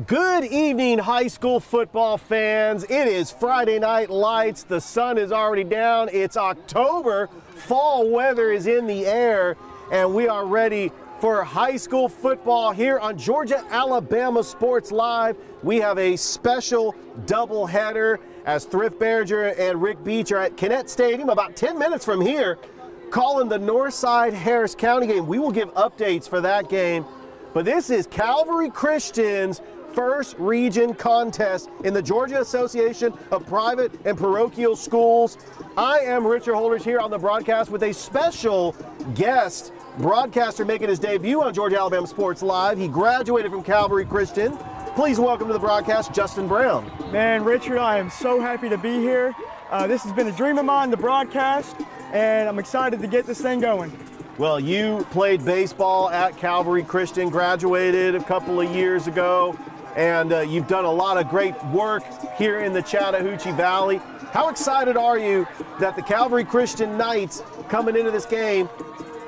Good evening, high school football fans. It is Friday Night Lights. The sun is already down. It's October. Fall weather is in the air, and we are ready for high school football here on Georgia-Alabama Sports Live. We have a special doubleheader as Thrift Berger and Rick Beach are at Kinnett Stadium about 10 minutes from here, calling the Northside Harris County game. We will give updates for that game, but this is Calvary Christian's first region contest in the Georgia Association of Private and Parochial Schools. I am Richard Holdridge here on the broadcast with a special guest broadcaster making his debut on Georgia-Alabama Sports Live. He graduated from Calvary Christian. Please welcome to the broadcast, Justin Brown. Man, Richard, I am so happy to be here. This has been a dream of mine, the broadcast, and I'm excited to get this thing going. Well, you played baseball at Calvary Christian, graduated a couple of years ago, and you've done a lot of great work here in the Chattahoochee Valley. How excited are you that the Calvary Christian Knights coming into this game,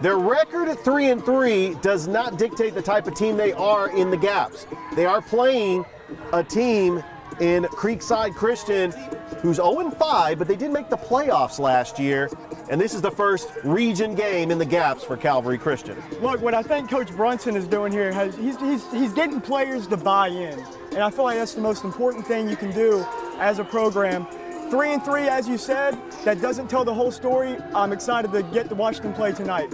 their record at 3-3 does not dictate the type of team they are in the gaps. They are playing a team in Creekside Christian who's 0-5, but they did make the playoffs last year, and this is the first region game in the gaps for Calvary Christian. Look, what I think Coach Brunson is doing here, he's getting players to buy in, and I feel like that's the most important thing you can do as a program. 3-3, as you said, that doesn't tell the whole story. I'm excited to get to watch them play tonight.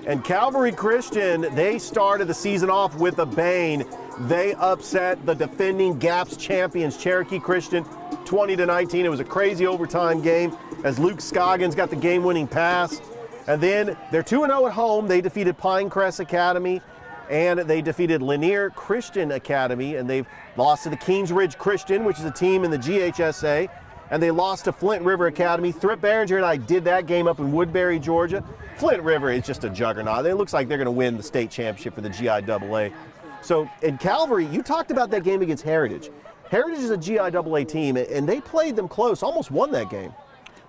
And Calvary Christian, they started the season off with a bang. They upset the defending GAPS champions, Cherokee Christian, 20-19. It was a crazy overtime game as Luke Scoggins got the game-winning pass. And then they're 2-0 at home. They defeated Pinecrest Academy, and they defeated Lanier Christian Academy, and they've lost to the Kings Ridge Christian, which is a team in the GHSA, and they lost to Flint River Academy. Thrift Berger and I did that game up in Woodbury, Georgia. Flint River is just a juggernaut. It looks like they're going to win the state championship for the GIAA. So in Calvary, you talked about that game against Heritage. Heritage is a GIAA team, and they played them close, almost won that game.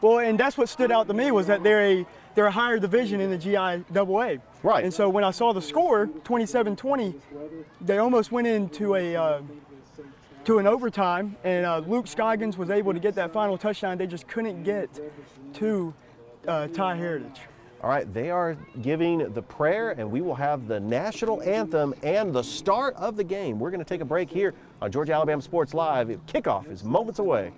Well, and that's what stood out to me was that they're a higher division in the GIAA. Right. And so when I saw the score, 27-20, they almost went into an overtime, and Luke Scoggins was able to get that final touchdown. They just couldn't get to tie Heritage. All right, they are giving the prayer, and we will have the national anthem and the start of the game. We're going to take a break here on Georgia-Alabama Sports Live. Kickoff is moments away.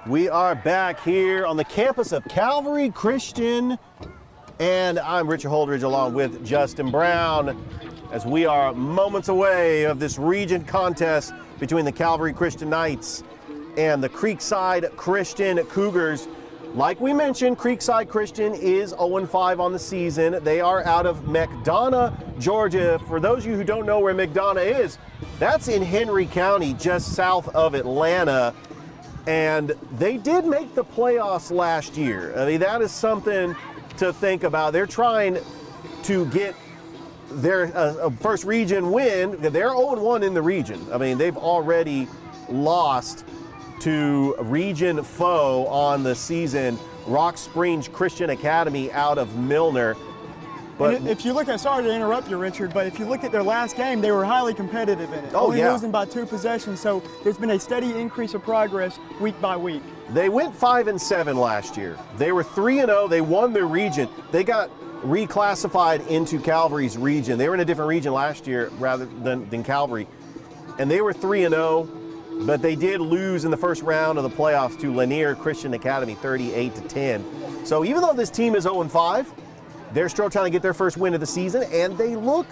We are back here on the campus of Calvary Christian, and I'm Richard Holdridge along with Justin Brown as we are moments away of this region contest between the Calvary Christian Knights and the Creekside Christian Cougars. like we mentioned, Creekside Christian is 0-5 on the season. They are out of McDonough, Georgia. For those of you who don't know where McDonough is, that's in Henry County, just south of Atlanta. And they did make the playoffs last year. I mean, that is something to think about. They're trying to get their first region win. They're 0-1 in the region. I mean, they've already lost to region foe on the season, Rock Springs Christian Academy out of Milner. But if you look at, sorry to interrupt you, Richard, but if you look at their last game, they were highly competitive in it. Only losing by 2 possessions, so there's been a steady increase of progress week by week. They went 5-7 last year. They were 3-0. They won their region. They got reclassified into Calvary's region. They were in a different region last year rather than Calvary, and they were 3-0. But they did lose in the first round of the playoffs to Lanier Christian Academy 38-10. So even though this team is 0-5, they're still trying to get their first win of the season, and they look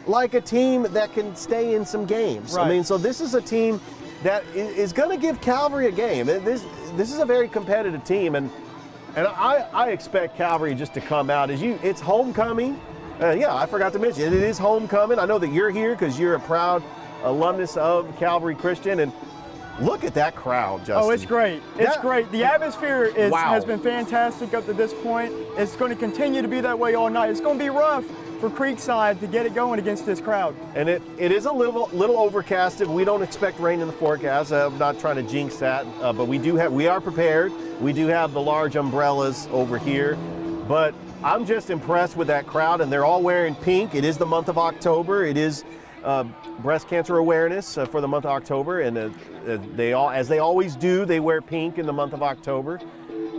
like a team that can stay in some games. Right. I mean, so this is a team that is going to give Calvary a game. This is a very competitive team, and I expect Calvary just to come out it's homecoming. Yeah, I forgot to mention it is homecoming. I know that you're here because you're a proud alumnus of Calvary Christian, and look at that crowd, Justin. Oh, it's great. It's great. The atmosphere has been fantastic up to this point. It's going to continue to be that way all night. It's going to be rough for Creekside to get it going against this crowd. And it is a little overcasted. We don't expect rain in the forecast. I'm not trying to jinx that, but we are prepared. We do have the large umbrellas over here, but I'm just impressed with that crowd, and they're all wearing pink. It is the month of October. It is breast cancer awareness for the month of October, and they always do, they wear pink in the month of October.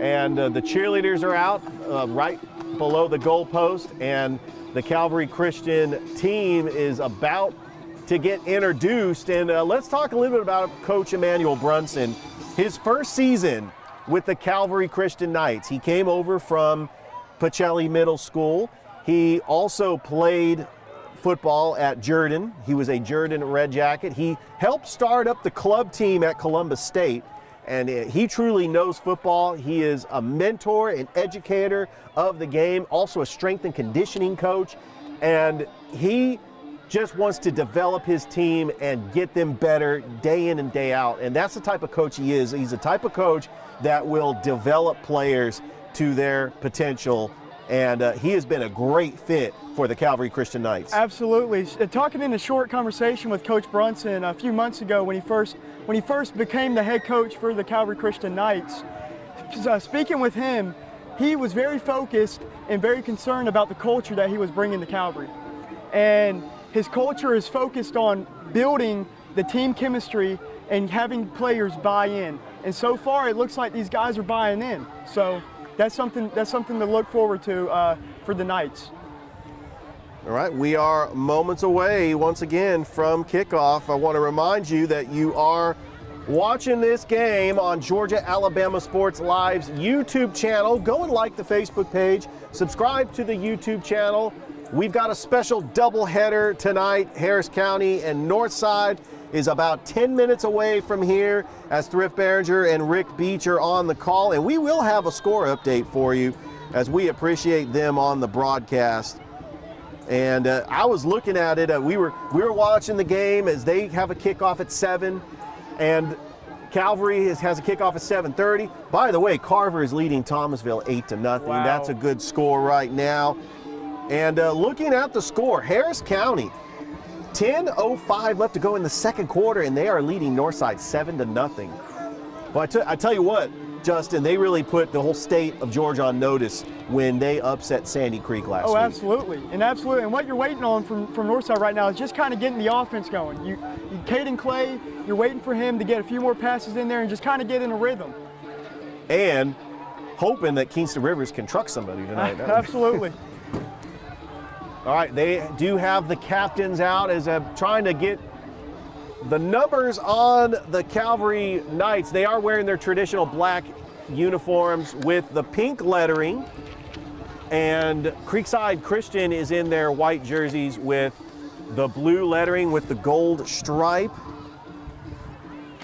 And the cheerleaders are out right below the goalpost, and the Calvary Christian team is about to get introduced. And let's talk a little bit about Coach Emmanuel Brunson. His first season with the Calvary Christian Knights. He came over from Pacelli Middle School. He also played football at Jordan. He was a Jordan Red Jacket. He helped start up the club team at Columbus State, and he truly knows football. He is a mentor and educator of the game, also a strength and conditioning coach, and he just wants to develop his team and get them better day in and day out. And that's the type of coach he is. He's the type of coach that will develop players to their potential, and he has been a great fit for the Calvary Christian Knights. Absolutely. Talking in a short conversation with Coach Brunson a few months ago when he first became the head coach for the Calvary Christian Knights, speaking with him, he was very focused and very concerned about the culture that he was bringing to Calvary. And his culture is focused on building the team chemistry and having players buy in. And so far, it looks like these guys are buying in. So that's something to look forward to for the Knights. All right, we are moments away once again from kickoff. I want to remind you that you are watching this game on Georgia Alabama Sports Live's YouTube channel. Go and like the Facebook page, subscribe to the YouTube channel. We've got a special doubleheader tonight. Harris County and Northside is about 10 minutes away from here as Thrift Behringer and Rick Beach are on the call, and we will have a score update for you as we appreciate them on the broadcast. And I was looking at it. We were watching the game as they have a kickoff at 7, and Calvary has a kickoff at 7:30. By the way, Carver is leading Thomasville 8-0. Wow. That's a good score right now. And looking at the score, Harris County, 10:05 left to go in the second quarter, and they are leading Northside 7-0. But I tell you what, Justin, they really put the whole state of Georgia on notice when they upset Sandy Creek last week. Oh, absolutely. And what you're waiting on from Northside right now is just kind of getting the offense going. You Caden Clay, you're waiting for him to get a few more passes in there and just kind of get in a rhythm. And hoping that Kingston Rivers can truck somebody tonight. Absolutely. All right, they do have the captains out as trying to get the numbers on the Calvary Knights. They are wearing their traditional black uniforms with the pink lettering, and Creekside Christian is in their white jerseys with the blue lettering with the gold stripe.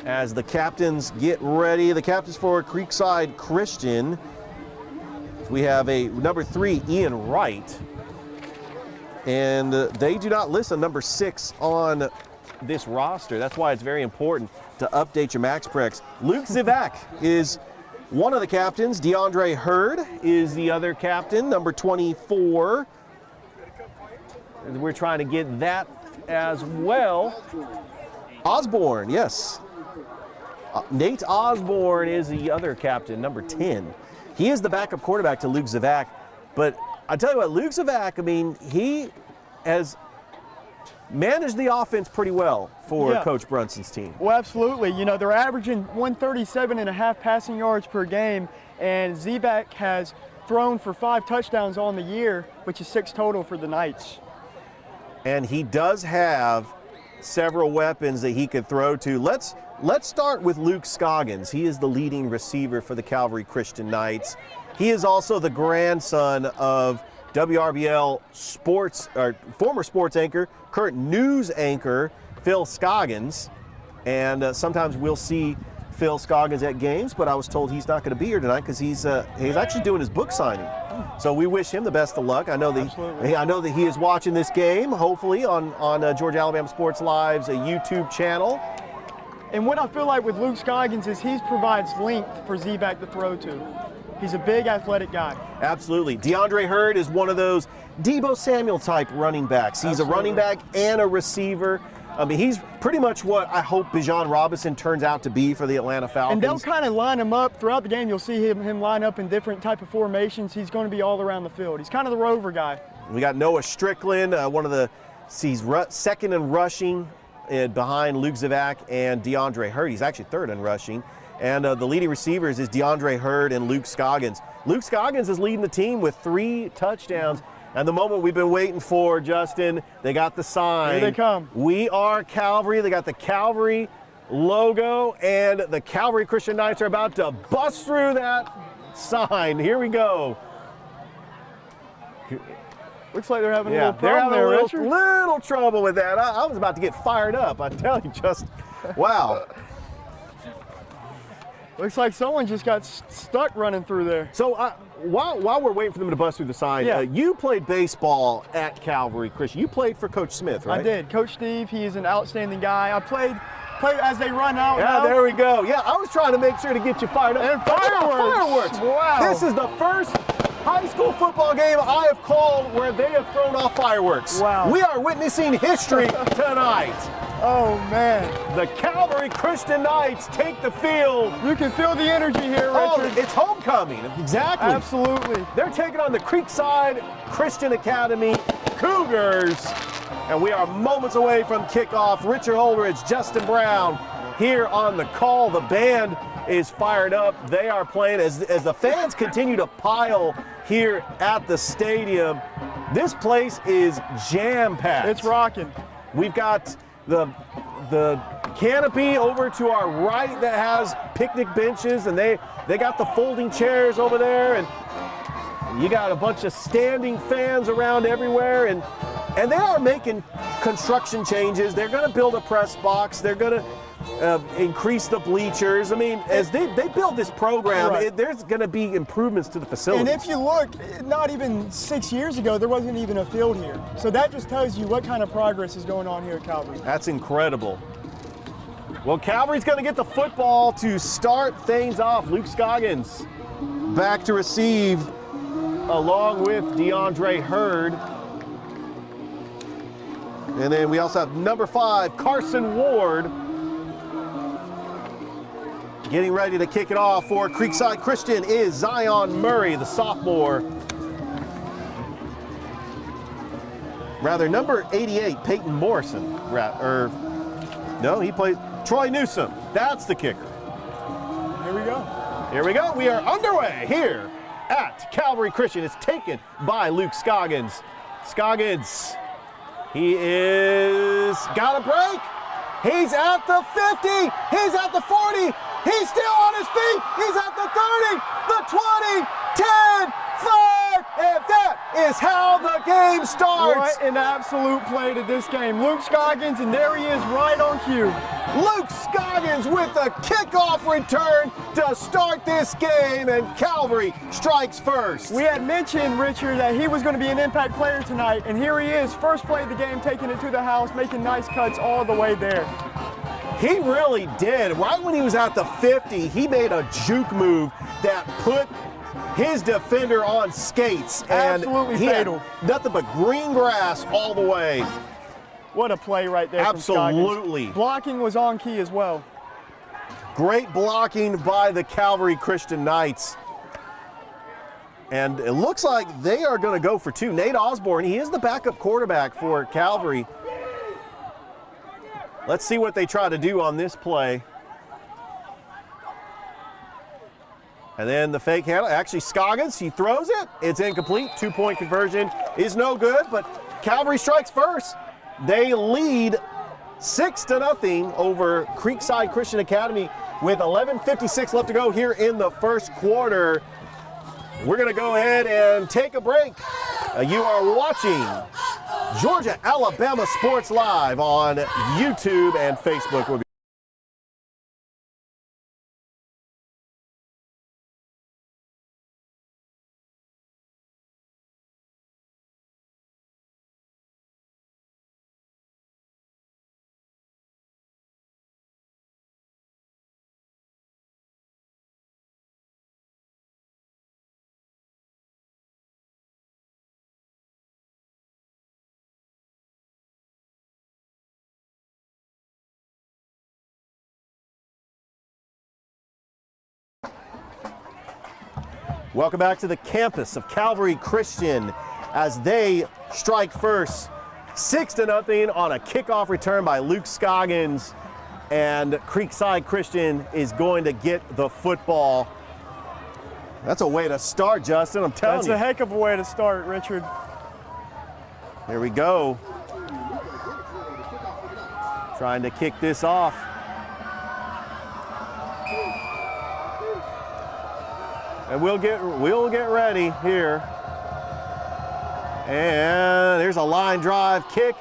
As the captains get ready, the captains for Creekside Christian We have a number 3, Ian Wright. And they do not list a number 6 on this roster. That's why it's very important to update your MaxPrex. Luke Zivak is one of the captains. DeAndre Hurd is the other captain, number 24. We're trying to get that as well. Osborne, yes. Nate Osborne is the other captain, number 10. He is the backup quarterback to Luke Zivak. But I tell you what, Luke Zivak, I mean, he has managed the offense pretty well for Coach Brunson's team. Well, absolutely. You know, they're averaging 137.5 passing yards per game, and Zivak has thrown for 5 touchdowns on the year, which is 6 total for the Knights. And he does have several weapons that he could throw to. Let's start with Luke Scoggins. He is the leading receiver for the Calvary Christian Knights. He is also the grandson of WRBL sports, or former sports anchor, current news anchor, Phil Scoggins. And sometimes we'll see Phil Scoggins at games, but I was told he's not going to be here tonight because he's actually doing his book signing. So we wish him the best of luck. I know that he is watching this game, hopefully on Georgia Alabama Sports Live's YouTube channel. And what I feel like with Luke Scoggins is he provides length for Zivak to throw to. He's a big athletic guy. Absolutely. DeAndre Hurd is one of those Deebo Samuel type running backs. He's a running back and a receiver. I mean, he's pretty much what I hope Bijan Robinson turns out to be for the Atlanta Falcons. And they'll kind of line him up throughout the game. You'll see him line up in different type of formations. He's going to be all around the field. He's kind of the rover guy. We got Noah Strickland, he's second in rushing behind Luke Zivak and DeAndre Hurd. He's actually third in rushing. And the leading receivers is DeAndre Hurd and Luke Scoggins. Luke Scoggins is leading the team with 3 touchdowns. And the moment we've been waiting for, Justin, they got the sign. Here they come. We are Calvary. They got the Calvary logo, and the Calvary Christian Knights are about to bust through that sign. Here we go. Looks like they're having a little problem there, Richard. Little trouble with that. I was about to get fired up. I tell you, just wow. Looks like someone just got stuck running through there. So while we're waiting for them to bust through the sign, you played baseball at Calvary Christian. You played for Coach Smith, right? I did. Coach Steve, he is an outstanding guy. I played as they run out. Yeah, there we go. Yeah, I was trying to make sure to get you fired up. And fireworks. Wow. This is the first high school football game I have called where they have thrown off fireworks. Wow. We are witnessing history tonight. Oh, man. The Calvary Christian Knights take the field. You can feel the energy here, Richard. Oh, it's homecoming. Exactly. Absolutely. They're taking on the Creekside Christian Academy Cougars. And we are moments away from kickoff. Richard Holdridge, Justin Brown here on the call. The band is fired up. They are playing as the fans continue to pile here at the stadium. This place is jam-packed. It's rocking. We've got the canopy over to our right that has picnic benches, and they got the folding chairs over there, and you got a bunch of standing fans around everywhere, and they are making construction changes. They're going to build a press box. They're going to increase the bleachers. I mean, as they build this program, there's going to be improvements to the facility. And if you look, not even 6 years ago, there wasn't even a field here. So that just tells you what kind of progress is going on here at Calvary. That's incredible. Well, Calvary's going to get the football to start things off. Luke Scoggins back to receive along with DeAndre Hurd. And then we also have number 5, Carson Ward, getting ready to kick it off for Creekside Christian is Zion Murray, the sophomore. Rather, number 88, Peyton Morrison. No, he plays Troy Newsom. That's the kicker. Here we go. Here we go. We are underway here at Calvary Christian. It's taken by Luke Scoggins. Scoggins, he is got a break. He's at the 50. He's at the 40. He's still on his feet. He's at the 30, the 20, 10, 5, and that is how the game starts. What an absolute play to this game. Luke Scoggins, and there he is right on cue. Luke Scoggins with a kickoff return to start this game, and Calvary strikes first. We had mentioned, Richard, that he was going to be an impact player tonight, and here he is, first play of the game, taking it to the house, making nice cuts all the way there. He really did. Right when he was at the 50, he made a juke move that put his defender on skates. And absolutely he fatal. Had nothing but green grass all the way. What a play right there Absolutely. from Scoggins. Blocking was on key as well. Great blocking by the Calvary Christian Knights. And it looks like they are going to go for two. Nate Osborne, he is the backup quarterback for Calvary. Let's see what they try to do on this play. And then the fake handle, actually Scoggins, he throws it. It's incomplete. 2-point conversion is no good, but Calvary strikes first. They lead 6-0 over Creekside Christian Academy with 11:56 left to go here in the first quarter. We're going to go ahead and take a break. You are watching Georgia Alabama Sports Live on YouTube and Facebook. We'll be welcome back to the campus of Calvary Christian as they strike first 6-0 on a kickoff return by Luke Scoggins, and Creekside Christian is going to get the football. That's a way to start, Justin, I'm telling you. That's a heck of a way to start, Richard. Here we go. Trying to kick this off. And we'll get ready here. And there's a line drive kick,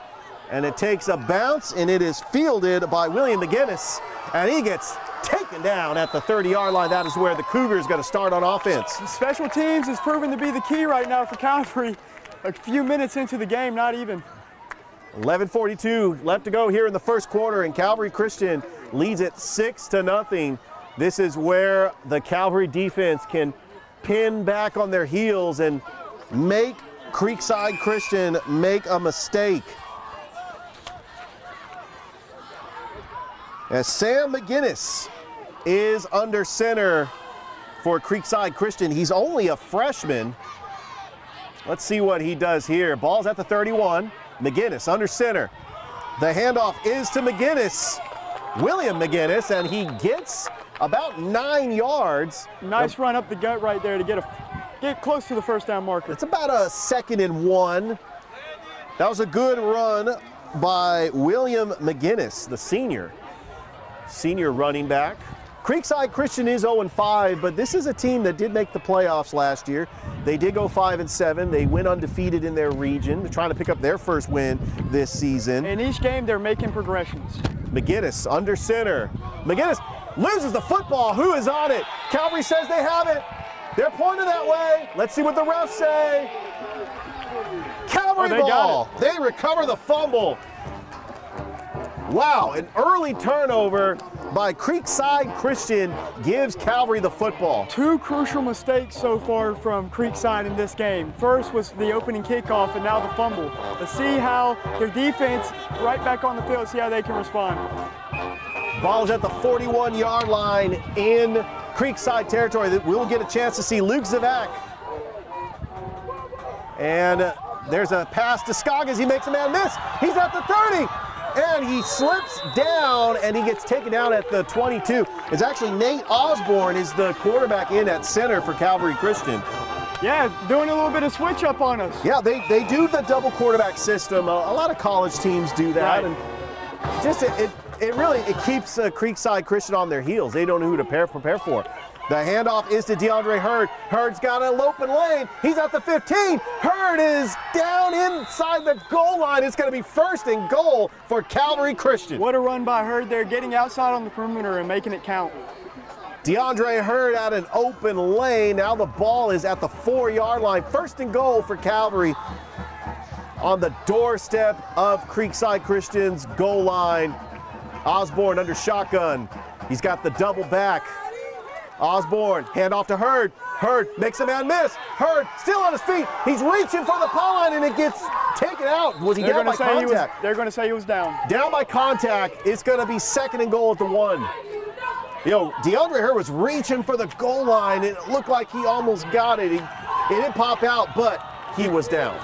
and it takes a bounce, and it is fielded by William McGinnis, and he gets taken down at the 30-yard line. That is where the Cougars going to start on offense. Special teams is proven to be the key right now for Calvary. A few minutes into the game, not even. 11:42 left to go here in the first quarter, and Calvary Christian leads it 6-0. This is where the Calvary defense can pin back on their heels and make Creekside Christian make a mistake. As Sam McGinnis is under center for Creekside Christian. He's only a freshman. Let's see what he does here. Ball's at the 31. McGinnis under center. The handoff is to McGinnis. William McGinnis, and he gets about 9 yards. Nice run up the gut right there to get close to the first down marker. It's about a 2nd and 1. That was a good run by William McGinnis, the senior running back. Creekside Christian is 0-5, but this is a team that did make the playoffs last year. They did go 5-7. They went undefeated in their region. They're trying to pick up their first win this season. In each game, they're making progressions. McGinnis under center. McGinnis loses the football. Who is on it? Calvary says they have it. They're pointing that way. Let's see what the refs say. Calvary ball. They recover the fumble. Wow, an early turnover by Creekside Christian gives Calvary the football. 2 crucial mistakes so far from Creekside in this game. First was the opening kickoff, and now the fumble. Let's see how their defense right back on the field, see how they can respond. Ball's at the 41-yard line in Creekside territory. We'll get a chance to see Luke Zavak. And there's a pass to Scoggins. He makes a man miss. He's at the 30. And he slips down, and he gets taken down at the 22. It's actually Nate Osborne is the quarterback in at center for Calvary Christian. Yeah, doing a little bit of switch up on us. Yeah, they do the double quarterback system. A lot of college teams do that. Right. And just it really keeps Creekside Christian on their heels. They don't know who to prepare for. The handoff is to DeAndre Hurd. Hurd's got an open lane. He's at the 15. Hurd is down inside the goal line. It's going to be 1st and goal for Calvary Christian. What a run by Hurd there, getting outside on the perimeter and making it count. DeAndre Hurd at an open lane. Now the ball is at the 4-yard line. 1st and goal for Calvary on the doorstep of Creekside Christian's goal line. Osborne under shotgun. He's got the double back. Osborne, handoff to Hurd. Hurd makes a man miss. Hurd still on his feet. He's reaching for the pylon and it gets taken out. Was he down by contact? They're going to say he was down. Down by contact. It's going to be 2nd and goal at the 1. DeAndre Hurd was reaching for the goal line. It looked like he almost got it. It didn't pop out, but he was down.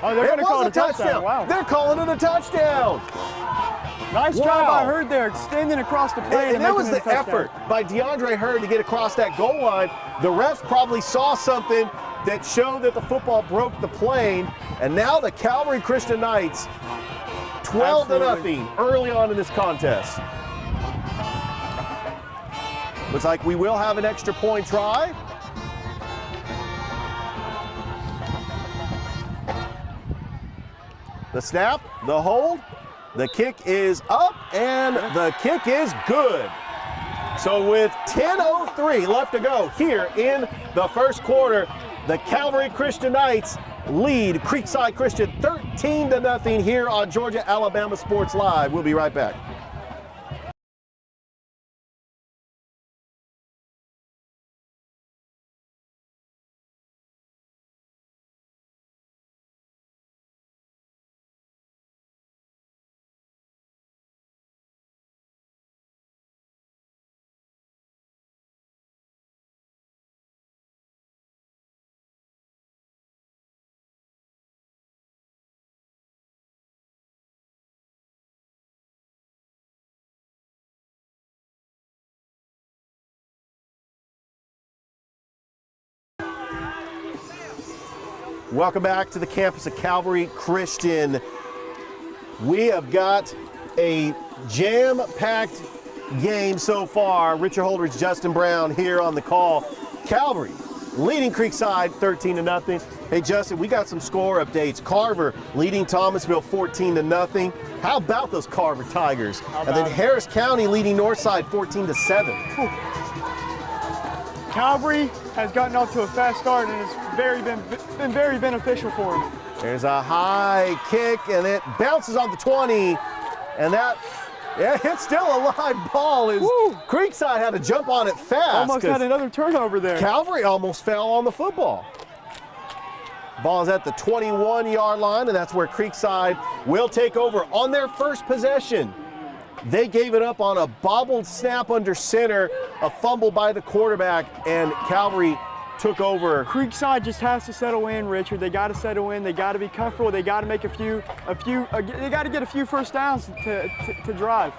Oh, they're going to call it a touchdown. Wow. They're calling it a touchdown. Nice job by Hurd there, extending across the plane. And that was the effort by DeAndre Hurd to get across that goal line. The refs probably saw something that showed that the football broke the plane. And now the Calvary Christian Knights, 12-0 early on in this contest. Looks like we will have an extra point try. The snap, the hold, the kick is up, and the kick is good. So with 10:03 left to go here in the first quarter, the Calvary Christian Knights lead Creekside Christian 13-0 here on Georgia Alabama Sports Live. We'll be right back. Welcome back to the campus of Calvary Christian. We have got a jam-packed game so far. Richard Holdridge, Justin Brown here on the call. Calvary leading Creekside 13-0. Hey Justin, we got some score updates. Carver leading Thomasville 14-0. How about those Carver Tigers? And then Harris County leading Northside 14-7. Calvary has gotten off to a fast start and it's been very beneficial for him. There's a high kick and it bounces on the 20, and it's still a live ball. Creekside had to jump on it fast. Almost had another turnover there. Calvary almost fell on the football. Ball is at the 21-yard line, and that's where Creekside will take over on their first possession. They gave it up on a bobbled snap under center, a fumble by the quarterback, and Calvary took over. Creekside just has to settle in, Richard. They got to settle in. They got to be comfortable. They got to make they got to get a few first downs to drive.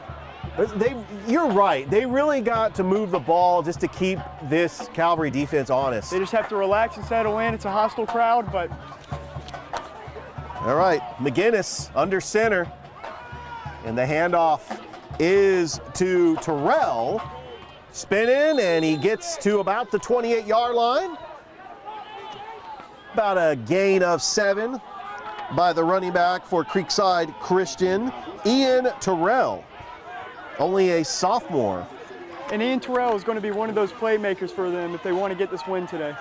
You're right. They really got to move the ball just to keep this Calvary defense honest. They just have to relax and settle in. It's a hostile crowd, but. All right, McGinnis under center, and the handoff is to Terrell, spinning, and he gets to about the 28-yard line. About a gain of 7 by the running back for Creekside Christian, Ian Terrell, only a sophomore. And Ian Terrell is going to be one of those playmakers for them if they want to get this win today.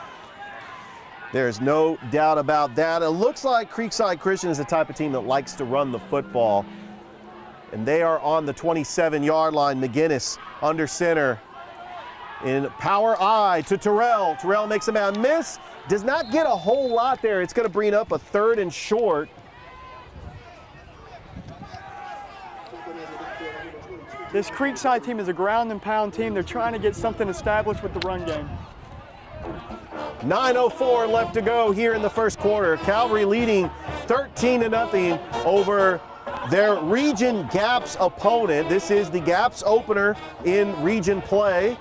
There's no doubt about that. It looks like Creekside Christian is the type of team that likes to run the football. And they are on the 27-yard line. McGinnis under center in power I to Terrell. Terrell makes a man miss. Does not get a whole lot there. It's going to bring up a 3rd and short. This Creekside team is a ground and pound team. They're trying to get something established with the run game. 9:04 left to go here in the first quarter. Calvary leading 13-0 over their Region Gaps opponent. This is the Gaps opener in region play.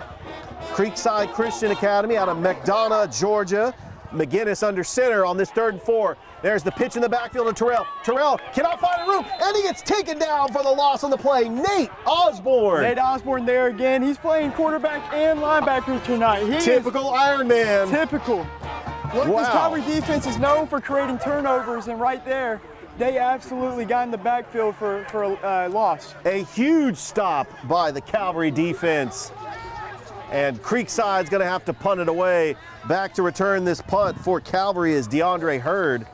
Creekside Christian Academy out of McDonough, Georgia. McGinnis under center on this 3rd and 4. There's the pitch in the backfield to Terrell. Terrell cannot find a room, and he gets taken down for the loss on the play. Nate Osborne. Nate Osborne there again. He's playing quarterback and linebacker tonight. Typical Iron Man. Typical. Look, Wow. this Calvary defense is known for creating turnovers, and right there, they absolutely got in the backfield for a loss. A huge stop by the Calvary defense. And Creekside's going to have to punt it away. Back to return this punt for Calvary is DeAndre Hurd.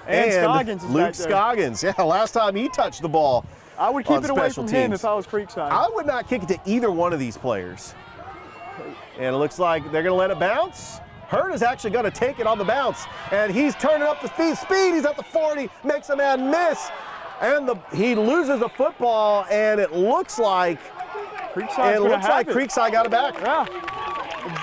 And Scoggins is Luke back there. Scoggins. Yeah, last time he touched the ball. I would keep on it away special from him teams. if I was Creekside. I would not kick it to either one of these players. And it looks like they're going to let it bounce. Hurd is actually going to take it on the bounce. And he's turning up the speed. He's at the 40, makes a man miss. And he loses the football, and it looks like Creekside got it back. Yeah.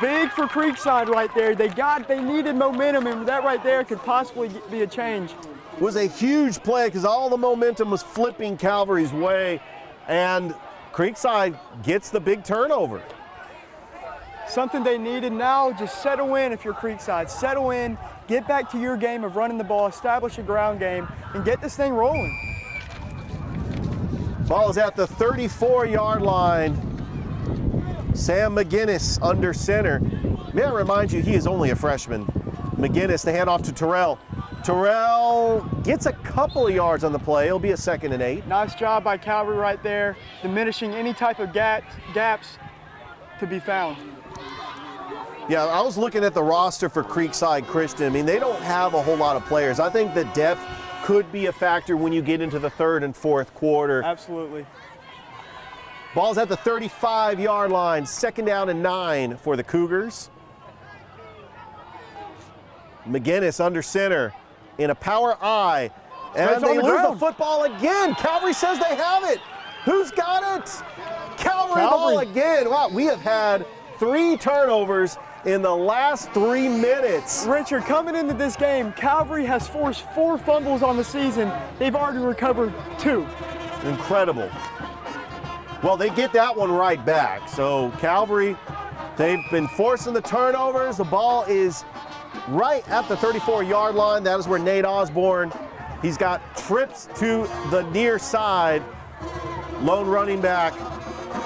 Big for Creekside right there. They needed momentum, and that right there could possibly be a change. It was a huge play because all the momentum was flipping Calvary's way, and Creekside gets the big turnover. Something they needed now, just settle in if you're Creekside. Settle in, get back to your game of running the ball, establish a ground game, and get this thing rolling. Ball is at the 34-yard line. Sam McGinnis under center. May I remind you, he is only a freshman. McGinnis, the handoff to Terrell. Terrell gets a couple of yards on the play. It'll be a 2nd and 8. Nice job by Calvary right there, diminishing any type of gaps to be found. Yeah, I was looking at the roster for Creekside Christian. I mean, they don't have a whole lot of players. I think the depth could be a factor when you get into the 3rd and 4th quarter. Absolutely. Ball's at the 35-yard line, 2nd down and 9 for the Cougars. McGinnis under center in a power I, and they lose the football again. Calvary says they have it. Who's got it? Calvary ball again. Wow, we have had 3 turnovers in the last 3 minutes. Richard, coming into this game, Calvary has forced 4 fumbles on the season. They've already recovered 2. Incredible. Well, they get that one right back. So Calvary, they've been forcing the turnovers. The ball is right at the 34-yard line. That is where Nate Osborne, he's got trips to the near side. Lone running back.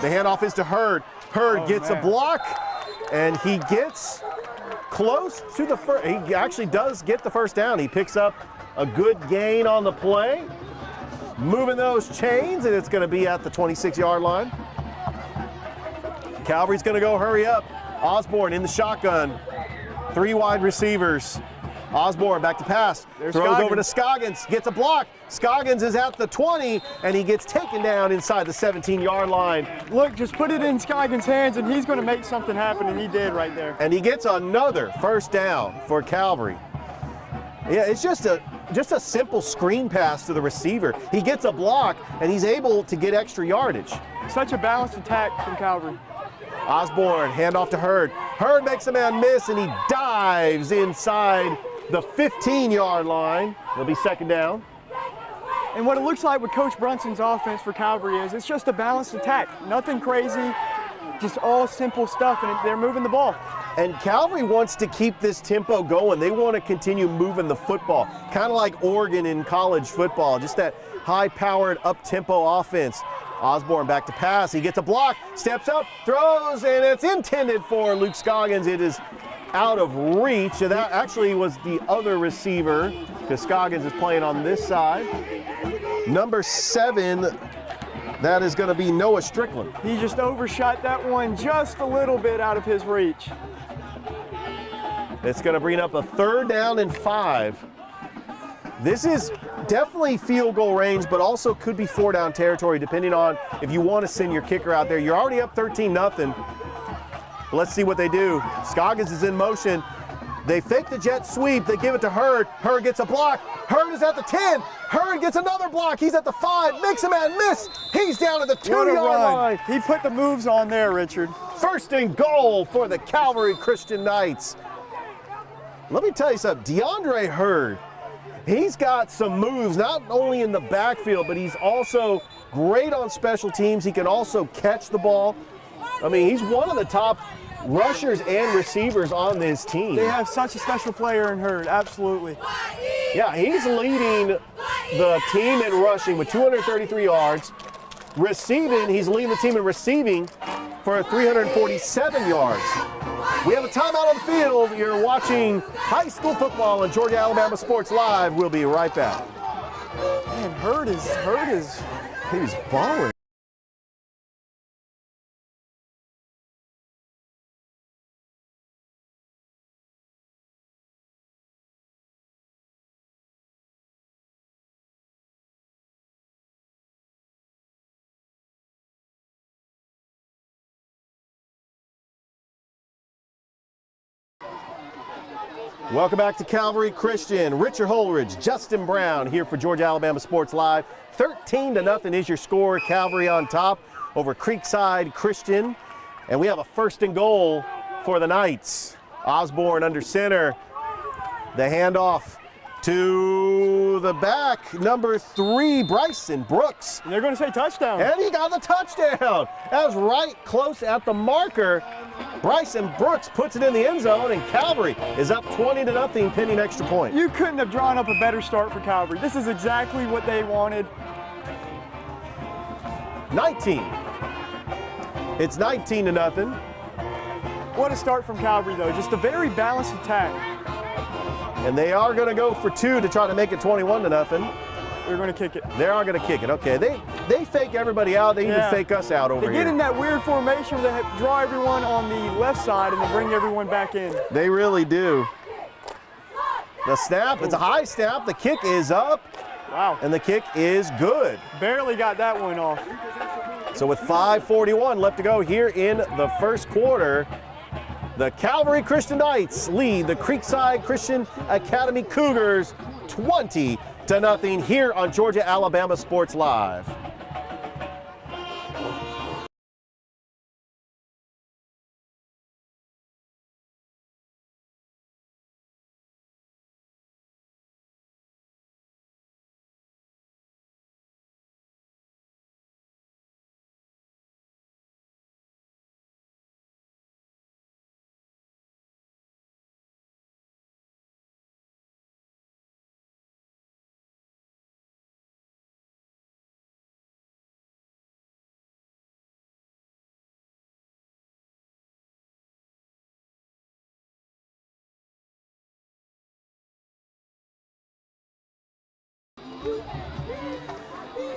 The handoff is to Hurd. Hurd gets a block, and he gets close to the first. He actually does get the first down. He picks up a good gain on the play. Moving those chains, and it's going to be at the 26-yard line. Calvary's going to go hurry up. Osborne in the shotgun. 3 wide receivers. Osborne back to pass. Throws over to Scoggins. Gets a block. Scoggins is at the 20, and he gets taken down inside the 17-yard line. Look, just put it in Scoggins' hands, and he's going to make something happen, and he did right there. And he gets another first down for Calvary. Yeah, it's just a simple screen pass to the receiver. He gets a block, and he's able to get extra yardage. Such a balanced attack from Calvary. Osborne, handoff to Hurd. Hurd makes a man miss, and he dives inside the 15-yard line. It'll be 2nd down. And what it looks like with Coach Brunson's offense for Calvary is it's just a balanced attack. Nothing crazy, just all simple stuff, and they're moving the ball. And Calvary wants to keep this tempo going. They want to continue moving the football, kind of like Oregon in college football, just that high-powered, up-tempo offense. Osborne back to pass. He gets a block, steps up, throws, and it's intended for Luke Scoggins. It is out of reach. And that actually was the other receiver because Scoggins is playing on this side. Number 7, that is going to be Noah Strickland. He just overshot that one just a little bit out of his reach. It's going to bring up a 3rd down and 5. This is definitely field goal range, but also could be 4-down territory depending on if you want to send your kicker out there. You're already up 13-0. Let's see what they do. Scoggins is in motion. They fake the jet sweep. They give it to Hurd. Hurd gets a block. Hurd is at the 10. Hurd gets another block. He's at the 5. Makes a man miss. He's down at the 2-yard line. He put the moves on there, Richard. 1st and goal for the Calvary Christian Knights. Let me tell you something. DeAndre Hurd, he's got some moves, not only in the backfield, but he's also great on special teams. He can also catch the ball. I mean, he's one of the top rushers and receivers on this team. They have such a special player in Hurd, absolutely. Yeah, he's leading the team in rushing with 233 yards. Receiving, he's leading the team in receiving for 347 yards. We have a timeout on the field. You're watching high school football on Georgia Alabama Sports Live. We'll be right back. Man, Hurd is. He's balling. Welcome back to Calvary Christian. Richard Holdridge, Justin Brown here for Georgia Alabama Sports Live. 13-0 is your score. Calvary on top over Creekside Christian. And we have a 1st and goal for the Knights. Osborne under center. The handoff to the back, number 3, Bryson Brooks. They're going to say touchdown. And he got the touchdown. That was right close at the marker. Bryson Brooks puts it in the end zone, and Calvary is up 20-0 pending extra point. You couldn't have drawn up a better start for Calvary. This is exactly what they wanted. 19. It's 19-0. What a start from Calvary, though. Just a very balanced attack. And they are going to go for 2 to try to make it 21-0. They're going to kick it. They are going to kick it. Okay, they fake everybody out. They even fake us out over here. They get in that weird formation where they draw everyone on the left side and then bring everyone back in. They really do. The snap, it's a high snap. The kick is up. Wow. And the kick is good. Barely got that one off. So with 5:41 left to go here in the first quarter, the Calvary Christian Knights lead the Creekside Christian Academy Cougars 20-0 here on Georgia Alabama Sports Live.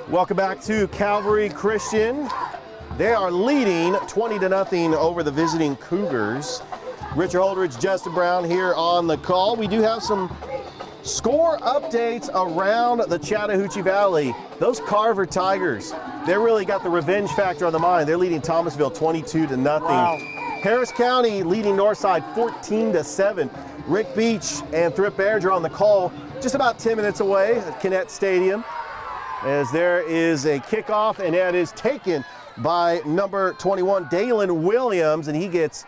Welcome back to Calvary Christian. They are leading 20-0 over the visiting Cougars. Richard Holdridge, Justin Brown here on the call. We do have some score updates around the Chattahoochee Valley. Those Carver Tigers, they really got the revenge factor on the mind. They're leading Thomasville 22-0. Wow. Harris County leading Northside 14-7. Rick Beach and Thrift Barringer are on the call just about 10 minutes away at Kinnett Stadium, as there is a kickoff, and that is taken by number 21, Dalen Williams, and he gets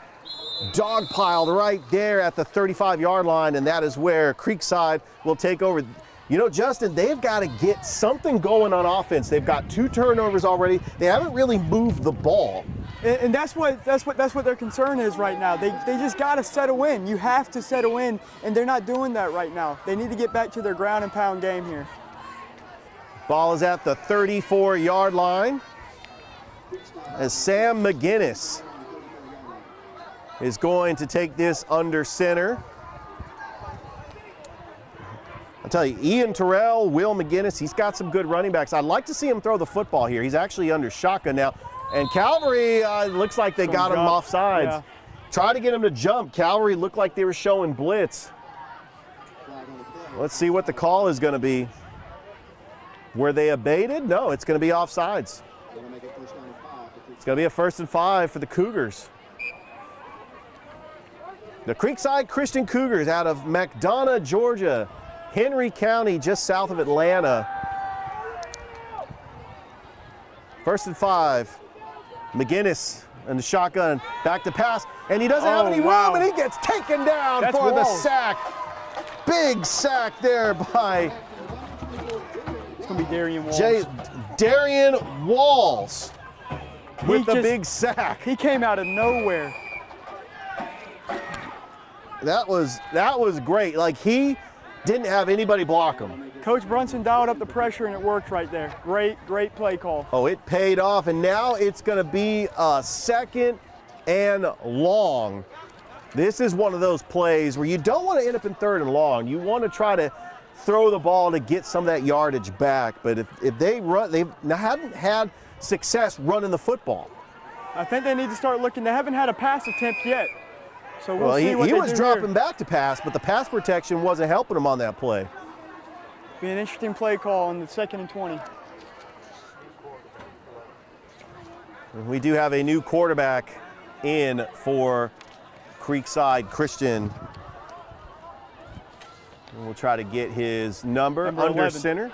dogpiled right there at the 35-yard line, and that is where Creekside will take over. You know, Justin, they've got to get something going on offense. They've got 2 turnovers already. They haven't really moved the ball. And that's what their concern is right now. They just got to settle in. You have to settle in, and they're not doing that right now. They need to get back to their ground and pound game here. Ball is at the 34-yard line as Sam McGinnis is going to take this under center. I'll tell you, Ian Terrell, Will McGinnis, he's got some good running backs. I'd like to see him throw the football here. He's actually under shotgun now. And Calvary looks like they got him off sides. Yeah. Try to get him to jump. Calvary looked like they were showing blitz. Let's see what the call is going to be. Were they abated? No, it's going to be offsides. It's going to be a 1st and 5 for the Cougars. The Creekside Christian Cougars out of McDonough, Georgia, Henry County, just south of Atlanta. 1st and 5. McGinnis and the shotgun, back to pass, and he doesn't have any room, and he gets taken down for the sack. Big sack there by It's going to be Darian Walls. Darian Walls with the big sack. He came out of nowhere. That was great. Like, he didn't have anybody block him. Coach Brunson dialed up the pressure, and it worked right there. Great play call. Oh, it paid off, and now it's going to be a 2nd and long. This is one of those plays where you don't want to end up in 3rd and long. You want to try to throw the ball to get some of that yardage back. But if they run, they haven't had success running the football. I think they need to start looking. They haven't had a pass attempt yet. So we'll see what he they was do dropping here. back to pass, but the pass protection wasn't helping him on that play. Be an interesting play call on the 2nd and 20. We do have a new quarterback in for Creekside Christian. And we'll try to get his number under 11. center.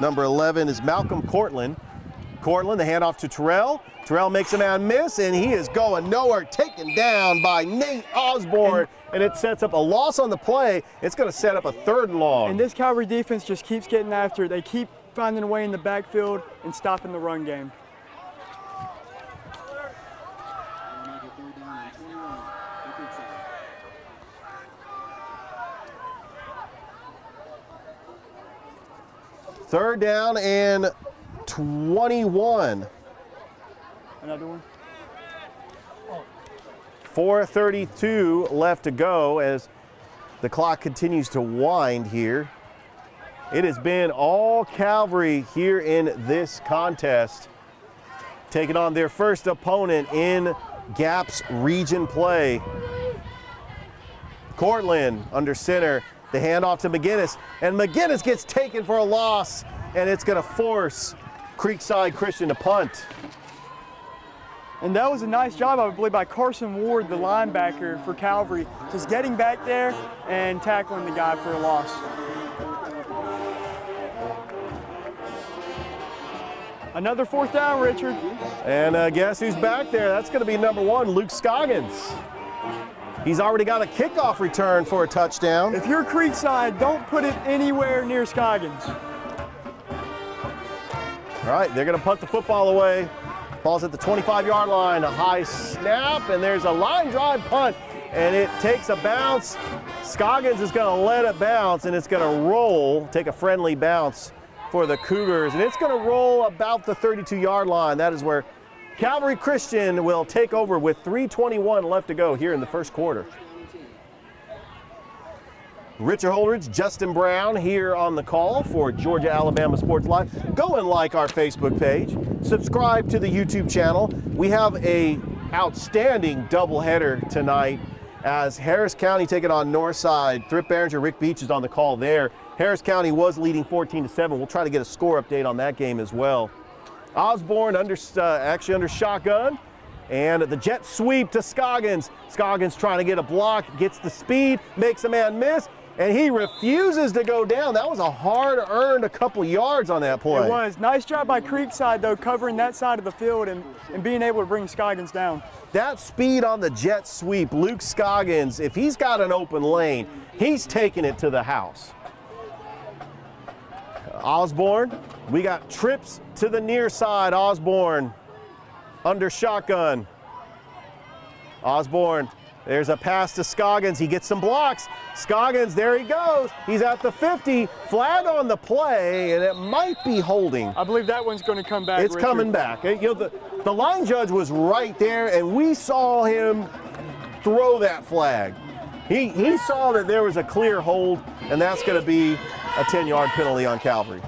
Number 11 is Malcolm Cortland. Cortland, the handoff to Terrell. Terrell makes a man miss, and he is going nowhere, taken down by Nate Osborne, and it sets up a loss on the play. It's going to set up a 3rd and long. And this Calvary defense just keeps getting after it. They keep finding a way in the backfield and stopping the run game. Third down and 21. Another one. 4:32 left to go as the clock continues to wind here. It has been all Calvary here in this contest, taking on their first opponent in Gaps region play. Cortland under center, the handoff to McGinnis, and McGinnis gets taken for a loss, and it's going to force Creekside Christian to punt. And that was a nice job, I believe, by Carson Ward, the linebacker for Calvary, just getting back there and tackling the guy for a loss. Another 4th down, Richard. And guess who's back there? That's going to be number 1, Luke Scoggins. He's already got a kickoff return for a touchdown. If you're Creekside, don't put it anywhere near Scoggins. All right, they're going to punt the football away. Ball's at the 25-yard line, a high snap, and there's a line drive punt, and it takes a bounce. Scoggins is going to let it bounce, and it's going to roll, take a friendly bounce for the Cougars, and it's going to roll about the 32-yard line. That is where Calvary Christian will take over with 3:21 left to go here in the first quarter. Richard Holdridge, Justin Brown here on the call for Georgia Alabama Sports Live. Go and like our Facebook page. Subscribe to the YouTube channel. We have a outstanding doubleheader tonight as Harris County taking on Northside. Thrift Behringer, Rick Beach is on the call there. Harris County was leading 14-7. We'll try to get a score update on that game as well. Osborne actually under shotgun. And the jet sweep to Scoggins. Scoggins trying to get a block, gets the speed, makes a man miss, and he refuses to go down. That was a hard-earned a couple yards on that play. It was. Nice job by Creekside, though, covering that side of the field and being able to bring Scoggins down. That speed on the jet sweep, Luke Scoggins, if he's got an open lane, he's taking it to the house. Osborne, we got trips to the near side. Osborne under shotgun. Osborne, there's a pass to Scoggins. He gets some blocks. Scoggins, there he goes. He's at the 50. Flag on the play, and it might be holding. I believe that one's going to come back, It's Richard. coming back. You know, the line judge was right there, and we saw him throw that flag. He saw that there was a clear hold, and that's going to be a 10-yard penalty on Calvary.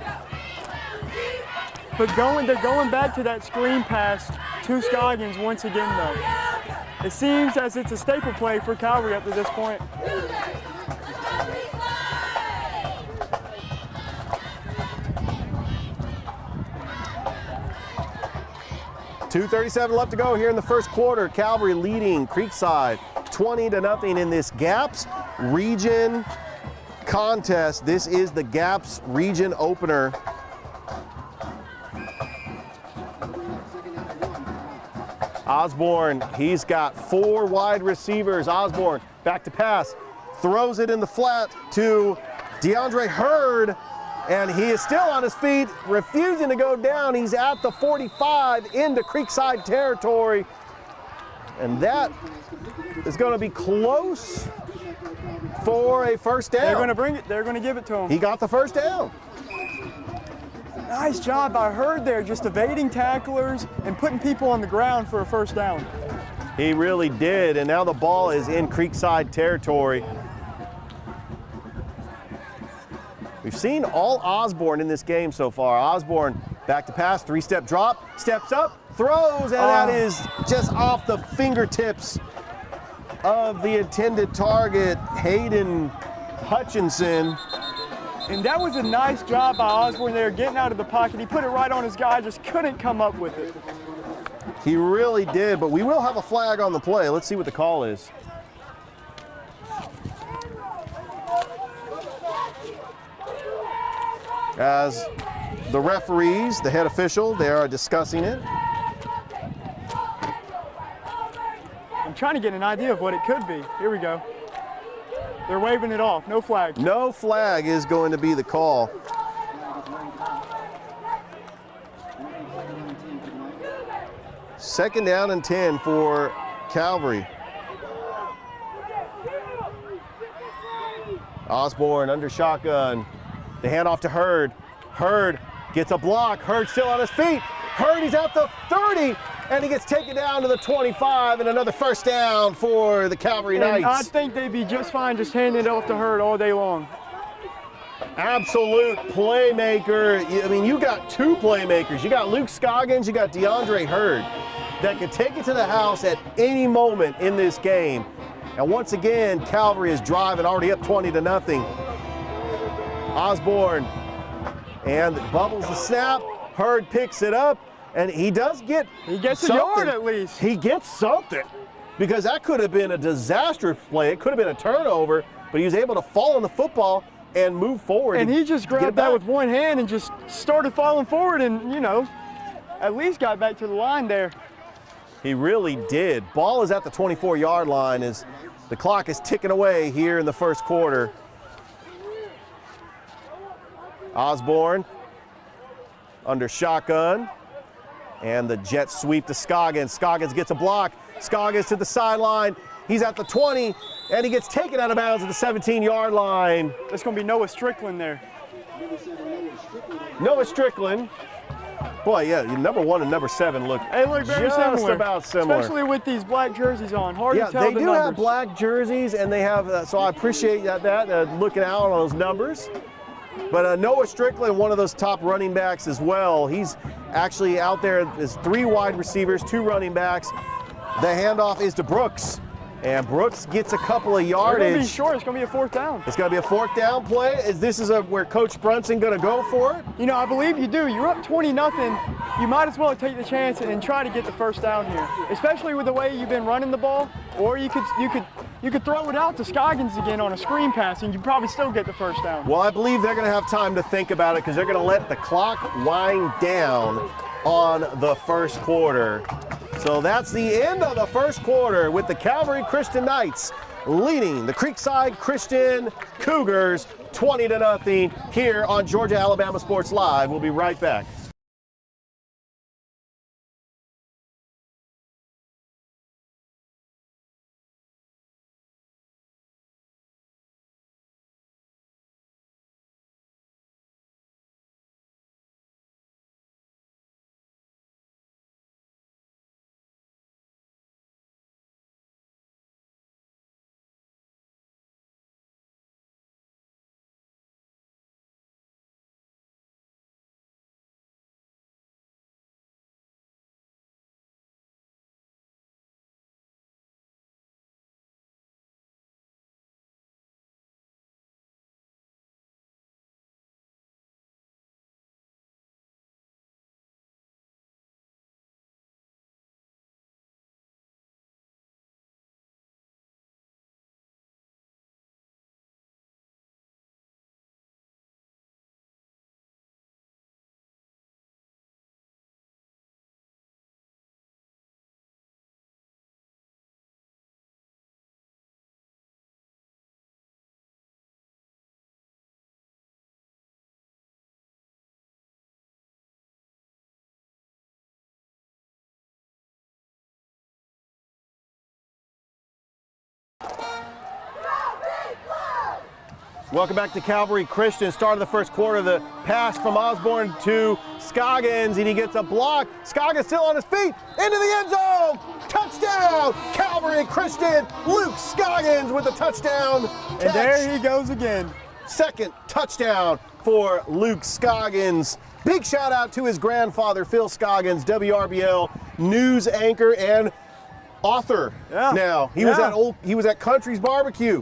But they're going back to that screen pass to Scoggins once again, though. It seems as it's a staple play for Calvary up to this point. .237 left to go here in the first quarter. Calvary leading Creekside 20-0 in this Gaps region contest. This is the Gaps region opener. Osborne, he's got 4 wide receivers. Osborne back to pass, throws it in the flat to DeAndre Hurd, and he is still on his feet, refusing to go down. He's at the 45 into Creekside territory, and that is going to be close for a first down. They're going to bring it. They're going to give it to him. He got the first down. Nice job by Hurd there, just evading tacklers and putting people on the ground for a first down. He really did, and now the ball is in Creekside territory. We've seen all Osborne in this game so far. Osborne back to pass, three-step drop, steps up, throws, and that is just off the fingertips of the intended target, Hayden Hutchinson. And that was a nice job by Osborne there, getting out of the pocket. He put it right on his guy, just couldn't come up with it. He really did, but we will have a flag on the play. Let's see what the call is. As the referees, the head official, they are discussing it. I'm trying to get an idea of what it could be. Here we go. They're waving it off. No flag. No flag is going to be the call. Second down and 10 for Calvary. Osborne under shotgun. The handoff to Hurd. Hurd gets a block. Hurd still on his feet. Hurd, he's at the 30, and he gets taken down to the 25, and another first down for the Calvary Knights. I think they'd be just fine just handing it off to Hurd all day long. Absolute playmaker. I mean, you got two playmakers. You got Luke Scoggins, you got DeAndre Hurd that could take it to the house at any moment in this game. And once again, Calvary is driving, already up 20-0. Osborne, and bubbles the snap. Hurd picks it up, and he does get He gets something. a yard at least. He gets something, because that could have been a disastrous play. It could have been a turnover, but he was able to fall on the football and move forward. And he just grabbed that with one hand and just started falling forward and, you know, at least got back to the line there. He really did. Ball is at the 24-yard line as the clock is ticking away here in the first quarter. Osborne under shotgun, and the jet sweep to Scoggins. Scoggins gets a block. Scoggins to the sideline. He's at the 20, and he gets taken out of bounds at the 17-yard line. That's going to be Noah Strickland there. Noah Strickland. Boy, yeah, number 1 and number 7 look very just similar. about similar. Especially with these black jerseys on. Hard to tell they the do numbers. have black jerseys, and they have, so I appreciate that looking out on those numbers. But Noah Strickland, one of those top running backs as well. He's actually out there. There's 3 wide receivers, 2 running backs. The handoff is to Brooks, and Brooks gets a couple of yardage. They're going to be short. It's going to be a fourth down. It's going to be a fourth down play. Is where Coach Brunson going to go for it? You know, I believe you do. You're up 20-0. You might as well take the chance and try to get the first down here, especially with the way you've been running the ball. Or you could throw it out to Scoggins again on a screen pass, and you'd probably still get the first down. Well, I believe they're going to have time to think about it because they're going to let the clock wind down on the first quarter. So that's the end of the first quarter with the Calvary Christian Knights leading the Creekside Christian Cougars 20-0 here on Georgia Alabama Sports Live. We'll be right back. Welcome back to Calvary Christian. Start of the first quarter, the pass from Osborne to Scoggins, and he gets a block. Scoggins still on his feet, into the end zone. Touchdown, Calvary Christian. Luke Scoggins with the touchdown catch. And there he goes again. Second touchdown for Luke Scoggins. Big shout out to his grandfather, Phil Scoggins, WRBL news anchor and author. Now he was at Country's Barbecue.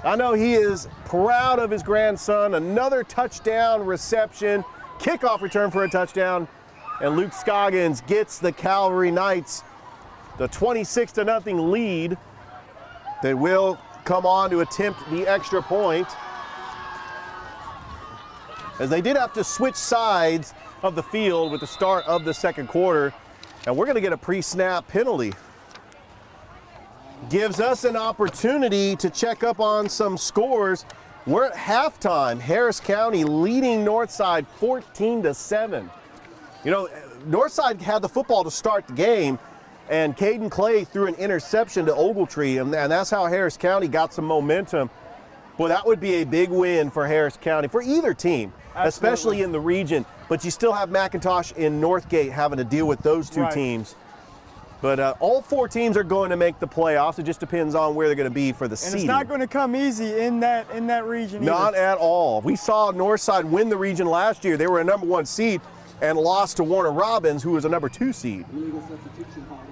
I know he is proud of his grandson. Another touchdown reception, kickoff return for a touchdown, and Luke Scoggins gets the Calvary Knights the 26-0 lead. They will come on to attempt the extra point, as they did have to switch sides of the field with the start of the second quarter, and we're going to get a pre-snap penalty. Gives us an opportunity to check up on some scores. We're at halftime. Harris County leading Northside 14-7. You know, Northside had the football to start the game, and Caden Clay threw an interception to Ogletree, and that's how Harris County got some momentum. Boy, that would be a big win for Harris County, for either team, especially in the region. But you still have McIntosh and Northgate having to deal with those two teams. But all four teams are going to make the playoffs. It just depends on where they're going to be for the seeding. And it's not going to come easy in that region either. Not at all. We saw Northside win the region last year. They were a #1 seed and lost to Warner Robins, who was a #2 seed.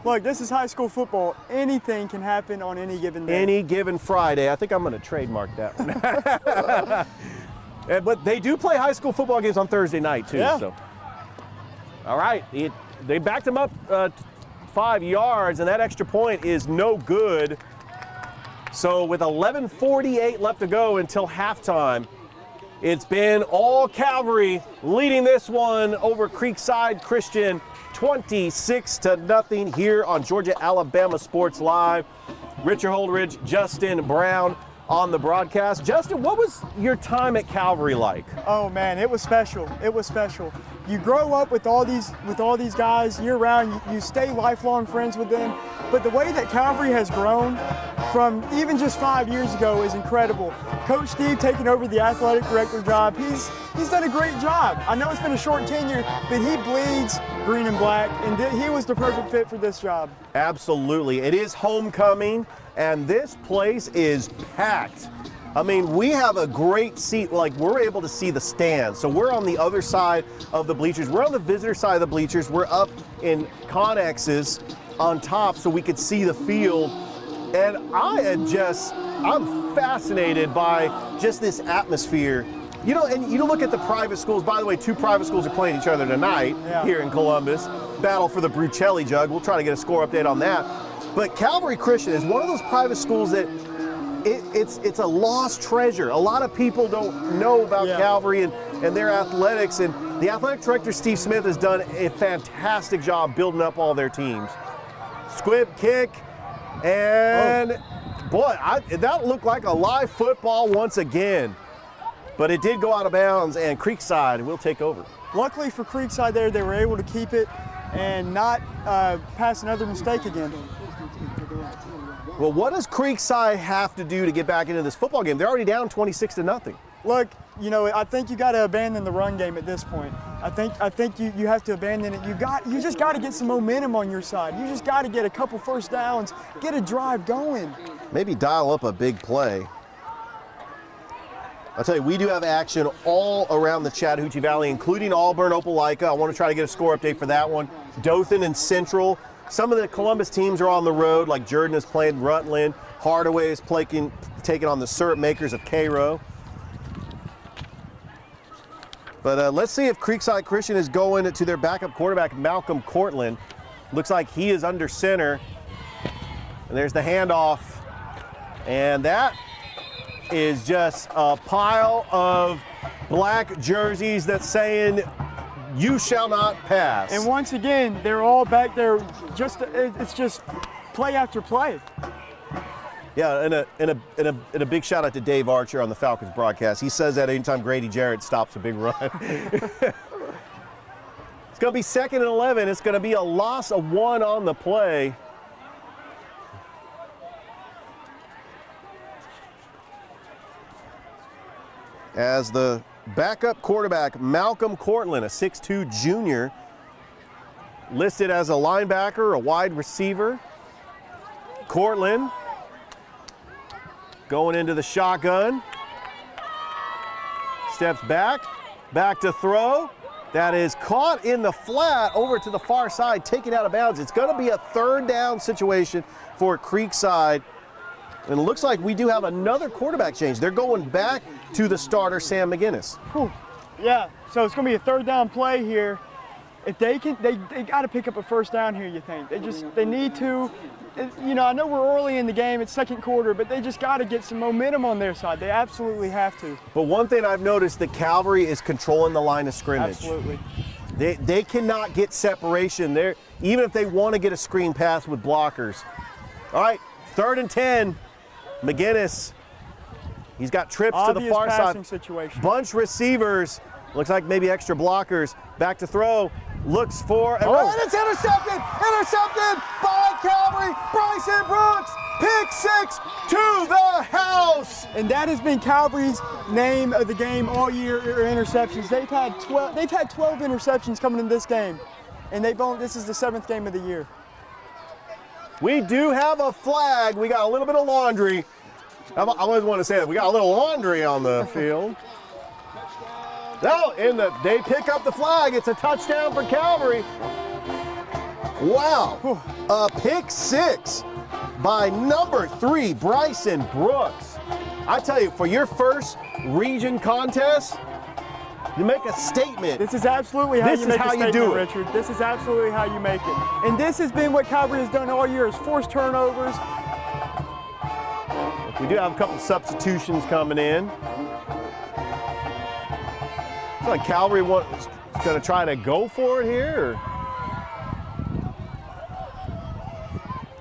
Look, this is high school football. Anything can happen on any given day. Any given Friday. I think I'm going to trademark that one. But they do play high school football games on Thursday night, too. Yeah. So. All right. They backed him up 5 yards, and that extra point is no good. So with 11:48 left to go until halftime, it's been all Calvary leading this one over Creekside Christian 26-0 here on Georgia Alabama Sports Live. Richard Holdridge, Justin Brown on the broadcast. Justin, what was your time at Calvary like? Oh man, it was special. It was special. You grow up with all these guys year round. You stay lifelong friends with them. But the way that Calvary has grown from even just 5 years ago is incredible. Coach Steve taking over the athletic director job. He's done a great job. I know it's been a short tenure, but he bleeds green and black, and he was the perfect fit for this job. Absolutely. It is homecoming, and this place is packed. I mean, we have a great seat, like we're able to see the stands. So we're on the other side of the bleachers. We're on the visitor side of the bleachers. We're up in Connexes on top so we could see the field. And I'm fascinated by just this atmosphere. You know, and you look at the private schools. By the way, 2 private schools are playing each other tonight here in Columbus. Battle for the Brucelli Jug. We'll try to get a score update on that. But Calvary Christian is one of those private schools that it's a lost treasure. A lot of people don't know about Calvary and their athletics, and the athletic director, Steve Smith, has done a fantastic job building up all their teams. Squib kick, and boy, that looked like a live football once again. But it did go out of bounds, and Creekside will take over. Luckily for Creekside there, they were able to keep it and not pass another mistake again. Well, what does Creekside have to do to get back into this football game? They're already down 26-0. Look, you know, I think you got to abandon the run game at this point. I think you have to abandon it. You just got to get some momentum on your side. You just got to get a couple first downs, get a drive going. Maybe dial up a big play. I'll tell you, we do have action all around the Chattahoochee Valley, including Auburn, Opelika. I want to try to get a score update for that one. Dothan and Central. Some of the Columbus teams are on the road, like Jordan is playing Rutland. Hardaway is taking on the syrup makers of Cairo. But let's see if Creekside Christian is going to their backup quarterback, Malcolm Cortland. Looks like he is under center. And there's the handoff. And that is just a pile of black jerseys that's saying, "You shall not pass." And once again, they're all back there. It's just play after play. Yeah, and a big shout out to Dave Archer on the Falcons broadcast. He says that anytime Grady Jarrett stops a big run. It's going to be 2nd and 11. It's going to be a loss of 1 on the play. as the backup quarterback, Malcolm Cortland, a 6'2 junior, listed as a linebacker, a wide receiver. Cortland going into the shotgun. Steps back to throw. That is caught in the flat over to the far side, taken out of bounds. It's going to be a third down situation for Creekside. And it looks like we do have another quarterback change. They're going back to the starter, Sam McGinnis. Whew. Yeah, so it's going to be a third down play here. If they got to pick up a first down here, you think. They need to. You know, I know we're early in the game, it's second quarter, but they just got to get some momentum on their side. They absolutely have to. But one thing I've noticed, that Calvary is controlling the line of scrimmage. Absolutely. They cannot get separation there, even if they want to get a screen pass with blockers. All right, 3rd and 10. McGinnis, he's got trips Obvious to the far side. Situation. Bunch receivers, looks like maybe extra blockers. Back to throw, looks for, and it's intercepted! Intercepted by Calvary, Bryson Brooks, pick 6 to the house! And that has been Calvary's name of the game all year, interceptions. They've had 12 interceptions coming in this game, and this is the 7th game of the year. We do have a flag. We got a little bit of laundry. I always want to say that. We got a little laundry on the field. No, they pick up the flag. It's a touchdown for Calvary. Wow. A pick 6 by number 3, Bryson Brooks. I tell you, for your first region contest, you make a statement. This is absolutely how you make a statement, Richard. This is absolutely how you make it. And this has been what Calvary has done all year, is forced turnovers. We do have a couple substitutions coming in. It's like Calvary is going to try to go for it here.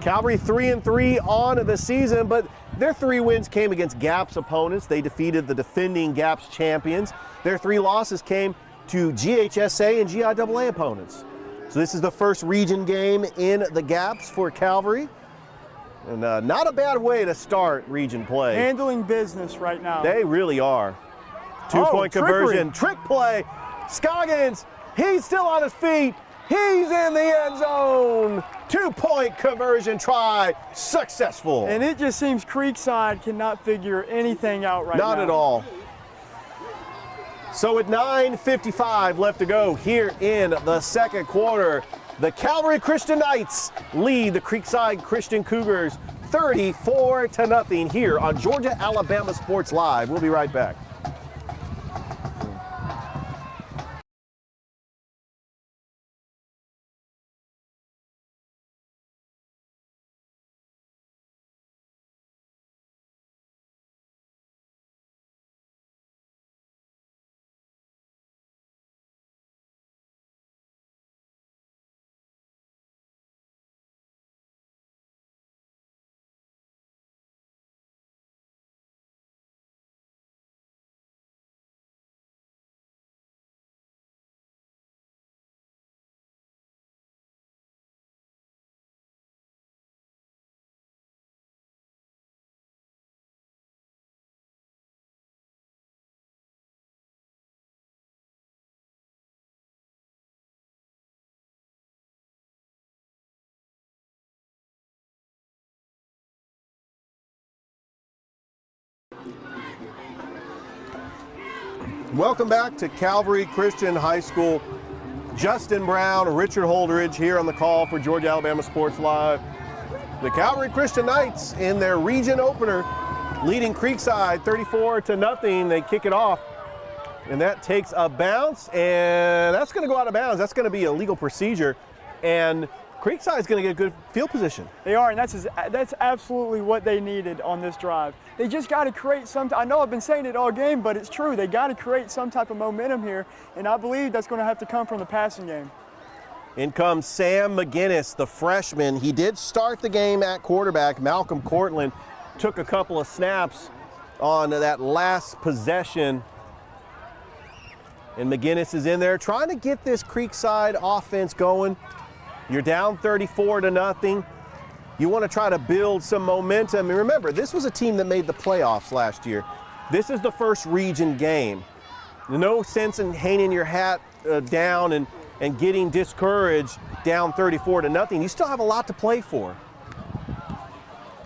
Calvary 3-3 on the season, but their 3 wins came against GAPS opponents. They defeated the defending GAPS champions. Their 3 losses came to GHSA and GIAA opponents. So this is the first region game in the GAPS for Calvary. And not a bad way to start region play. Handling business right now. They really are. 2-point conversion, trick play. Scoggins, he's still on his feet. He's in the end zone. 2-point conversion try, successful. And it just seems Creekside cannot figure anything out right now. Not at all. So with 9:55 left to go here in the second quarter, the Calvary Christian Knights lead the Creekside Christian Cougars 34-0 here on Georgia Alabama Sports Live. We'll be right back. Welcome back to Calvary Christian High School. Justin Brown, Richard Holdridge here on the call for Georgia Alabama Sports Live. The Calvary Christian Knights in their region opener, leading Creekside 34-0. They kick it off, and that takes a bounce, and that's going to go out of bounds. That's going to be a legal procedure, and Creekside's going to get good field position. They are, and that's absolutely what they needed on this drive. They just got to create some. I know I've been saying it all game, but it's true. They got to create some type of momentum here, and I believe that's going to have to come from the passing game. In comes Sam McGinnis, the freshman. He did start the game at quarterback. Malcolm Cortland took a couple of snaps on that last possession. And McGinnis is in there trying to get this Creekside offense going. You're down 34-0. You want to try to build some momentum. And remember, this was a team that made the playoffs last year. this is the first region game. No sense in hanging your hat down and getting discouraged down 34-0. You still have a lot to play for.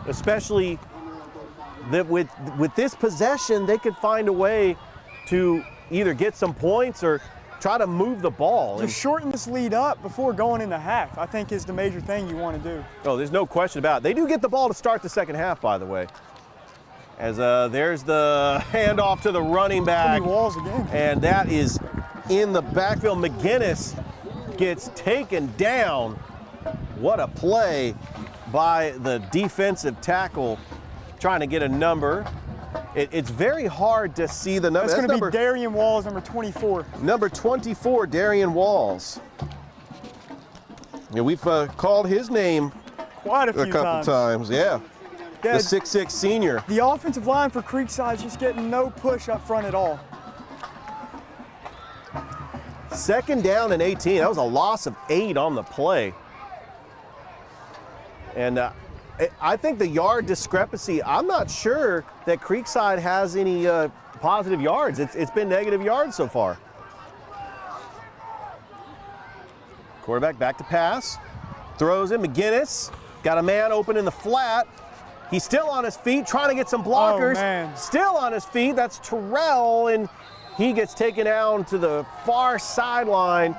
Especially that with this possession, they could find a way to either get some points or try to move the ball. Just shorten this lead up before going into half, I think, is the major thing you want to do. Oh, there's no question about it. They do get the ball to start the second half, by the way. As there's the handoff to the running back. Walls again. And that is in the backfield. McGinnis gets taken down. What a play by the defensive tackle trying to get a number. It's very hard to see the number. That's going to be Darian Walls, number 24. Number 24, Darian Walls. Yeah, we've called his name quite a couple times. Yeah. The 6'6" senior. The offensive line for Creekside is just getting no push up front at all. 2nd down and 18. That was a loss of 8 on the play. And I think the yard discrepancy, I'm not sure that Creekside has any positive yards. It's been negative yards so far. Quarterback back to pass. Throws it. McGinnis got a man open in the flat. He's still on his feet, trying to get some blockers. Oh, man. Still on his feet. That's Terrell, and he gets taken down to the far sideline.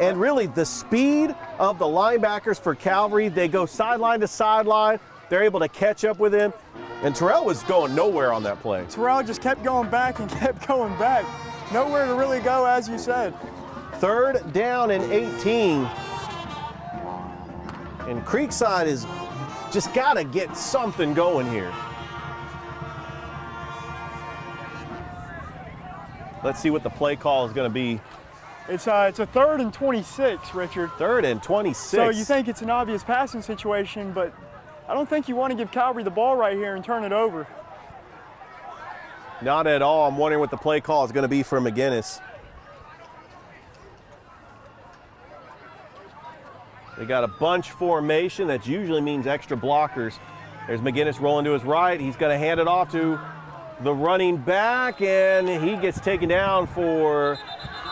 And really, the speed of the linebackers for Calvary, they go sideline to sideline. They're able to catch up with him. And Terrell was going nowhere on that play. Terrell just kept going back and kept going back. Nowhere to really go, as you said. 3rd down and 18. And Creekside is just got to get something going here. Let's see what the play call is going to be. It's a 3rd and 26, Richard. 3rd and 26. So you think it's an obvious passing situation, but I don't think you want to give Calvary the ball right here and turn it over. Not at all. I'm wondering what the play call is going to be for McGinnis. They got a bunch formation. That usually means extra blockers. There's McGinnis rolling to his right. He's going to hand it off to the running back, and he gets taken down for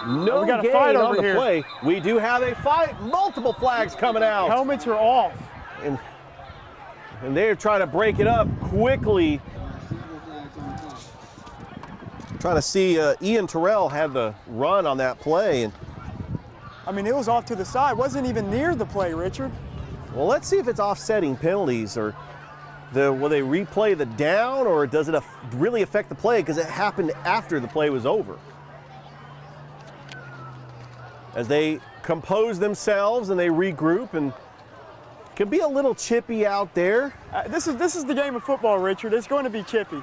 no we got gain a fight on over the here. play. We do have a fight. Multiple flags coming out. Helmets are off. And they're trying to break it up quickly. Trying to see Ian Terrell had the run on that play. And I mean, it was off to the side. Wasn't even near the play, Richard. well, let's see if it's offsetting penalties, or will they replay the down, or does it really affect the play because it happened after the play was over? As they compose themselves and they regroup, and can be a little chippy out there. This is the game of football, Richard. It's going to be chippy.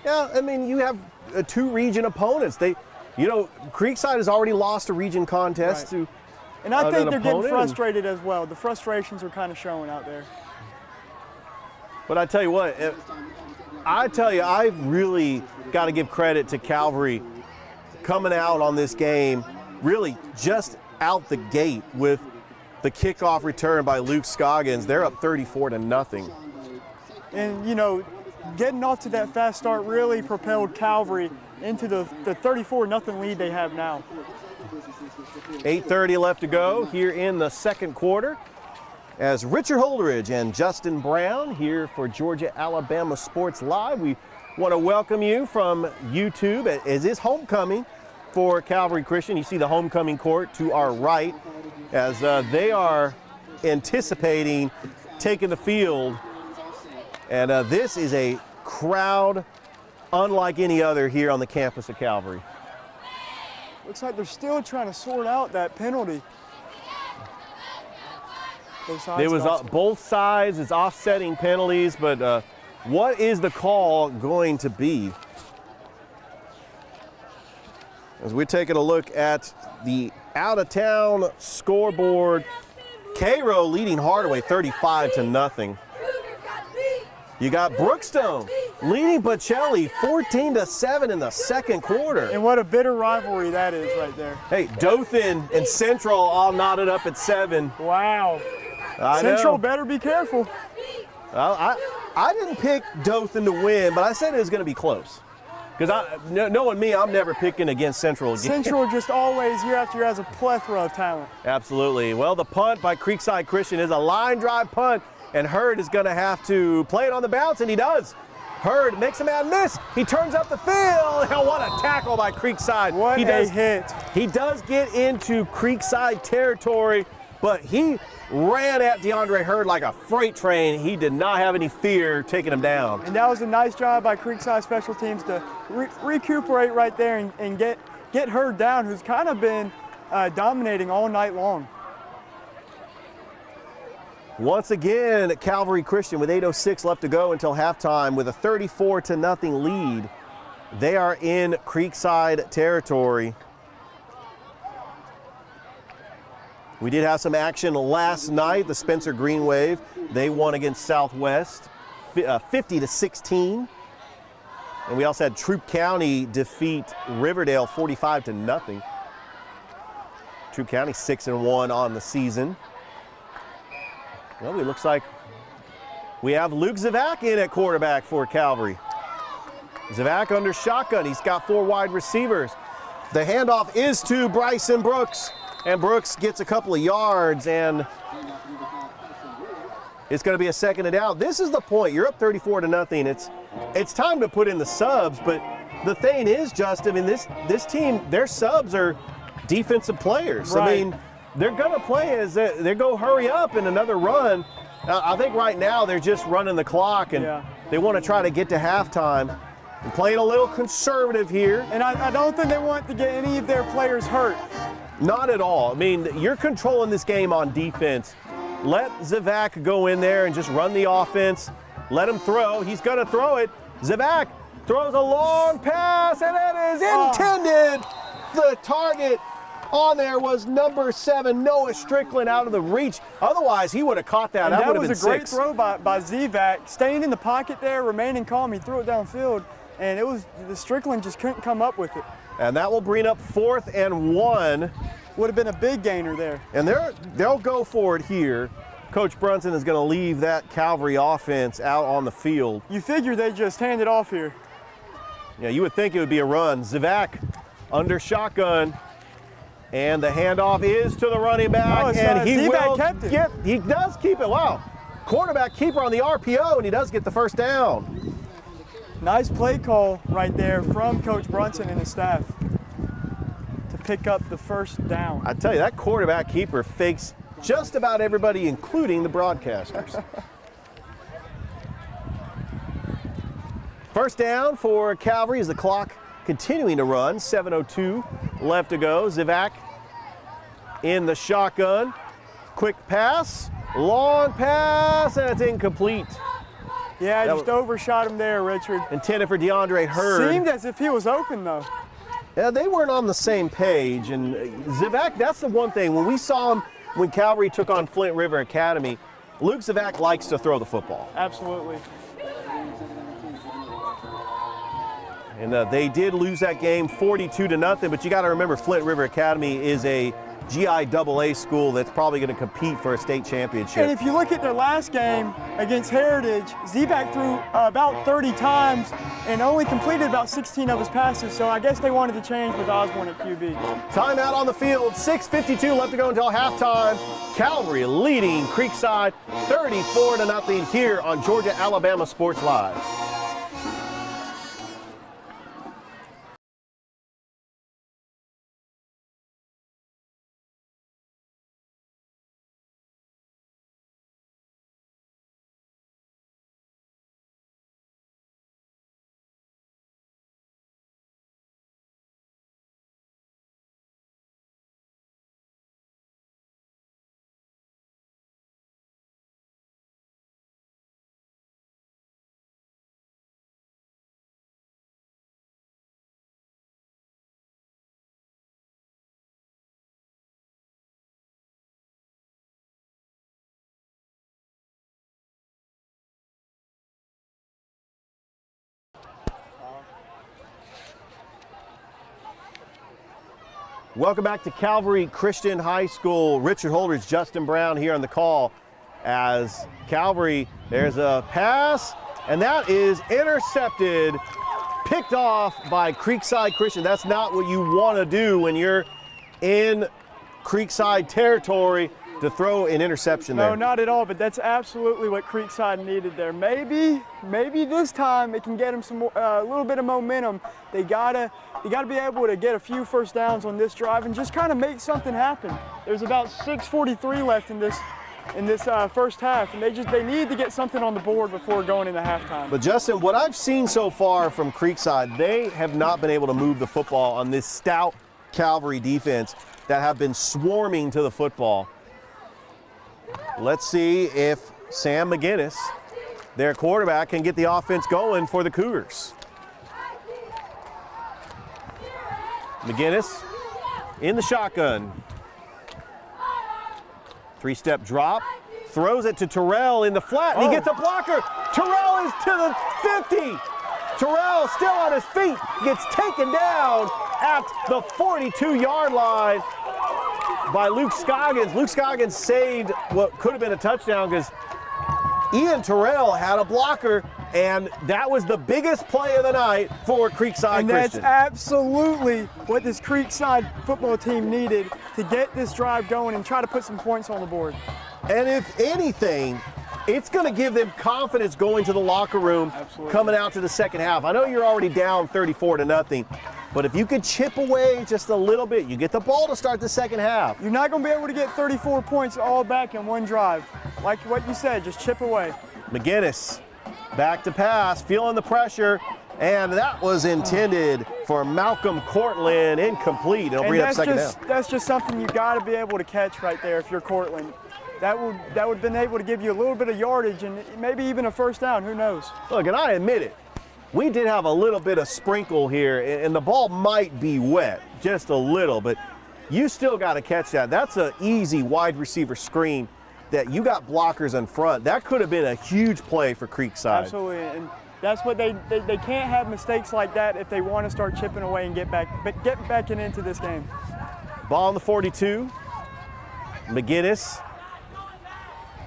Yeah, I mean, you have 2 region opponents. Creekside has already lost a region contest Right. to And I think an they're getting opponent, frustrated as well. The frustrations are kind of showing out there. But I tell you what, I've really got to give credit to Calvary coming out on this game, really just out the gate with the kickoff return by Luke Scoggins. They're up 34-0. And, getting off to that fast start really propelled Calvary into the 34-0 lead they have now. 8:30 left to go here in the second quarter, as Richard Holdridge and Justin Brown here for Georgia-Alabama Sports Live. We want to welcome you from YouTube as is homecoming for Calvary Christian. You see the homecoming court to our right as they are anticipating taking the field. And this is a crowd unlike any other here on the campus of Calvary. Looks like they're still trying to sort out that penalty. It was both sides. It's offsetting penalties, but what is the call going to be? As we're taking a look at the out-of-town scoreboard, Cairo leading Hardaway 35-0. You got Brookstone leading Bocelli 14-7 in the second quarter. And what a bitter rivalry that is right there. Hey, Dothan and Central all knotted up at 7. Wow. I Central know. better be careful. Well, I didn't pick Dothan to win, but I said it was going to be close. Because knowing me, I'm never picking against Central again. Central just always, year after year, has a plethora of talent. Absolutely. Well, the punt by Creekside Christian is a line drive punt, and Hurd is going to have to play it on the bounce, and he does. Hurd makes a man miss. He turns up the field. And what a tackle by Creekside. What a hit. He does get into Creekside territory, but he ran at DeAndre Hurd like a freight train. He did not have any fear taking him down. And that was a nice job by Creekside special teams to recuperate right there and get Hurd down, who's kind of been dominating all night long. Once again, Calvary Christian with 8:06 left to go until halftime with a 34-0 lead. They are in Creekside territory. We did have some action last night. The Spencer Green Wave, they won against Southwest 50-16. And we also had Troup County defeat Riverdale 45-0. Troup County 6-1 on the season. Well, it looks like we have Luke Zavak in at quarterback for Calvary. Zavak under shotgun. He's got 4 wide receivers. The handoff is to Bryson Brooks, and Brooks gets a couple of yards, and it's going to be a 2nd and out. This is the point. You're up 34-0. It's time to put in the subs, but the thing is, Justin, I mean, this team, their subs are defensive players. Right. I mean, they're going to play as they go hurry up in another run. I think right now they're just running the clock, and they want to try to get to halftime. And playing a little conservative here. And I don't think they want to get any of their players hurt. Not at all. I mean, you're controlling this game on defense. Let Zavak go in there and just run the offense. Let him throw. He's going to throw it. Zavak throws a long pass, and it is intended. The target on there was number 7, Noah Strickland, out of the reach. Otherwise, he would have caught that. That would have been 6. That was a great throw by Zavak. Staying in the pocket there, remaining calm. He threw it downfield, and the Strickland just couldn't come up with it. And that will bring up 4th and 1. Would have been a big gainer there. And they'll go for it here. Coach Brunson is going to leave that Calvary offense out on the field. You figure they just hand it off here. Yeah, you would think it would be a run. Zavak under shotgun. And the handoff is to the running back, and he does keep it. Wow, quarterback keeper on the RPO, and he does get the 1st down. Nice play call right there from Coach Brunson and his staff to pick up the 1st down. I tell you, that quarterback keeper fakes just about everybody, including the broadcasters. 1st down for Calvary as the clock continuing to run. 7:02 left to go. Zavak in the shotgun. Quick pass, long pass, and it's incomplete. Yeah, just overshot him there, Richard. Intended for DeAndre Hurd. Seemed as if he was open, though. Yeah, they weren't on the same page. And Zavak, that's the one thing. When we saw him when Calvary took on Flint River Academy, Luke Zavak likes to throw the football. Absolutely. And they did lose that game 42-0, but you got to remember Flint River Academy is a GIAA school that's probably going to compete for a state championship. And if you look at their last game against Heritage, Zavak threw about 30 times and only completed about 16 of his passes, so I guess they wanted to change with Osborne at QB. Timeout on the field, 6:52 left to go until halftime. Calvary leading Creekside 34-0 here on Georgia-Alabama Sports Live. Welcome back to Calvary Christian High School. Richard Holdridge, Justin Brown here on the call as Calvary, there's a pass, and that is intercepted. picked off by Creekside Christian. That's not what you want to do when you're in Creekside territory, to throw an interception there. No, not at all, but that's absolutely what Creekside needed there. Maybe this time it can get them some a little bit of momentum. They gotta be able to get a few first downs on this drive and just kind of make something happen. There's about 6:43 left in this first half, and they need to get something on the board before going into halftime. But Justin, what I've seen so far from Creekside, they have not been able to move the football on this stout Calvary defense that have been swarming to the football. Let's see if Sam McGinnis, their quarterback, can get the offense going for the Cougars. McGinnis in the shotgun. Three-step drop, throws it to Terrell in the flat, and he gets a blocker. Terrell is to the 50. Terrell still on his feet, gets taken down at the 42-yard line by Luke Scoggins. Luke Scoggins saved what could have been a touchdown because Ian Terrell had a blocker, and that was the biggest play of the night for Creekside and Christian. And that's absolutely what this Creekside football team needed to get this drive going and try to put some points on the board. And if anything, it's going to give them confidence going to the locker room. Absolutely. Coming out to the second half. I know you're already down 34-0, but if you could chip away just a little bit, you get the ball to start the second half. You're not going to be able to get 34 points all back in one drive. Like what you said, just chip away. McGinnis back to pass, feeling the pressure, and that was intended for Malcolm Cortland, incomplete. It'll bring up second down. That's just something you got to be able to catch right there if you're Cortland. That would have been able to give you a little bit of yardage and maybe even a first down, who knows. Look, and I admit it, we did have a little bit of sprinkle here, and the ball might be wet, just a little, but you still got to catch that. That's an easy wide receiver screen that you got blockers in front. That could have been a huge play for Creekside. Absolutely, and that's what they can't have mistakes like that if they want to start chipping away and get back into this game. Ball on the 42. McGinnis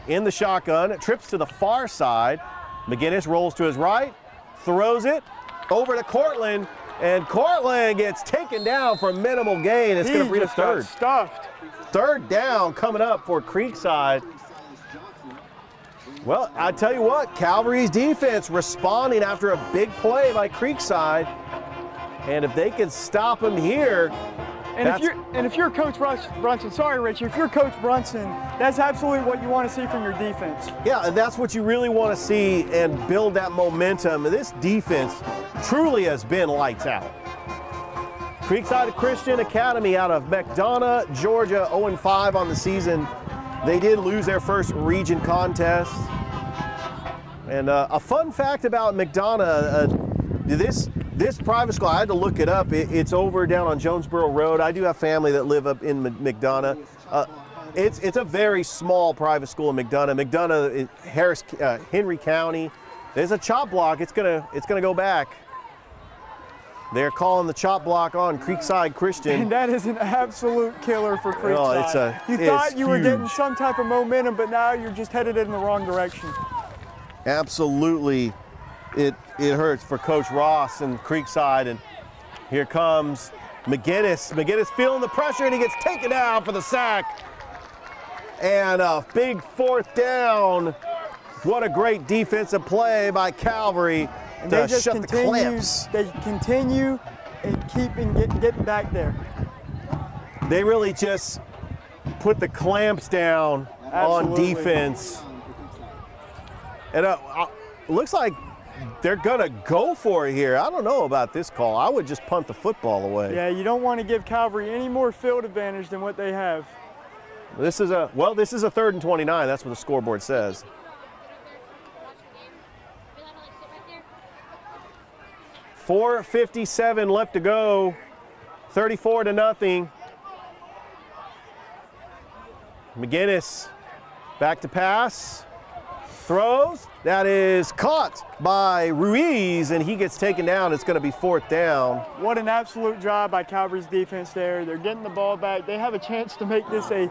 in the shotgun, trips to the far side. McGinnis rolls to his right, throws it over to Cortland, and Cortland gets taken down for minimal gain. It's going to bring a third. Stuffed. Third down coming up for Creekside. Well, I tell you what, Calvary's defense responding after a big play by Creekside, and if they can stop him here. And if you're Coach Brunson, sorry, Richard, if you're Coach Brunson, that's absolutely what you want to see from your defense. Yeah, and that's what you really want to see and build that momentum. This defense truly has been lights out. Creekside Christian Academy out of McDonough, Georgia, 0-5 on the season. They did lose their first region contest. And a fun fact about McDonough, this private school, I had to look it up. It's over down on Jonesboro Road. I do have family that live up in McDonough. It's a very small private school in McDonough. McDonough, Henry County. There's a chop block. It's gonna go back. They're calling the chop block on Creekside Christian. And that is an absolute killer for Creekside. Oh, you thought you were getting some type of momentum, but now you're just headed in the wrong direction. Absolutely. It hurts for Coach Ross and Creekside, and here comes McGinnis. McGinnis feeling the pressure, and he gets taken down for the sack. And a big fourth down. What a great defensive play by Calvary to shut the clamps. They continue and keep getting back there. They really just put the clamps down on defense. And it looks like they're gonna go for it here. I don't know about this call. I would just punt the football away. Yeah, you don't want to give Calvary any more field advantage than what they have. This is a 3rd and 29. That's what the scoreboard says. .457 left to go. 34-0. McGinnis back to pass. Throws. That is caught by Ruiz, and he gets taken down. It's going to be 4th down. What an absolute job by Calvary's defense there. They're getting the ball back. They have a chance to make this a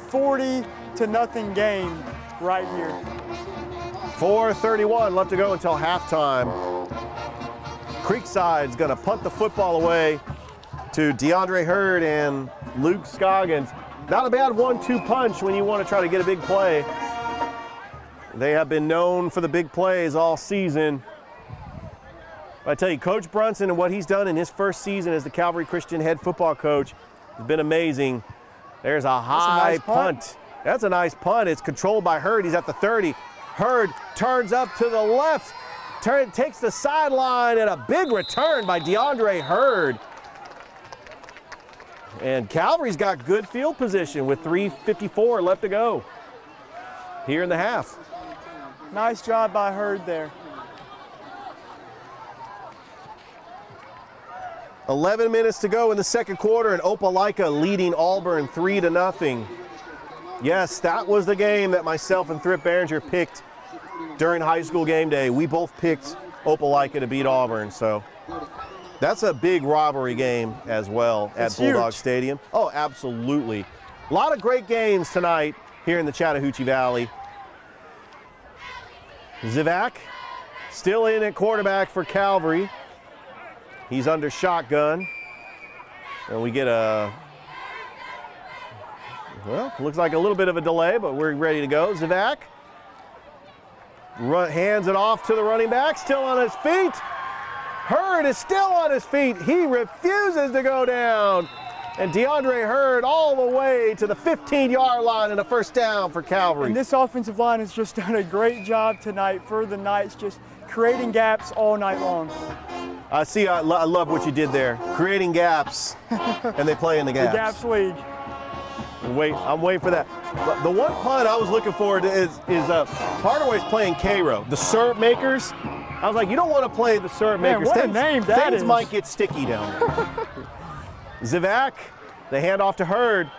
40-0 game right here. 4:31 left to go until halftime. Creekside's going to punt the football away to DeAndre Hurd and Luke Scoggins. Not a bad 1-2 punch when you want to try to get a big play. They have been known for the big plays all season. But I tell you, Coach Brunson and what he's done in his first season as the Calvary Christian head football coach has been amazing. There's a high punt. That's a nice punt. It's controlled by Hurd. He's at the 30. Hurd turns up to the left, takes the sideline, and a big return by DeAndre Hurd. And Calvary's got good field position with 3:54 left to go here in the half. Nice job by Hurd there. 11 minutes to go in the second quarter, and Opelika leading Auburn 3-0. Yes, that was the game that myself and Thrift Behringer picked during high school game day. We both picked Opelika to beat Auburn, so that's a big rivalry game as well at Bulldog Stadium. Oh, absolutely. A lot of great games tonight here in the Chattahoochee Valley. Zivak still in at quarterback for Calvary. He's under shotgun. And we get looks like a little bit of a delay, but we're ready to go. Zivak hands it off to the running back, still on his feet. Hurd is still on his feet. He refuses to go down. And DeAndre Hurd all the way to the 15-yard line and a first down for Calvary. And this offensive line has just done a great job tonight for the Knights, just creating gaps all night long. I love what you did there. Creating gaps, and they play in the gaps. The Gaps League. I'm waiting for that. The one punt I was looking forward to is Hardaway's playing Cairo, the syrup makers. I was like, you don't want to play the syrup makers. Man, what a name that is. Things might get sticky down there. Zivak, the handoff to Hurd,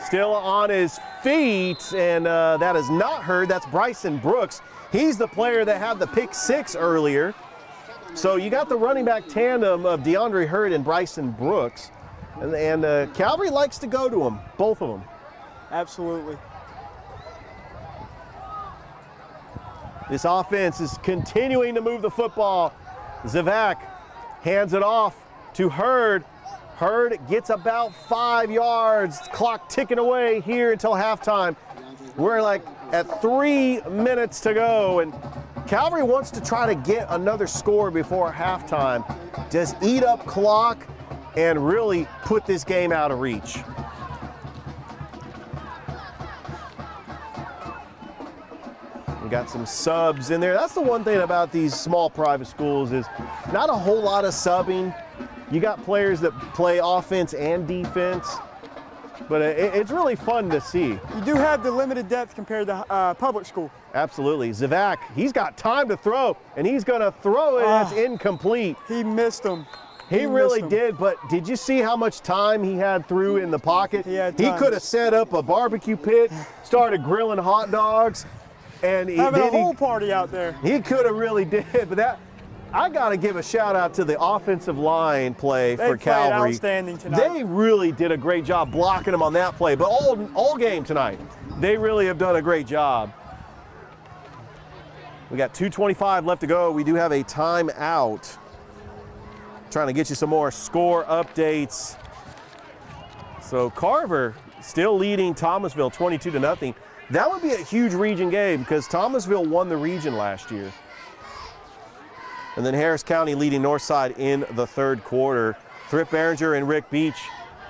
still on his feet, and that is not Hurd, that's Bryson Brooks. He's the player that had the pick six earlier. So you got the running back tandem of DeAndre Hurd and Bryson Brooks, and Calvary likes to go to them, both of them. Absolutely. This offense is continuing to move the football. Zivak hands it off to Hurd. Hurd gets about 5 yards. Clock ticking away here until halftime. We're like at 3 minutes to go, and Calvary wants to try to get another score before halftime. Just eat up clock and really put this game out of reach. We got some subs in there. That's the one thing about these small private schools is not a whole lot of subbing. You got players that play offense and defense, but it's really fun to see. You do have the limited depth compared to public school. Absolutely. Zivak, he's got time to throw, and he's going to throw it, and it's incomplete. He missed him. He really did, but did you see how much time he had through in the pocket? He could have set up a barbecue pit, started grilling hot dogs, and having a whole party out there. He could have really did, but that I got to give a shout out to the offensive line play for Calvary. Outstanding tonight. They really did a great job blocking him on that play, but all game tonight, they really have done a great job. We got 2:25 left to go. We do have a timeout. Trying to get you some more score updates. So Carver still leading Thomasville 22-0. That would be a huge region game because Thomasville won the region last year. And then Harris County leading Northside in the third quarter. Thrift Behringer and Rick Beach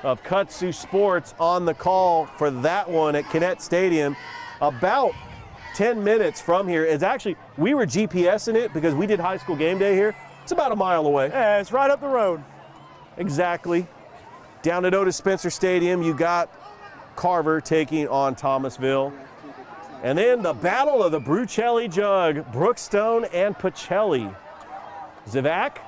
of Kutsu Sports on the call for that one at Kinnett Stadium. About 10 minutes from here. It's actually, we were GPSing it because we did high school game day here. It's about a mile away. Yeah, it's right up the road. Exactly. Down at Otis Spencer Stadium, you got Carver taking on Thomasville. And then the battle of the Brucelli Jug, Brookstone and Pacelli. Zivak,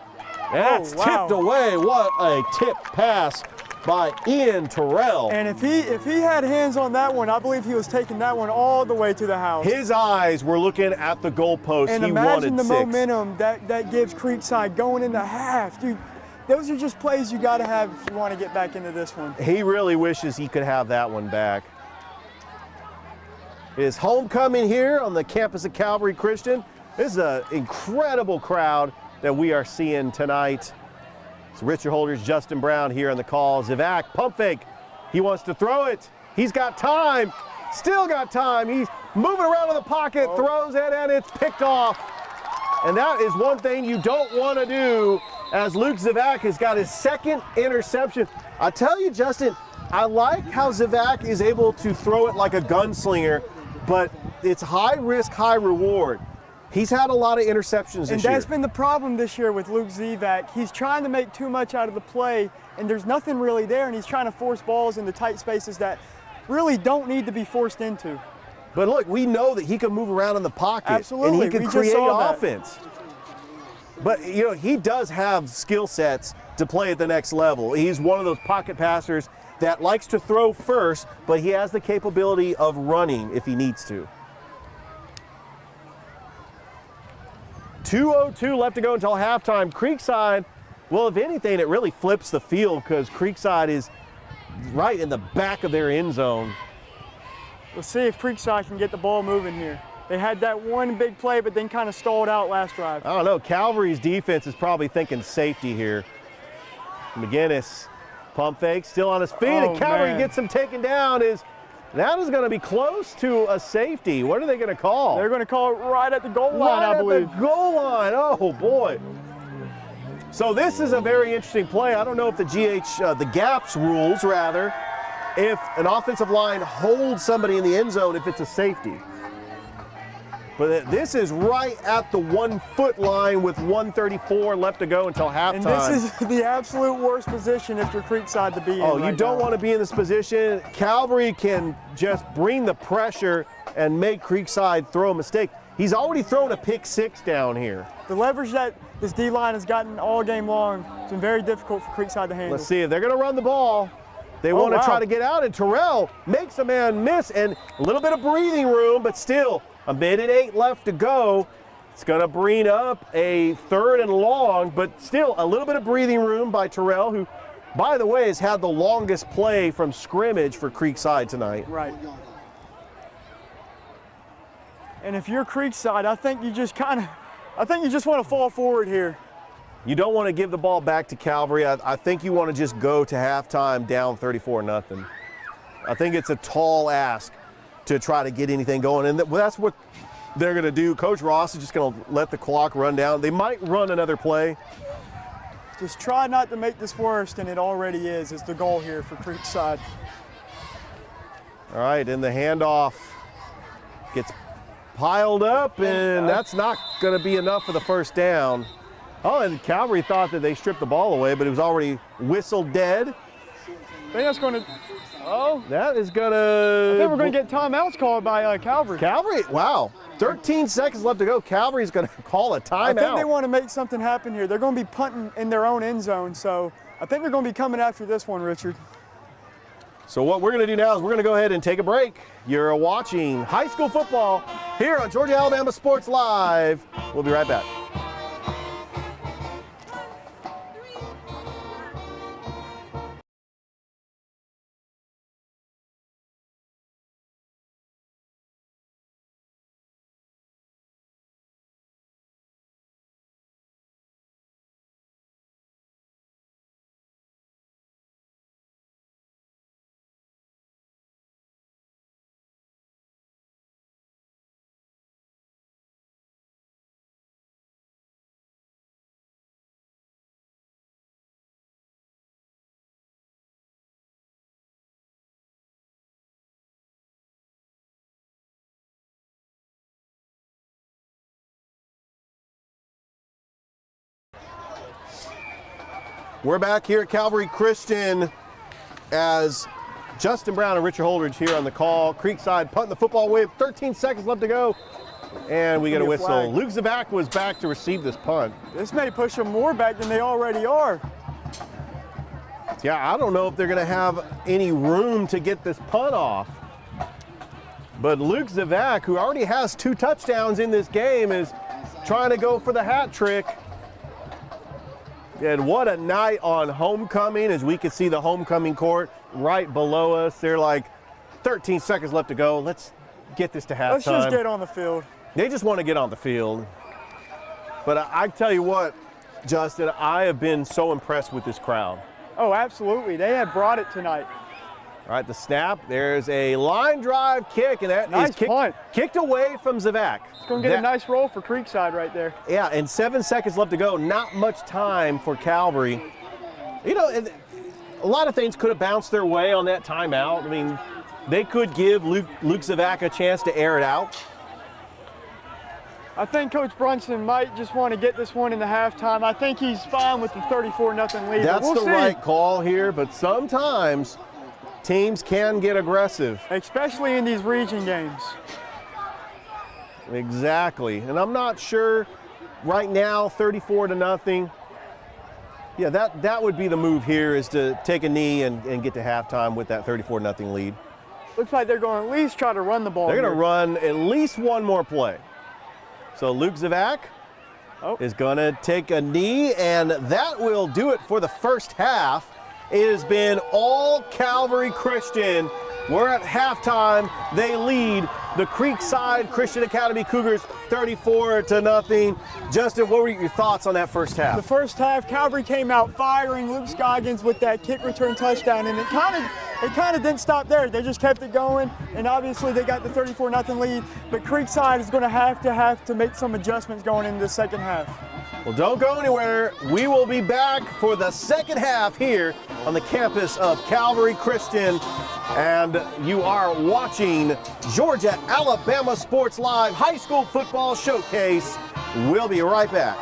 that's tipped away. What a tip pass by Ian Terrell. And if he had hands on that one, I believe he was taking that one all the way to the house. His eyes were looking at the goalpost. And he imagine wanted the 6. momentum that gives Creekside going into half. Dude, those are just plays you got to have if you want to get back into this one. He really wishes he could have that one back. It is homecoming here on the campus of Calvary Christian. This is an incredible crowd that we are seeing tonight. It's Richard Holdridge, Justin Brown here on the call. Zivak, pump fake. He wants to throw it. He's got time. Still got time. He's moving around in the pocket, throws it, and it's picked off. And that is one thing you don't want to do, as Luke Zivak has got his second interception. I tell you, Justin, I like how Zivak is able to throw it like a gunslinger, but it's high risk, high reward. He's had a lot of interceptions this year. And that's been the problem this year with Luke Zivak. He's trying to make too much out of the play, and there's nothing really there, and he's trying to force balls into tight spaces that really don't need to be forced into. But look, we know that he can move around in the pocket. Absolutely. And he can create offense. But, you know, he does have skill sets to play at the next level. He's one of those pocket passers that likes to throw first, but he has the capability of running if he needs to. 2:02 left to go until halftime. Creekside, well, if anything, it really flips the field because Creekside is right in the back of their end zone. Let's see if Creekside can get the ball moving here. They had that one big play, but then kind of stalled out last drive. I don't know. Calvary's defense is probably thinking safety here. McGinnis, pump fake, still on his feet, and Calvary gets him taken down. That is going to be close to a safety. What are they going to call? They're going to call it right at the goal line, I believe. Right at the goal line. Oh, boy. So this is a very interesting play. I don't know if the gaps rules, rather, if an offensive line holds somebody in the end zone if it's a safety. But this is right at the 1 foot line with 1:34 left to go until halftime. And this is the absolute worst position if you're Creekside to be in. Oh, you don't want to be in this position. Calvary can just bring the pressure and make Creekside throw a mistake. He's already thrown a pick six down here. The leverage that this D-line has gotten all game long, it's been very difficult for Creekside to handle. Let's see if they're going to run the ball. They want to try to get out, and Terrell makes a man miss, and a little bit of breathing room, but still a minute 8 left to go. It's going to bring up a 3rd and long, but still a little bit of breathing room by Terrell, who, by the way, has had the longest play from scrimmage for Creekside tonight. Right. And if you're Creekside, I think you just want to fall forward here. You don't want to give the ball back to Calvary. I think you want to just go to halftime down 34-0. I think it's a tall ask to try to get anything going, and that's what they're going to do. Coach Ross is just going to let the clock run down. They might run another play. Just try not to make this worse than it already is the goal here for Creekside. All right, and the handoff gets piled up, and that's not going to be enough for the first down. Oh, and Calvary thought that they stripped the ball away, but it was already whistled dead. I think that's going to. Oh, that is going to. I think we're going to get timeouts called by Calvary. Calvary, wow. 13 seconds left to go. Calvary's going to call a timeout. I think they want to make something happen here. They're going to be punting in their own end zone, so I think they're going to be coming after this one, Richard. So what we're going to do now is we're going to go ahead and take a break. You're watching high school football here on Georgia Alabama Sports Live. We'll be right back. We're back here at Calvary Christian as Justin Brown and Richard Holdridge here on the call. Creekside punting the football away, 13 seconds left to go, and we get a whistle. Flag. Luke Zivak was back to receive this punt. This may push them more back than they already are. Yeah, I don't know if they're going to have any room to get this punt off. But Luke Zivak, who already has 2 touchdowns in this game, is trying to go for the hat trick. And what a night on homecoming, as we can see the homecoming court right below us. They're like 13 seconds left to go. Let's get this to halftime. Let's just get on the field. They just want to get on the field. But I tell you what, Justin, I have been so impressed with this crowd. Oh, absolutely. They have brought it tonight. All right, the snap. There's a line drive kick, and that Nice is kicked, punt. kicked away from Zivak. It's going to get a nice roll for Creekside right there. Yeah, and 7 seconds left to go. Not much time for Calvary. You know, and a lot of things could have bounced their way on that timeout. I mean, they could give Luke Zivak a chance to air it out. I think Coach Brunson might just want to get this one in the halftime. I think he's fine with the 34-0 lead. That's we'll the see. right call here, but sometimes teams can get aggressive. Especially in these region games. Exactly, and I'm not sure right now, 34-0. Yeah, that would be the move here, is to take a knee and get to halftime with that 34-0 lead. Looks like they're going to at least try to run the ball. They're going here. to run at least one more play. So Luke Zivak is going to take a knee, and that will do it for the first half. It has been all Calvary Christian. We're at halftime. They lead the Creekside Christian Academy Cougars 34-0. Justin, what were your thoughts on that first half? The first half, Calvary came out firing. Luke Scoggins with that kick return touchdown, and it kind of didn't stop there. They just kept it going, and obviously they got the 34-0 lead. But Creekside is going to have to make some adjustments going into the second half. Well, don't go anywhere. We will be back for the second half here on the campus of Calvary Christian. And you are watching Georgia-Alabama Sports Live High School Football Showcase. We'll be right back.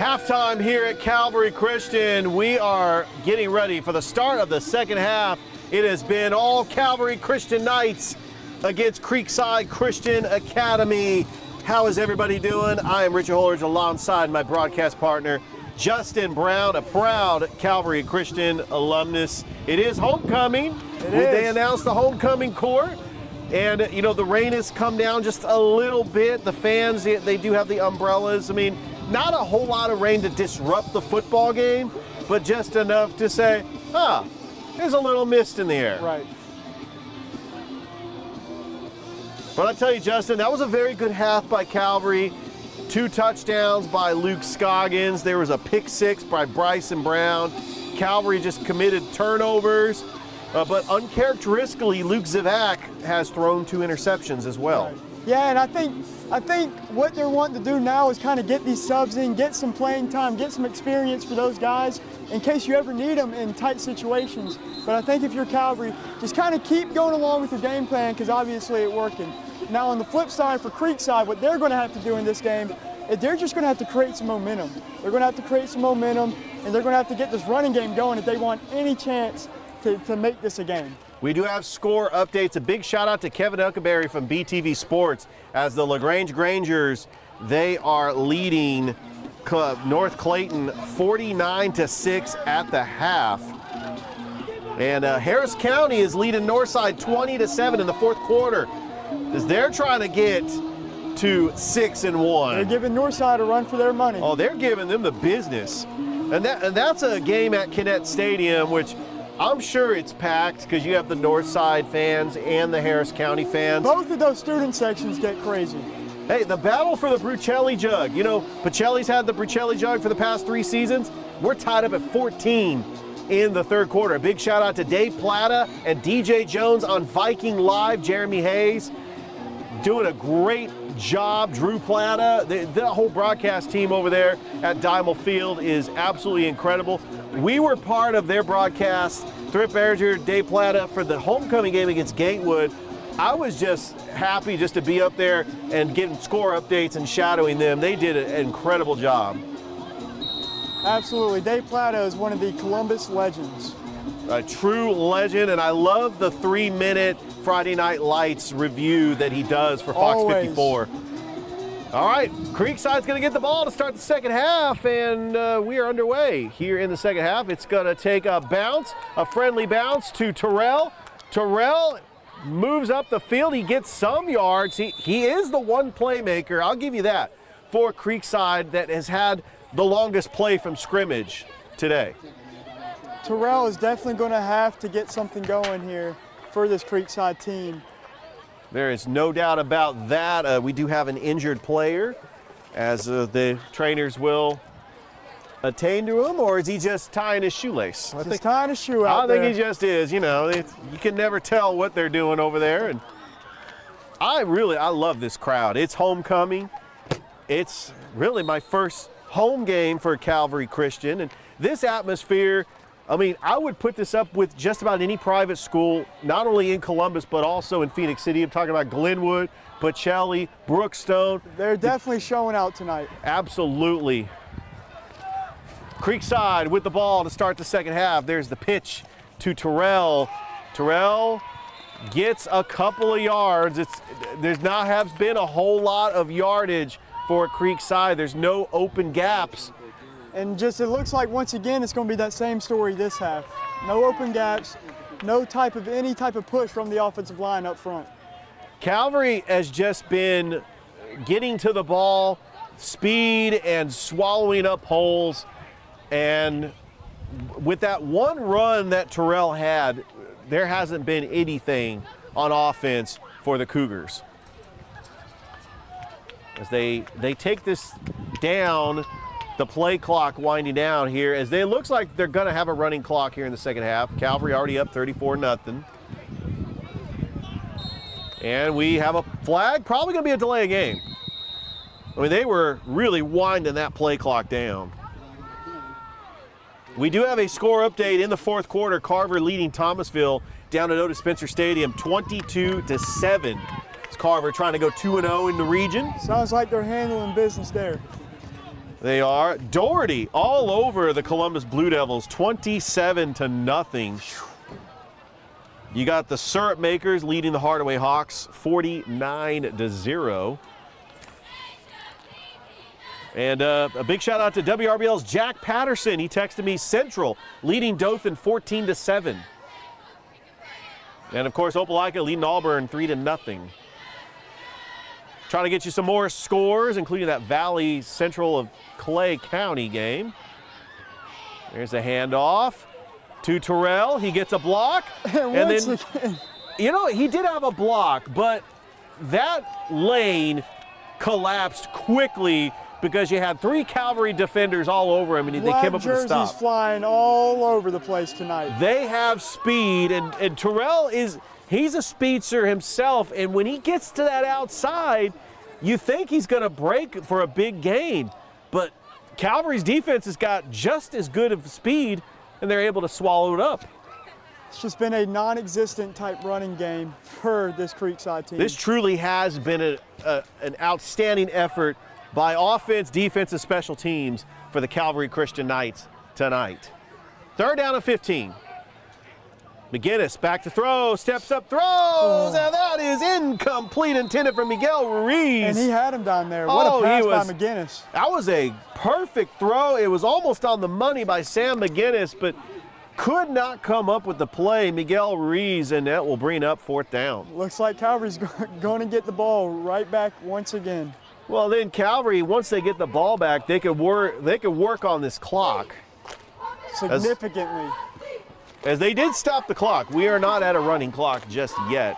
Halftime here at Calvary Christian. We are getting ready for the start of the second half. It has been all Calvary Christian nights against Creekside Christian Academy. How is everybody doing? I am Richard Holdridge alongside my broadcast partner, Justin Brown, a proud Calvary Christian alumnus. It is homecoming. They announced the homecoming court. And, you know, the rain has come down just a little bit. The fans, they do have the umbrellas. I mean, not a whole lot of rain to disrupt the football game, but just enough to say, there's a little mist in the air. Right. But I tell you, Justin, that was a very good half by Calvary. 2 touchdowns by Luke Scoggins. There was a pick 6 by Bryson Brown. Calvary just committed turnovers. But uncharacteristically, Luke Zivak has thrown 2 interceptions as well. Right. Yeah, and I think what they're wanting to do now is kind of get these subs in, get some playing time, get some experience for those guys in case you ever need them in tight situations. But I think if you're Calvary, just kind of keep going along with your game plan because obviously it's working. Now on the flip side for Creekside, what they're going to have to do in this game is they're just going to have to create some momentum. They're going to have to create some momentum, and they're going to have to get this running game going if they want any chance to make this a game. We do have score updates. A big shout out to Kevin Huckleberry from BTV Sports as the LaGrange Grangers, they are leading North Clayton 49-6 at the half. And Harris County is leading Northside 20-7 in the fourth quarter as they're trying to get to 6-1. They're giving Northside a run for their money. Oh, they're giving them the business. And that's a game at Kinnett Stadium, which I'm sure it's packed because you have the Northside fans and the Harris County fans. Both of those student sections get crazy. Hey, the battle for the Brucelli jug. You know, Pacelli's had the Brucelli jug for the past 3 seasons. We're tied up at 14 in the third quarter. A big shout out to Dave Plata and DJ Jones on Viking Live. Jeremy Hayes doing a great job. Drew Plata, the whole broadcast team over there at Diamond Field is absolutely incredible. We were part of their broadcast, Thrip Berger, Dave Plata, for the homecoming game against Gatewood. I was just happy just to be up there and getting score updates and shadowing them. They did an incredible job. Absolutely. Dave Plata is one of the Columbus legends. A true legend, and I love the 3-minute Friday Night Lights review that he does for Fox Always. 54. All right, Creekside's going to get the ball to start the second half, and we are underway here in the second half. It's going to take a bounce, a friendly bounce to Terrell. Terrell moves up the field. He gets some yards. He is the one playmaker, I'll give you that, for Creekside that has had the longest play from scrimmage today. Terrell is definitely going to have to get something going here for this Creekside team. There is no doubt about that. We do have an injured player, as the trainers will attend to him, or is he just tying his shoelace? Tying his shoe out there. I think he just is. You know, you can never tell what they're doing over there. And I love this crowd. It's homecoming. It's really my first home game for Calvary Christian, and this atmosphere, I mean, I would put this up with just about any private school, not only in Columbus, but also in Phoenix City. I'm talking about Glenwood, Pacelli, Brookstone. They're definitely showing out tonight. Absolutely. Creekside with the ball to start the second half. There's the pitch to Terrell. Terrell gets a couple of yards. There's not have been a whole lot of yardage for Creekside. There's no open gaps. And just it looks like once again it's going to be that same story this half. No open gaps, no any type of push from the offensive line up front. Calvary has just been getting to the ball, speed and swallowing up holes. And with that one run that Terrell had, there hasn't been anything on offense for the Cougars. As they take this down, the play clock winding down here, as it looks like they're going to have a running clock here in the second half. Calvary already up 34-0. And we have a flag, probably going to be a delay of game. I mean, they were really winding that play clock down. We do have a score update in the fourth quarter. Carver leading Thomasville down at Otis Spencer Stadium 22-7. It's Carver trying to go 2-0 in the region. Sounds like they're handling business there. They are. Doherty all over the Columbus Blue Devils, 27-0. You got the Syrup Makers leading the Hardaway Hawks, 49-0. And a big shout out to WRBL's Jack Patterson. He texted me, Central leading Dothan 14-7. And of course, Opelika leading Auburn 3-0. Trying to get you some more scores, including that Valley Central of Clay County game. There's a handoff to Terrell. He gets a block. And then, you know, he did have a block, but that lane collapsed quickly because you had 3 Calvary defenders all over him, and they came up with a stop. Jerseys flying all over the place tonight. They have speed, and Terrell he's a speedster himself, and when he gets to that outside, you think he's going to break for a big gain. But Calvary's defense has got just as good of speed, and they're able to swallow it up. It's just been a non-existent type running game for this Creekside team. This truly has been an outstanding effort by offense, defense, and special teams for the Calvary Christian Knights tonight. 3rd down and 15. McGinnis back to throw, steps up, throws, and that is incomplete, intended for Miguel Ruiz. And he had him down there. What a pass by McGinnis. That was a perfect throw. It was almost on the money by Sam McGinnis, but could not come up with the play. Miguel Ruiz, and that will bring up 4th down. Looks like Calvary's going to get the ball right back once again. Well, then Calvary, once they get the ball back, they could work on this clock significantly. As they did stop the clock. We are not at a running clock just yet.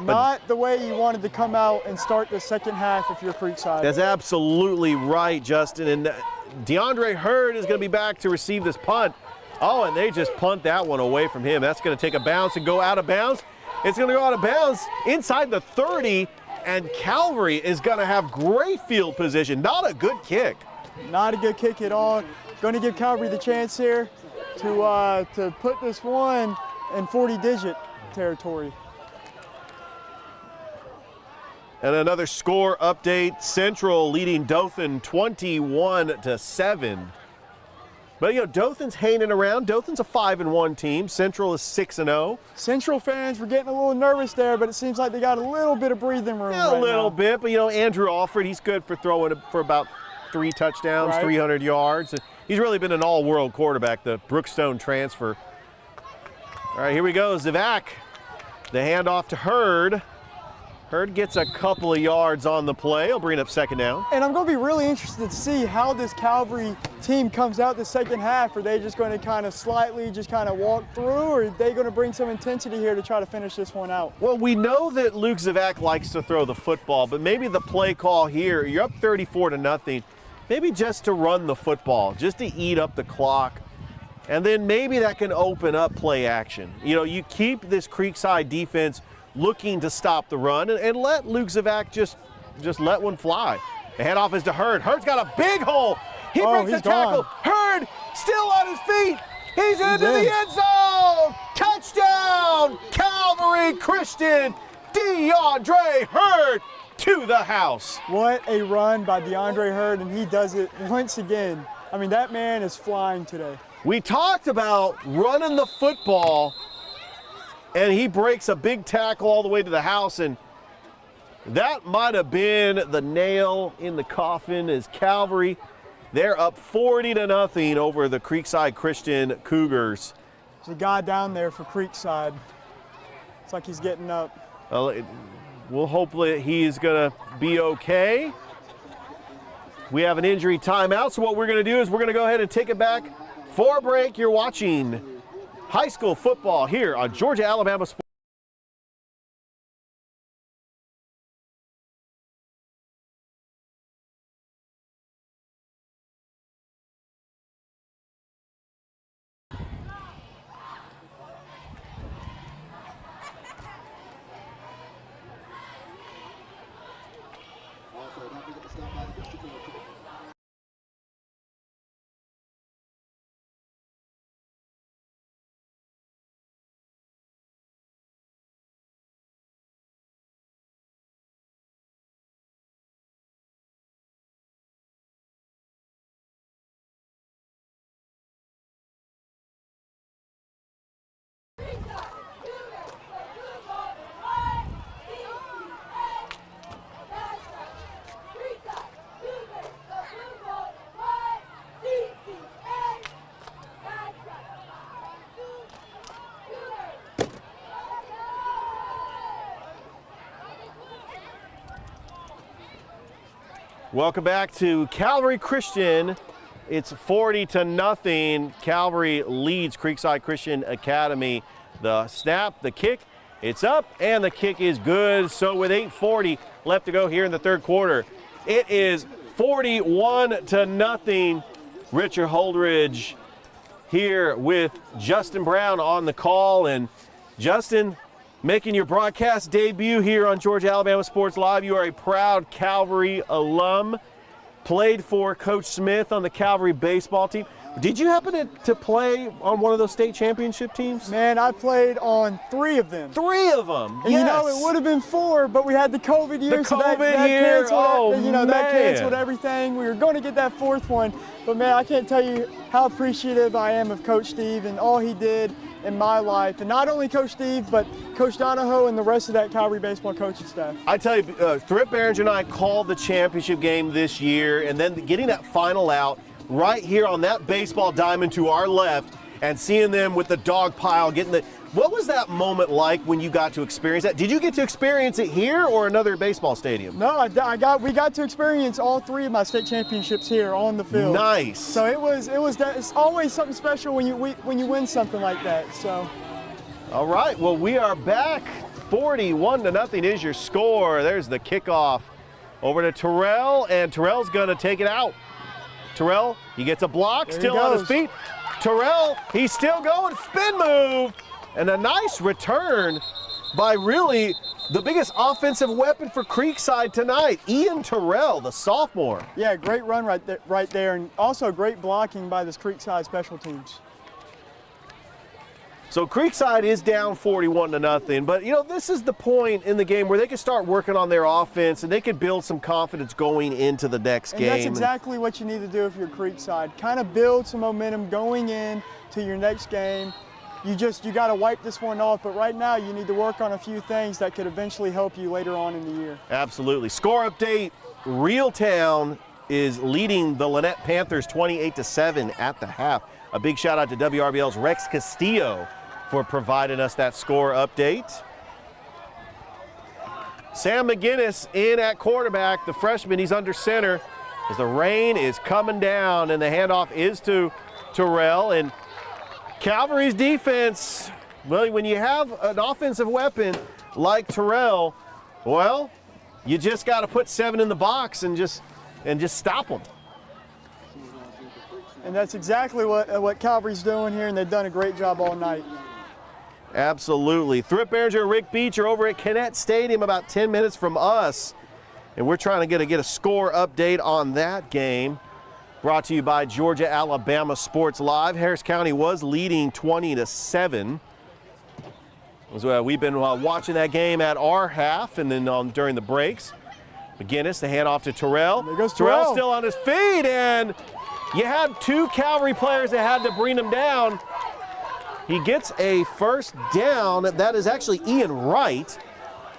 Not the way you wanted to come out and start the second half if you're Creekside. That's absolutely right, Justin. And DeAndre Hurd is going to be back to receive this punt. Oh, and they just punt that one away from him. That's going to take a bounce and go out of bounds. It's going to go out of bounds inside the 30, and Calvary is going to have great field position. Not a good kick. Not a good kick at all. Going to give Calvary the chance here to put this one in 40-digit territory. And another score update. Central leading Dothan 21-7. But, you know, Dothan's hanging around. Dothan's a 5-1 team. Central is 6-0. Central fans were getting a little nervous there, but it seems like they got a little bit of breathing room Yeah, a little bit, but, you know, Andrew Alford, he's good for throwing for about 3 touchdowns, 300 yards. He's really been an all-world quarterback, the Brookstone transfer. All right, here we go. Zivak, the handoff to Hurd. Hurd gets a couple of yards on the play. He'll bring up 2nd down. And I'm going to be really interested to see how this Calvary team comes out the second half. Are they just going to kind of slightly just kind of walk through, or are they going to bring some intensity here to try to finish this one out? Well, we know that Luke Zivak likes to throw the football, but maybe the play call here, you're up 34-0, maybe just to run the football, just to eat up the clock. And then maybe that can open up play action. You know, you keep this Creekside defense looking to stop the run and let Luke Zivak just let one fly. The handoff is to Hurd. Hurd's got a big hole. He breaks the tackle. Hurd still on his feet. He's into the end zone. Touchdown, Calvary Christian. DeAndre Hurd to the house. What a run by DeAndre Hurd, and he does it once again. I mean, that man is flying today. We talked about running the football, and he breaks a big tackle all the way to the house, and that might have been the nail in the coffin as Calvary, they're up 40-0 over the Creekside Christian Cougars. There's a guy down there for Creekside. It's like he's getting up. Well, hopefully he's going to be okay. We have an injury timeout, so what we're going to do is we're going to go ahead and take it back for a break. You're watching high school football here on Georgia Alabama Sports. Welcome back to Calvary Christian. It's 40-0. Calvary leads Creekside Christian Academy. The snap, the kick, it's up, and the kick is good. So with 8:40 left to go here in the third quarter, it is 41-0. Richard Holdridge here with Justin Brown on the call. And Justin, making your broadcast debut here on Georgia Alabama Sports Live. You are a proud Calvary alum. Played for Coach Smith on the Calvary baseball team. Did you happen to play on one of those state championship teams? Man, I played on 3 of them. 3 of them, and yes. You know, it would have been 4, but we had the COVID year. The COVID year, that canceled everything. We were going to get that 4th one. But man, I can't tell you how appreciative I am of Coach Steve and all he did in my life. And not only Coach Steve, but Coach Donahoe and the rest of that Calvary baseball coaching staff. I tell you, Thrip Behringer and I called the championship game this year, and then getting that final out right here on that baseball diamond to our left and seeing them with the dog pile getting the. What was that moment like when you got to experience that? Did you get to experience it here or another baseball stadium? No, we got to experience all 3 of my state championships here on the field. Nice. So it's always something special when you win something like that. So. All right, well, we are back. 41-0 is your score. There's the kickoff over to Terrell, and Terrell's gonna take it out. Terrell, he gets a block, still on his feet. Terrell, he's still going, spin move, and a nice return by really the biggest offensive weapon for Creekside tonight, Ian Terrell, the sophomore. Yeah, great run right there, and also great blocking by this Creekside special teams. So Creekside is down 41-0, but you know, this is the point in the game where they can start working on their offense and they can build some confidence going into the next game. That's exactly what you need to do if you're Creekside. Kind of build some momentum going in to your next game. You got to wipe this one off, but right now you need to work on a few things that could eventually help you later on in the year. Absolutely. Score update, Reeltown is leading the Lynette Panthers 28-7 at the half. A big shout out to WRBL's Rex Castillo for providing us that score update. Sam McGinnis in at quarterback, the freshman, he's under center as the rain is coming down, and the handoff is to Terrell. And Calvary's defense, well, when you have an offensive weapon like Terrell, well, you just got to put 7 in the box and just stop them. And that's exactly what Calvary's doing here, and they've done a great job all night. Absolutely. Thrip Behringer and Rick Beach are over at Kinnett Stadium about 10 minutes from us, and we're trying to get a score update on that game. Brought to you by Georgia Alabama Sports Live. Harris County was leading 20-7. We've been watching that game at our half and then during the breaks. McGinnis, the handoff to Terrell. There goes Terrell still on his feet, and you had 2 Calvary players that had to bring him down. He gets a first down. That is actually Ian Wright.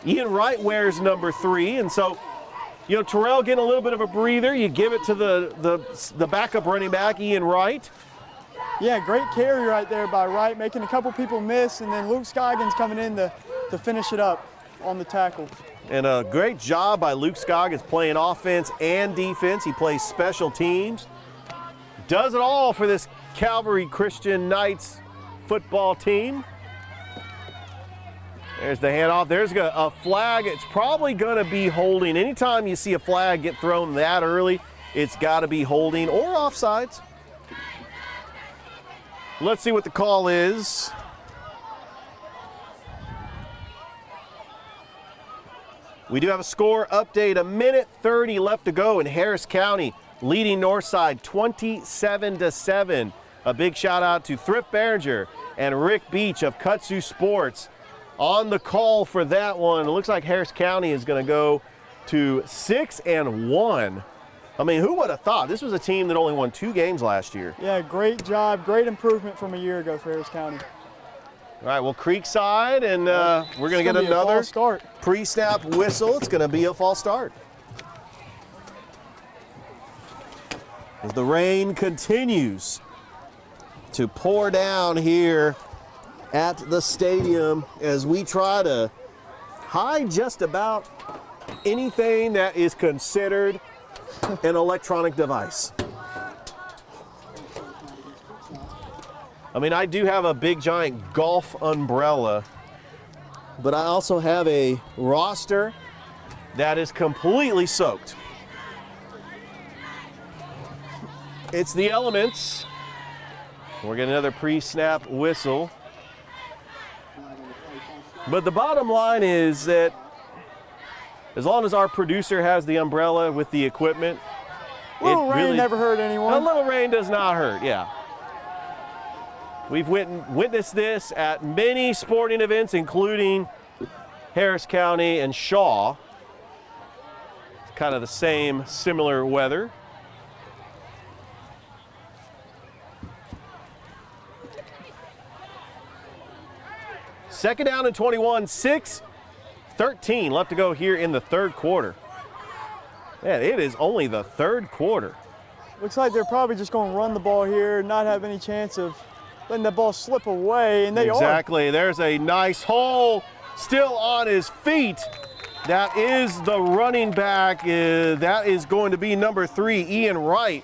Ian Wright wears number 3, and so, you know, Terrell getting a little bit of a breather. You give it to the backup running back, Ian Wright. Yeah, great carry right there by Wright, making a couple people miss, and then Luke Scoggins coming in to finish it up on the tackle. And a great job by Luke Scoggins playing offense and defense. He plays special teams. Does it all for this Calvary Christian Knights football team. There's the handoff. There's a flag. It's probably going to be holding. Anytime you see a flag get thrown that early, it's got to be holding or offsides. Let's see what the call is. We do have a score update. 1:30 left to go in Harris County, leading Northside 27-7. A big shout out to Thrip Behringer and Rick Beach of Kutsu Sports on the call for that one. It looks like Harris County is going to go to 6-1. I mean, who would have thought? This was a team that only won 2 games last year. Yeah, great job, great improvement from a year ago for Harris County. All right, well, Creekside, and we're going to get another pre-snap whistle. It's going to be a false start. As the rain continues to pour down here at the stadium as we try to hide just about anything that is considered an electronic device. I mean, I do have a big giant golf umbrella, but I also have a roster that is completely soaked. It's the elements. We're getting another pre-snap whistle. But the bottom line is that as long as our producer has the umbrella with the equipment, A little rain never hurt anyone. A little rain does not hurt, yeah. We've witnessed this at many sporting events, including Harris County and Shaw. It's kind of the same, similar weather. Second down and 21, 6:13 left to go here in the third quarter. Man, it is only the third quarter. Looks like they're probably just going to run the ball here, not have any chance of letting the ball slip away, and they are. Exactly. There's a nice hole, still on his feet. That is the running back. That is going to be number 3, Ian Wright.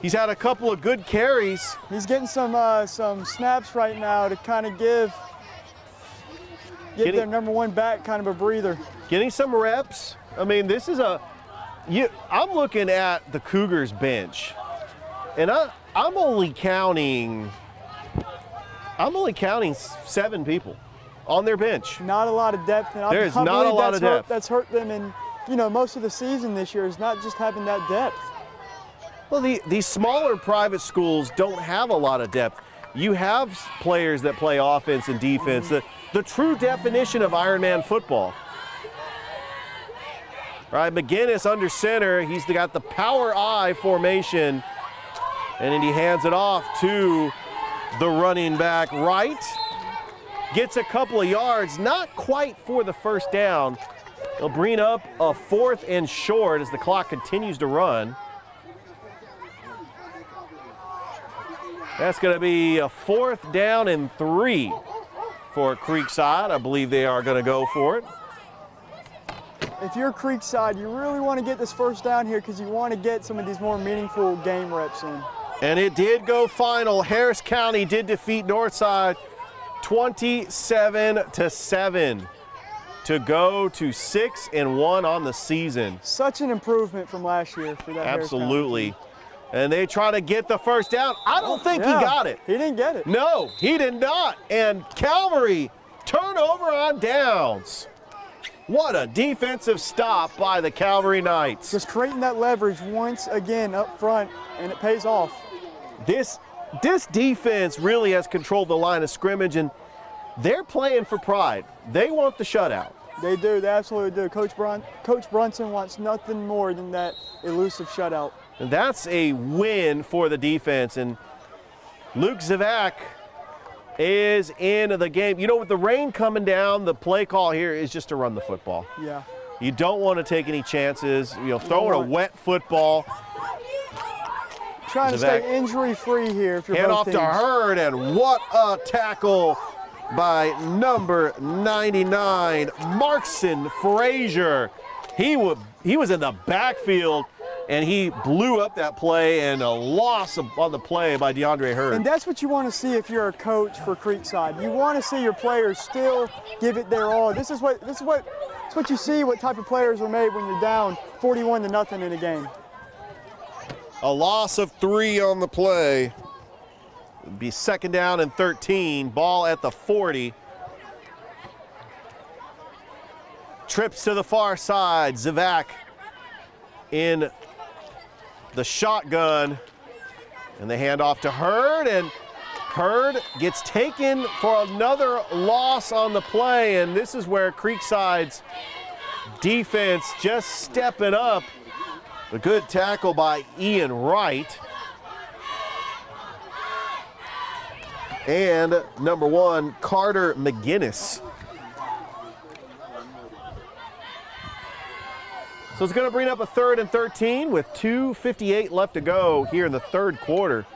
He's had a couple of good carries. He's getting some snaps right now to kind of give their number 1 back kind of a breather. Getting some reps. I mean, this is I'm looking at the Cougars bench, and I'm only counting 7 people on their bench. Not a lot of depth. And There's not a lot of depth. That's hurt them in, most of the season this year is not just having that depth. Well, these smaller private schools don't have a lot of depth. You have players that play offense and defense, the true definition of Ironman football. Right, McGinnis under center. He's got the power I formation, and then he hands it off to the running back. Wright gets a couple of yards, not quite for the first down. They'll bring up a 4th and short as the clock continues to run. That's going to be a 4th down and 3 for Creekside. I believe they are going to go for it. If you're Creekside, you really want to get this first down here because you want to get some of these more meaningful game reps in. And it did go final. Harris County did defeat Northside 27-7 to go to 6-1 on the season. Such an improvement from last year for that. Absolutely. And they try to get the first down. I don't think he got it. He didn't get it. No, he did not. And Calvary turnover on downs. What a defensive stop by the Calvary Knights. Just creating that leverage once again up front, and it pays off. This defense really has controlled the line of scrimmage, and they're playing for pride. They want the shutout. They do. They absolutely do. Coach Brunson wants nothing more than that elusive shutout. And that's a win for the defense. And Luke Zivak is in the game. With the rain coming down, the play call here is just to run the football. Yeah. You don't want to take any chances. Throwing a wet football. Trying to stay injury-free here if you're hand both off teams. to Hurd, and what a tackle by number 99, Markson Frazier. He was in the backfield, and he blew up that play, and a loss on the play by DeAndre Hurd. And that's what you want to see if you're a coach for Creekside. You want to see your players still give it their all. This is what you see, what type of players are made when you're down 41-0 in a game. A loss of 3 on the play. It'd be 2nd down and 13. Ball at the 40. Trips to the far side. Zivak in the shotgun. And they hand off to Hurd. And Hurd gets taken for another loss on the play. And this is where Creekside's defense just stepping up. A good tackle by Ian Wright. And number 1, Carter McGinnis. So it's going to bring up a 3rd and 13 with 2:58 left to go here in the third quarter.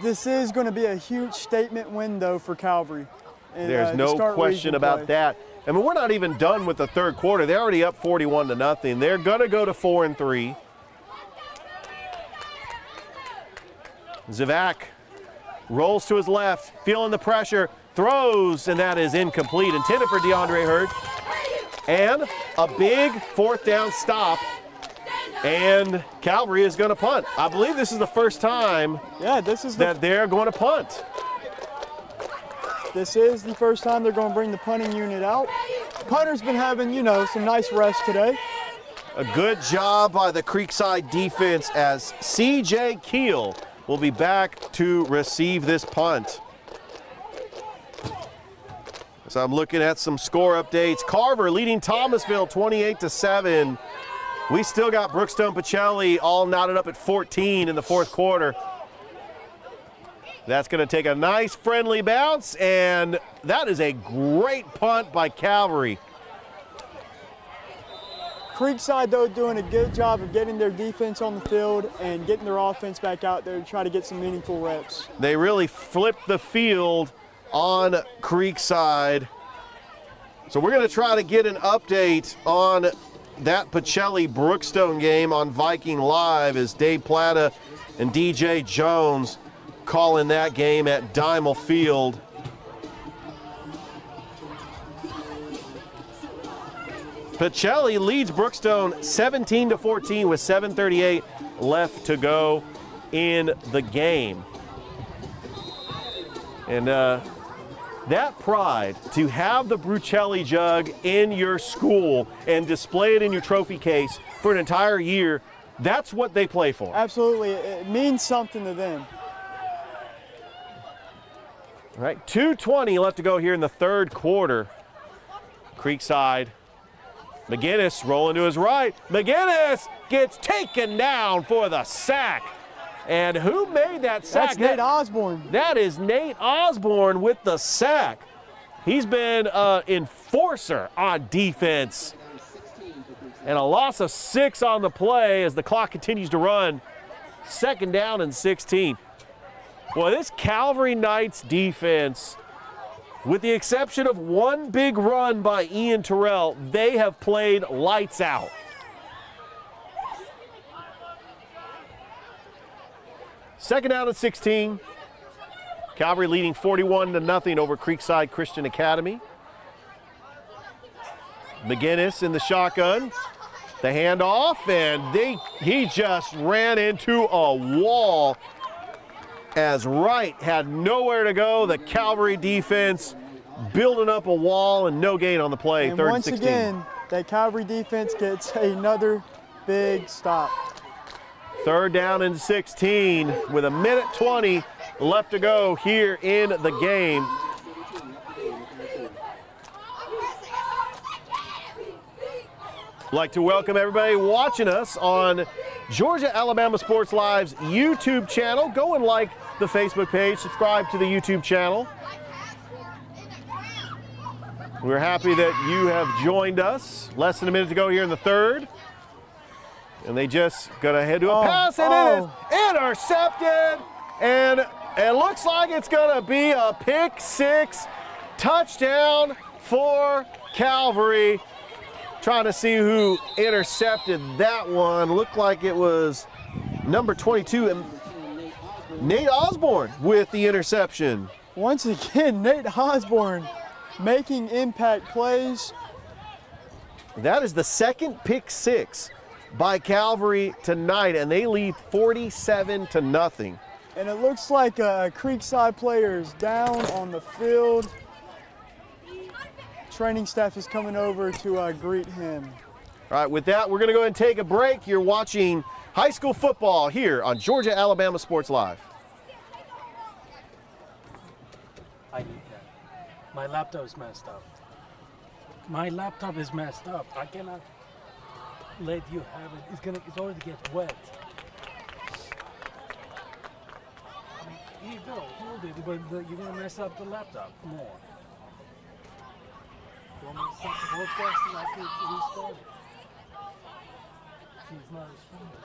This is going to be a huge statement win, though, for Calvary. There's no question about that. I mean, we're not even done with the third quarter. They're already up 41-0. They're going to go to 4-3. Zivak rolls to his left, feeling the pressure, throws, and that is incomplete, intended for DeAndre Hurd. And a big fourth down stop, and Calvary is going to punt. I believe this is the first time that they're going to punt. This is the first time they're going to bring the punting unit out. Punter's been having, some nice rest today. A good job by the Creekside defense as C.J. Keel will be back to receive this punt. So I'm looking at some score updates. Carver leading Thomasville 28-7. We still got Brookstone Pacelli all knotted up at 14 in the fourth quarter. That's going to take a nice friendly bounce, and that is a great punt by Calvary. Creekside, though, doing a good job of getting their defense on the field and getting their offense back out there to try to get some meaningful reps. They really flipped the field on Creekside. So we're going to try to get an update on that Pacelli-Brookstone game on Viking Live as Dave Plata and DJ Jones calling that game at Dimel Field. Pacelli leads Brookstone 17-14 with 7:38 left to go in the game. And that pride to have the Brucelli jug in your school and display it in your trophy case for an entire year, that's what they play for. Absolutely, it means something to them. All right, 2:20 left to go here in the third quarter. Creekside. McGinnis rolling to his right. McGinnis gets taken down for the sack. And who made that sack? That's Nate Osborne. That is Nate Osborne with the sack. He's been an enforcer on defense. And a loss of 6 on the play as the clock continues to run. Second down and 16. Boy, this Calvary Knights defense, with the exception of one big run by Ian Terrell, they have played lights out. Second down and 16. Calvary leading 41-0 over Creekside Christian Academy. McGinnis in the shotgun. The handoff, and he just ran into a wall as Wright had nowhere to go. The Calvary defense building up a wall and no gain on the play, and third once and 16. Again, that Calvary defense gets another big stop. Third down and 16 with 1:20 left to go here in the game. I'd like to welcome everybody watching us on Georgia Alabama Sports Live's YouTube channel. Go and like the Facebook page, subscribe to the YouTube channel. We're happy that you have joined us. Less than a minute to go here in the third. And they just got to head to a pass, and it is intercepted. And it looks like it's going to be a pick six touchdown for Calvary. Trying to see who intercepted that one. Looked like it was number 22, and Nate Osborne with the interception. Once again, Nate Osborne making impact plays. That is the second pick six by Calvary tonight, and they lead 47-0. And it looks like Creekside players down on the field. Training staff is coming over to greet him. All right, with that, we're going to go ahead and take a break. You're watching high school football here on Georgia Alabama Sports Live. I need that. My laptop is messed up. My laptop is messed up. I cannot let you have it. It's already get wet. Here you go, hold it, but you're gonna mess up the laptop more. You want me to stop the broadcast and I can restart it? She's not responding.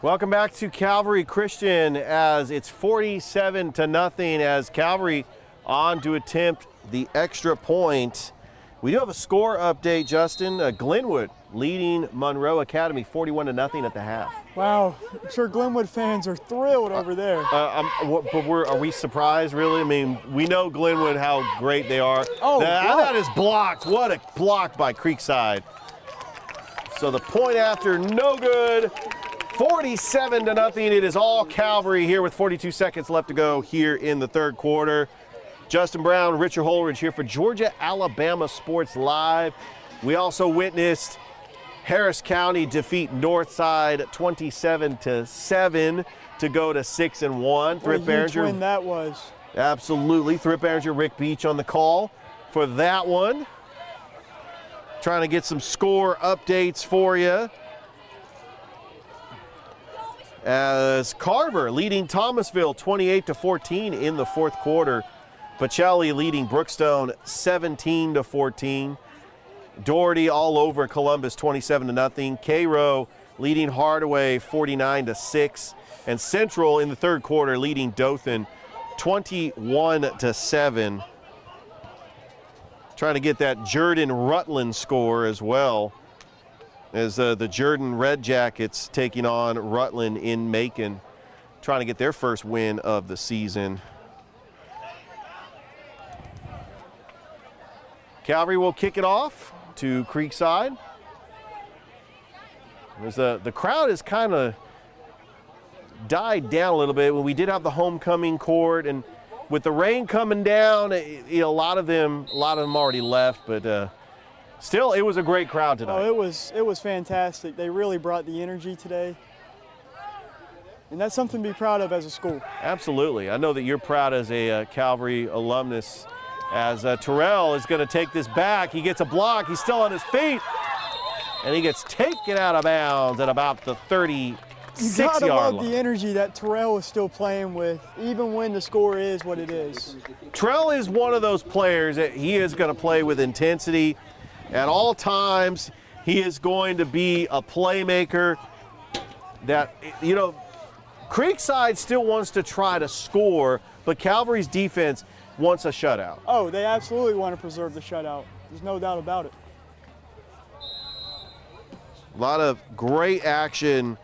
Welcome back to Calvary Christian as it's 47-0 as Calvary on to attempt the extra point. We do have a score update, Justin. Glenwood leading Monroe Academy 41-0 at the half. Wow, I'm sure Glenwood fans are thrilled over there. But are we surprised, really? I mean, we know Glenwood, how great they are. Oh, that is blocked. What a block by Creekside. So the point after, no good. 47-0. It is all Calvary here with 42 seconds left to go here in the third quarter. Justin Brown, Richard Holdridge here for Georgia Alabama Sports Live. We also witnessed Harris County defeat Northside 27-7 to go to 6-1. What a huge win that was. Absolutely. Thrip Behringer, Rick Beach on the call for that one. Trying to get some score updates for you. As Carver leading Thomasville 28-14 in the fourth quarter. Pacelli leading Brookstone 17-14. Doherty all over Columbus 27-0. Cairo leading Hardaway 49-6. And Central in the third quarter leading Dothan 21-7. Trying to get that Jordan Rutland score as well, as the Jordan Red Jackets taking on Rutland in Macon, trying to get their first win of the season. Calvary will kick it off to Creekside. The crowd has kind of died down a little bit. When we did have the homecoming court, and with the rain coming down, a lot of them already left, but still, it was a great crowd tonight. Oh, it was fantastic. They really brought the energy today. And that's something to be proud of as a school. Absolutely. I know that you're proud as a Calvary alumnus, as Terrell is going to take this back. He gets a block. He's still on his feet. And he gets taken out of bounds at about the 36-yard line. You gotta love the energy that Terrell is still playing with, even when the score is what it is. Terrell is one of those players that he is going to play with intensity at all times. He is going to be a playmaker that, you know, Creekside still wants to try to score, but Calvary's defense wants a shutout. Oh, they absolutely want to preserve the shutout. There's no doubt about it. A lot of great action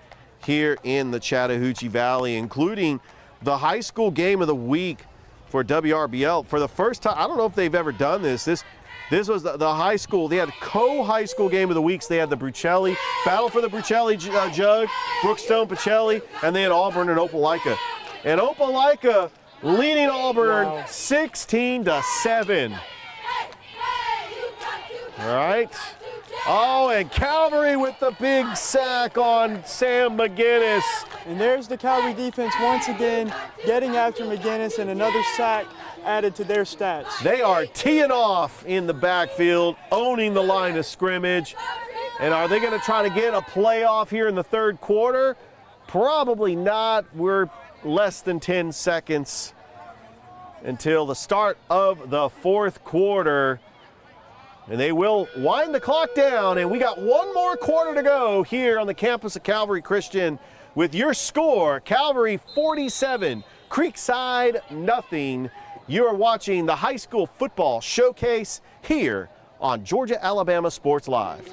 here in the Chattahoochee Valley, including the high school game of the week for WRBL. For the first time, I don't know if they've ever done this. This was the high school. They had co-high school game of the weeks. They had the Brucelli, battle for the Brucelli jug, Brookstone, Pacelli, and they had Auburn and Opelika. And Opelika leading Auburn 16-7. All right. Oh, and Calvary with the big sack on Sam McGinnis. And there's the Calvary defense once again getting after McGinnis, and another sack added to their stats. They are teeing off in the backfield, owning the line of scrimmage. And are they going to try to get a playoff here in the third quarter? Probably not. We're less than 10 seconds until the start of the fourth quarter. And they will wind the clock down, and we got one more quarter to go here on the campus of Calvary Christian with your score, Calvary 47, Creekside 0. You are watching the high school football showcase here on Georgia Alabama Sports Live.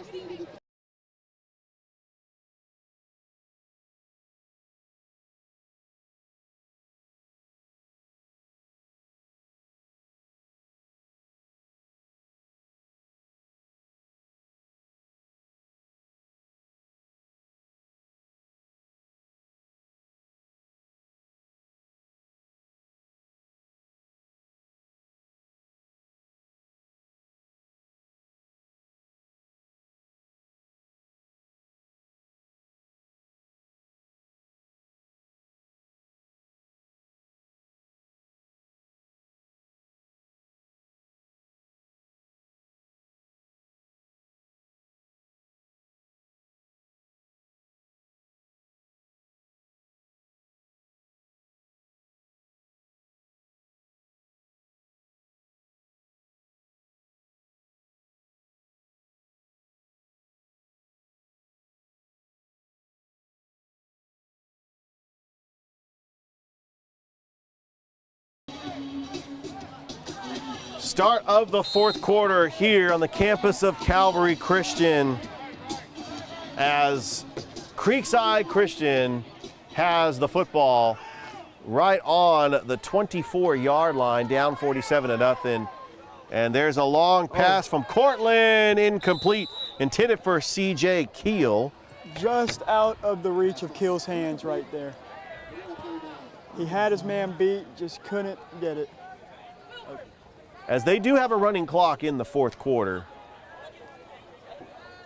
Start of the fourth quarter here on the campus of Calvary Christian as Creekside Christian has the football right on the 24-yard line, down 47-0. And there's a long pass from Cortland, incomplete, intended for C.J. Keel. Just out of the reach of Keel's hands right there. He had his man beat, just couldn't get it. As they do have a running clock in the fourth quarter.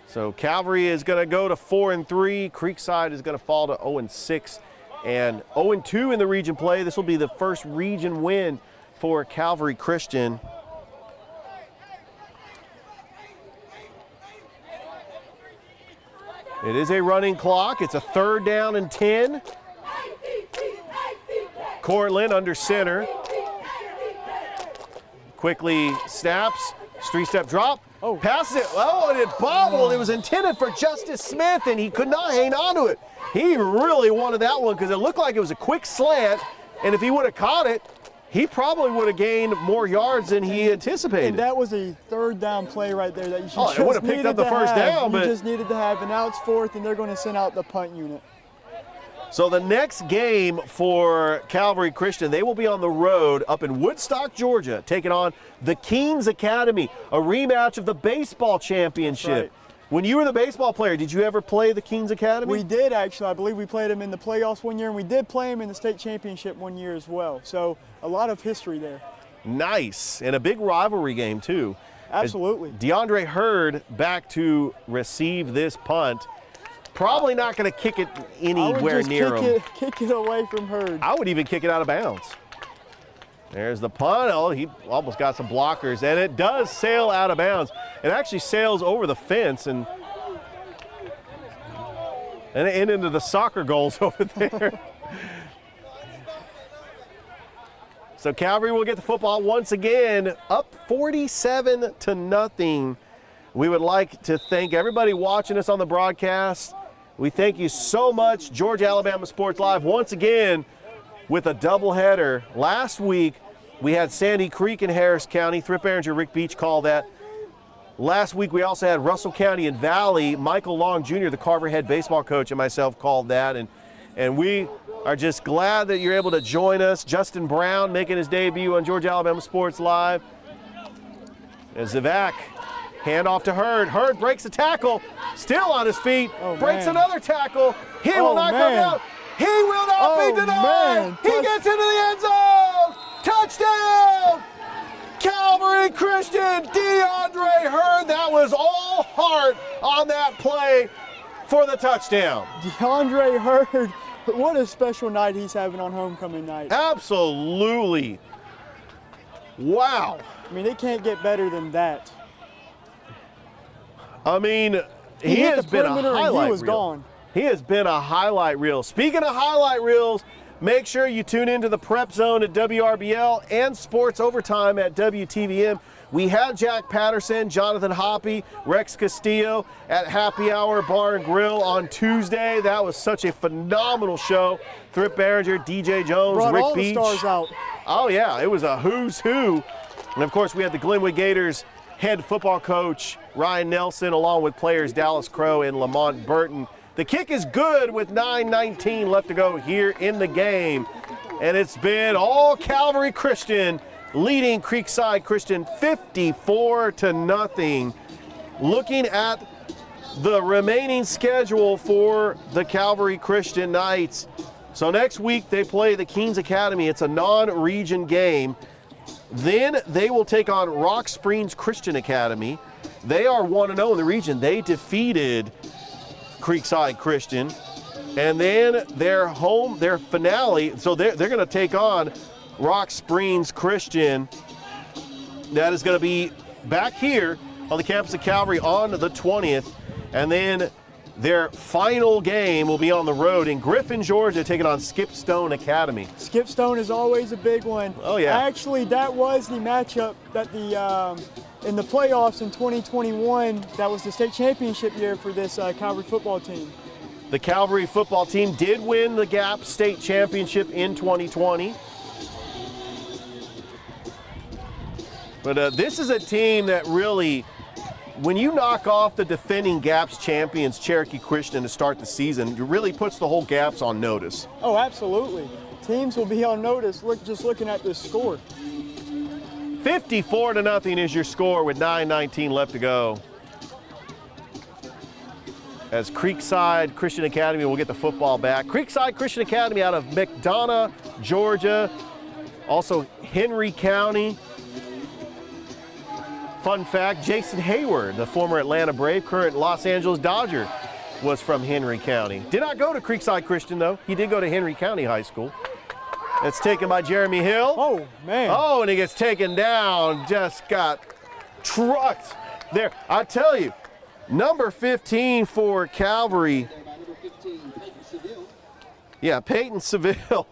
So Calvary is going to go to 4-3. Creekside is going to fall to 0-6 and 0-2 in the region play. This will be the first region win for Calvary Christian. It is a running clock. It's a 3rd down and 10. Cortland under center. Quickly snaps, 3-step drop, passes it, and it bobbled. It was intended for Justice Smith, and he could not hang on to it. He really wanted that one because it looked like it was a quick slant, and if he would have caught it, he probably would have gained more yards than he anticipated. And that was a 3rd down play right there that you should it would have picked up the first down, but you just needed to have, and now it's 4th, and they're going to send out the punt unit. So the next game for Calvary Christian, they will be on the road up in Woodstock, Georgia, taking on the Keens Academy, a rematch of the baseball championship. Right. When you were the baseball player, did you ever play the Keens Academy? We did, actually. I believe we played them in the playoffs one year, and we did play them in the state championship one year as well. So a lot of history there. Nice, and a big rivalry game too. Absolutely. DeAndre Hurd back to receive this punt. Probably not going to kick it anywhere near him. Kick it away from Hurd. I would even kick it out of bounds. There's the punt. Oh, he almost got some blockers, and it does sail out of bounds. It actually sails over the fence and into the soccer goals over there. So Calvary will get the football once again, up 47-0. We would like to thank everybody watching us on the broadcast. We thank you so much. Georgia Alabama Sports Live once again with a doubleheader. Last week we had Sandy Creek in Harris County. Thrip Behringer, Rick Beach called that. Last week we also had Russell County and Valley. Michael Long Jr., the Carver head baseball coach, and myself called that. And we are just glad that you're able to join us. Justin Brown making his debut on Georgia Alabama Sports Live. As Zivak, handoff to Hurd. Hurd breaks a tackle, still on his feet, breaks another tackle. He will not come out. He will not be denied. He gets into the end zone. Touchdown! Calvary Christian, DeAndre Hurd. That was all heart on that play for the touchdown. DeAndre Hurd, what a special night he's having on homecoming night. Absolutely. Wow. I mean, it can't get better than that. I mean, he has been a highlight reel. Gone. He has been a highlight reel. Speaking of highlight reels, make sure you tune into the Prep Zone at WRBL and Sports Overtime at WTVM. We had Jack Patterson, Jonathan Hoppy, Rex Castillo at Happy Hour Bar and Grill on Tuesday. That was such a phenomenal show. Thrip Behringer, DJ Jones, Brought Rick all Beach. The stars out. Oh yeah, it was a who's who. And of course we had the Glenwood Gators head football coach Ryan Nelson, along with players Dallas Crow and Lamont Burton. The kick is good with 9:19 left to go here in the game. And it's been all Calvary Christian leading Creekside Christian 54-0. Looking at the remaining schedule for the Calvary Christian Knights. So next week they play the Keens Academy. It's a non-region game. Then they will take on Rock Springs Christian Academy. They are 1-0 in the region. They defeated Creekside Christian. And then their finale, so they're going to take on Rock Springs Christian. That is going to be back here on the campus of Calvary on the 20th. And then their final game will be on the road in Griffin, Georgia, taking on Skipstone Academy. Skipstone is always a big one. Oh, yeah. Actually, that was the matchup that in the playoffs in 2021, that was the state championship year for this Calvary football team. The Calvary football team did win the GAP state championship in 2020. But this is a team that really, when you knock off the defending GAPS champions, Cherokee Christian, to start the season, it really puts the whole GAPS on notice. Oh, absolutely. Teams will be on notice just looking at this score. 54-0 is your score with 9:19 left to go. As Creekside Christian Academy will get the football back. Creekside Christian Academy out of McDonough, Georgia. Also Henry County. Fun fact, Jason Hayward, the former Atlanta Brave, current Los Angeles Dodger, was from Henry County. Did not go to Creekside Christian, though. He did go to Henry County High School. That's taken by Jeremy Hill. Oh, man. Oh, and he gets taken down. Just got trucked there. I tell you, number 15 for Calvary. Yeah, Peyton Seville.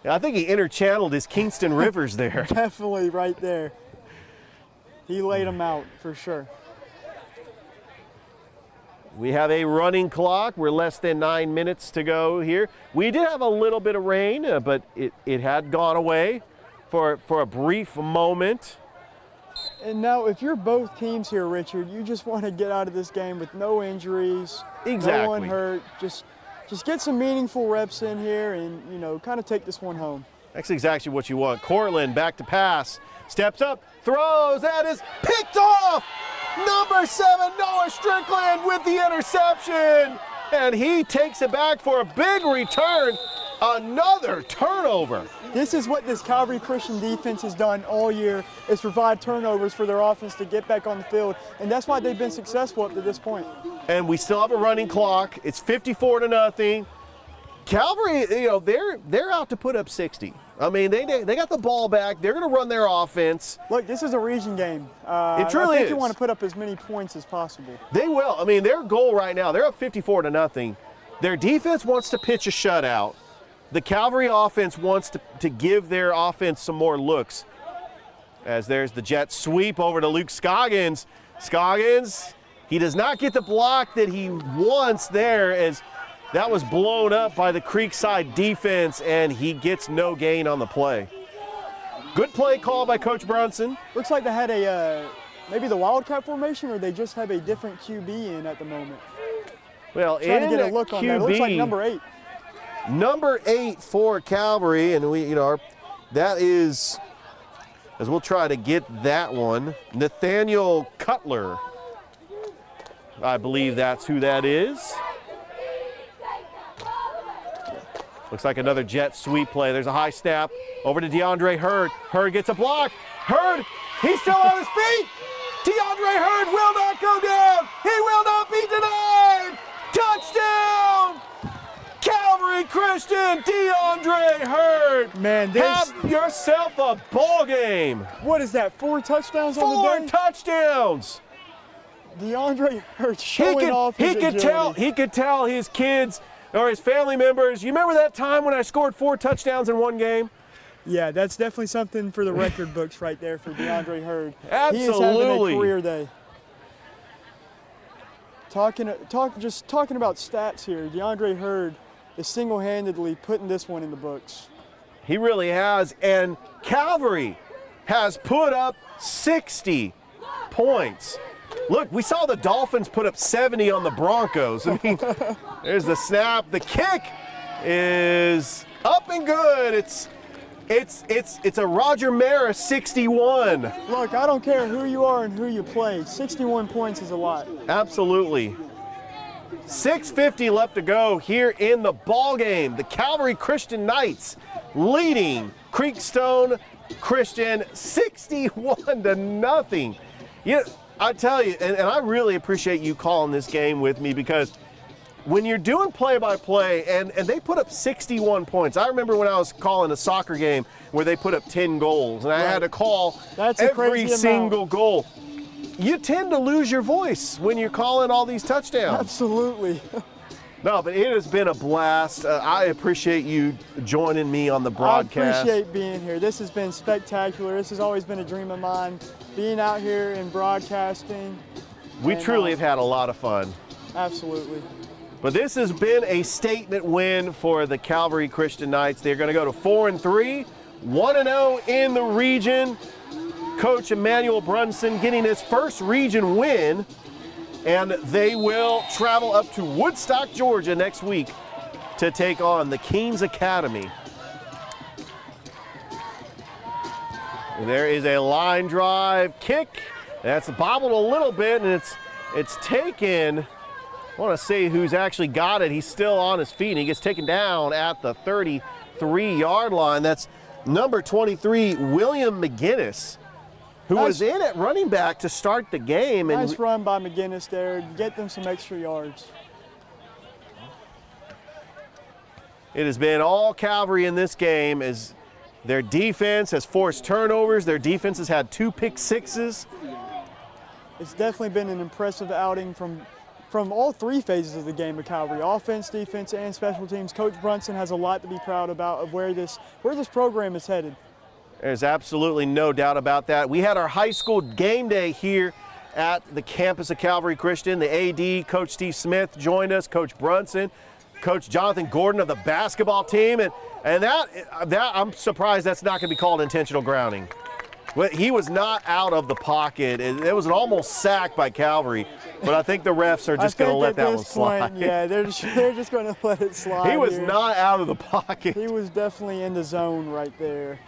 I think he interchanneled his Kingston Rivers there. Definitely right there. He laid him out for sure. We have a running clock. We're less than 9 minutes to go here. We did have a little bit of rain, but it had gone away for a brief moment. And now, if you're both teams here, Richard, you just want to get out of this game with no injuries, Exactly. no one hurt. Just get some meaningful reps in here and, you know, kind of take this one home. That's exactly what you want. Cortland back to pass, steps up, throws, that is picked off! Number 7, Noah Strickland with the interception, and he takes it back for a big return. Another turnover. This is what this Calvary Christian defense has done all year, is provide turnovers for their offense to get back on the field, and that's why they've been successful up to this point. And we still have a running clock. It's 54-0. Calvary, you know, they're out to put up 60. I mean, they got the ball back. They're going to run their offense. Look, this is a region game. It truly I think is. you want to put up as many points as possible. They will. I mean, their goal right now, they're up 54-0. Their defense wants to pitch a shutout. The Calvary offense wants to give their offense some more looks. As there's the jet sweep over to Luke Scoggins. Scoggins, he does not get the block that he wants there, as that was blown up by the Creekside defense, and he gets no gain on the play. Good play call by Coach Brunson. Looks like they had maybe the Wildcat formation, or they just have a different QB in at the moment. Well, Trying in to get a look on that. It looks like number 8. Number 8 for Calvary, and we, you know, that is, as we'll try to get that one, Nathaniel Cutler. I believe that's who that is. Looks like another jet sweep play. There's a high snap over to DeAndre Hurd. Hurd gets a block. Hurd, he's still on his feet. DeAndre Hurd will not go down. He will not be denied. Touchdown! Calvary Christian, DeAndre Hurd. Man, have yourself a ball game. What is that, 4 touchdowns on the day? 4 touchdowns. DeAndre Hurd showing off his agility. He could tell his kids or his family members, you remember that time when I scored 4 touchdowns in one game? Yeah, that's definitely something for the record books right there for DeAndre Hurd. Absolutely. He is having a career day. Just talking about stats here, DeAndre Hurd is single-handedly putting this one in the books. He really has, and Calvary has put up 60 points. Look, we saw the Dolphins put up 70 on the Broncos. I mean, there's the snap. The kick is up and good. It's a Roger Maris 61. Look, I don't care who you are and who you play. 61 points is a lot. Absolutely. 6:50 left to go here in the ball game. The Calvary Christian Knights leading Creekstone Christian 61-0. Yeah, I tell you, and I really appreciate you calling this game with me, because when you're doing play-by-play, and they put up 61 points. I remember when I was calling a soccer game where they put up 10 goals, and I had to call every single goal. You tend to lose your voice when you're calling all these touchdowns. Absolutely. No, but it has been a blast. I appreciate you joining me on the broadcast. I appreciate being here. This has been spectacular. This has always been a dream of mine, being out here and broadcasting. We truly have had a lot of fun. Absolutely. But this has been a statement win for the Calvary Christian Knights. They're going to go to 4-3, 1-0 in the region. Coach Emmanuel Brunson getting his first region win, and they will travel up to Woodstock, Georgia next week to take on the Keenes Academy. And there is a line drive kick. That's bobbled a little bit, and it's taken. I want to say who's actually got it. He's still on his feet, and he gets taken down at the 33-yard line. That's number 23, William McGinnis, who was in at running back to start the game. Nice run by McGinnis there. Get them some extra yards. It has been all Calvary in this game as their defense has forced turnovers. Their defense has had 2 pick sixes. It's definitely been an impressive outing from all 3 phases of the game of Calvary, offense, defense, and special teams. Coach Brunson has a lot to be proud about of where this program is headed. There's absolutely no doubt about that. We had our high school game day here at the campus of Calvary Christian. The AD, Coach Steve Smith, joined us, Coach Brunson, Coach Jonathan Gordon of the basketball team, and that I'm surprised that's not going to be called intentional grounding. He was not out of the pocket. It was an almost sack by Calvary, but I think the refs are just going to let that one slide. Yeah, they're just going to let it slide. He was not out of the pocket. He was definitely in the zone right there.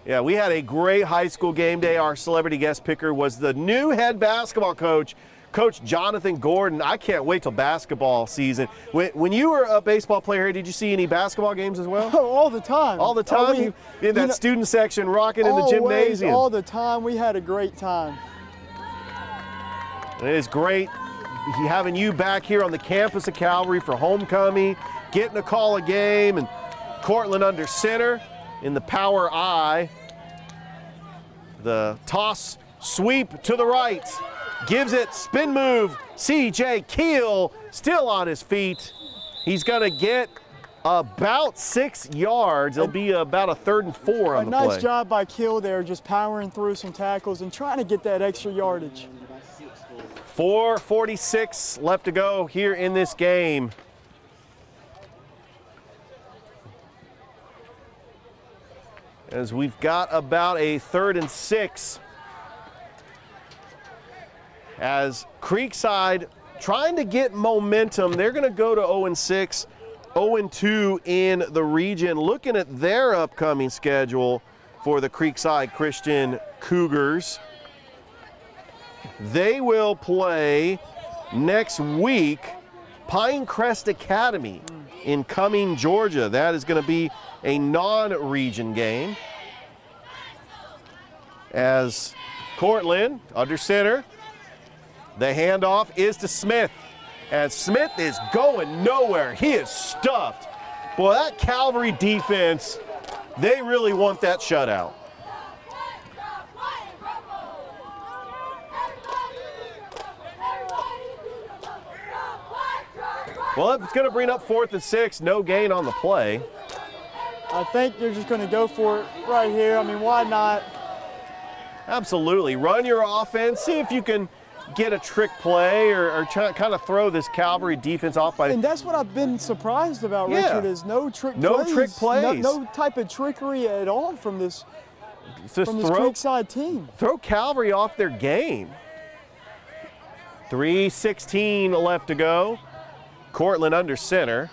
Yeah, we had a great high school game day. Our celebrity guest picker was the new head basketball coach, Coach Jonathan Gordon. I can't wait till basketball season. When you were a baseball player, did you see any basketball games as well? Oh, all the time. All the time? You in that student section rocking in the gymnasium? All the time. We had a great time. It is great having you back here on the campus of Calvary for homecoming, getting to call a game, and Cortland under center in the power I. The toss sweep to the right. Gives it, spin move, C.J. Keel still on his feet. He's gonna get about 6 yards. It'll be about a 3rd and 4 on the play. A nice job by Keel there, just powering through some tackles and trying to get that extra yardage. 4:46 left to go here in this game. As we've got about a 3rd and 6. As Creekside trying to get momentum, they're going to go to 0-6, 0-2 in the region. Looking at their upcoming schedule for the Creekside Christian Cougars, they will play next week Pinecrest Academy in Cumming, Georgia. That is going to be a non-region game. As Cortland under center, the handoff is to Smith, and Smith is going nowhere. He is stuffed. Boy, that Calvary defense, they really want that shutout. Well, it's going to bring up 4th and 6, no gain on the play. I think they're just going to go for it right here. I mean, why not? Absolutely. Run your offense, see if you can get a trick play or kind of throw this Calvary defense off by. And that's what I've been surprised about, Richard, is no trick plays. No type of trickery at all from this Creekside team. Throw Calvary off their game. 3:16 left to go. Cortland under center.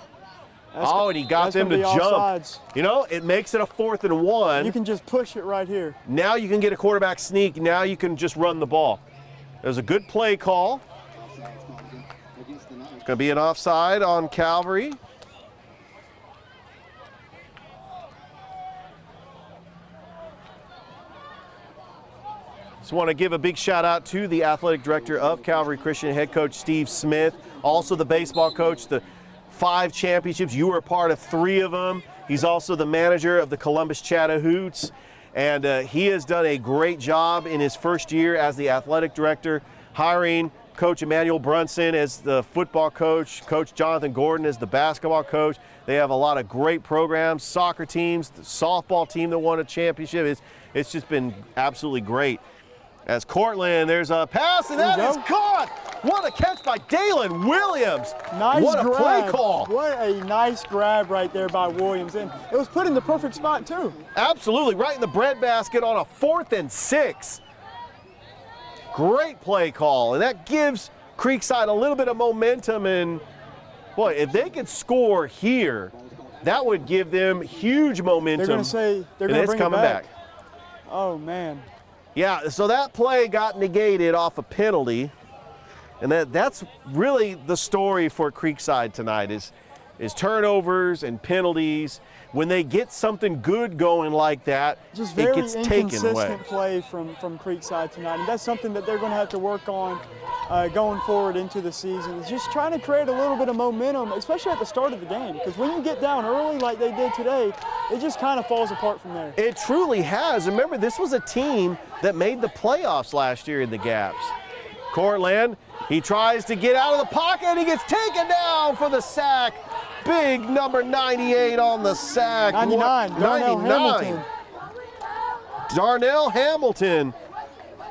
And he got them to jump. Offsides. You know, it makes it a 4th and 1. You can just push it right here. Now you can get a quarterback sneak. Now you can just run the ball. There's a good play call. It's going to be an offside on Calvary. Just want to give a big shout out to the athletic director of Calvary Christian, head coach Steve Smith, also the baseball coach, the 5 championships. You were a part of 3 of them. He's also the manager of the Columbus Chattahoots. And he has done a great job in his first year as the athletic director, hiring Coach Emmanuel Brunson as the football coach, Coach Jonathan Gordon as the basketball coach. They have a lot of great programs, soccer teams, the softball team that won a championship. It's just been absolutely great. As Cortland, there's a pass, and that is caught. What a catch by Dalen Williams. Nice what a grab. play call. What a nice grab right there by Williams. And it was put in the perfect spot, too. Absolutely, right in the breadbasket on a 4th and 6. Great play call, and that gives Creekside a little bit of momentum. And, boy, if they could score here, that would give them huge momentum. They're going to say they're going to bring coming it back. back. Oh, man. Yeah, so that play got negated off a penalty, and that's really the story for Creekside tonight is turnovers and penalties. When they get something good going like that, just it very gets taken away. inconsistent play from Creekside tonight, and that's something that they're going to have to work on going forward into the season. Is just trying to create a little bit of momentum, especially at the start of the game, because when you get down early like they did today, it just kind of falls apart from there. It truly has. Remember, this was a team that made the playoffs last year in the Gaps. Cortland, he tries to get out of the pocket, and he gets taken down for the sack. Big number 98 on the sack. 99, Darnell Hamilton. Darnell Hamilton.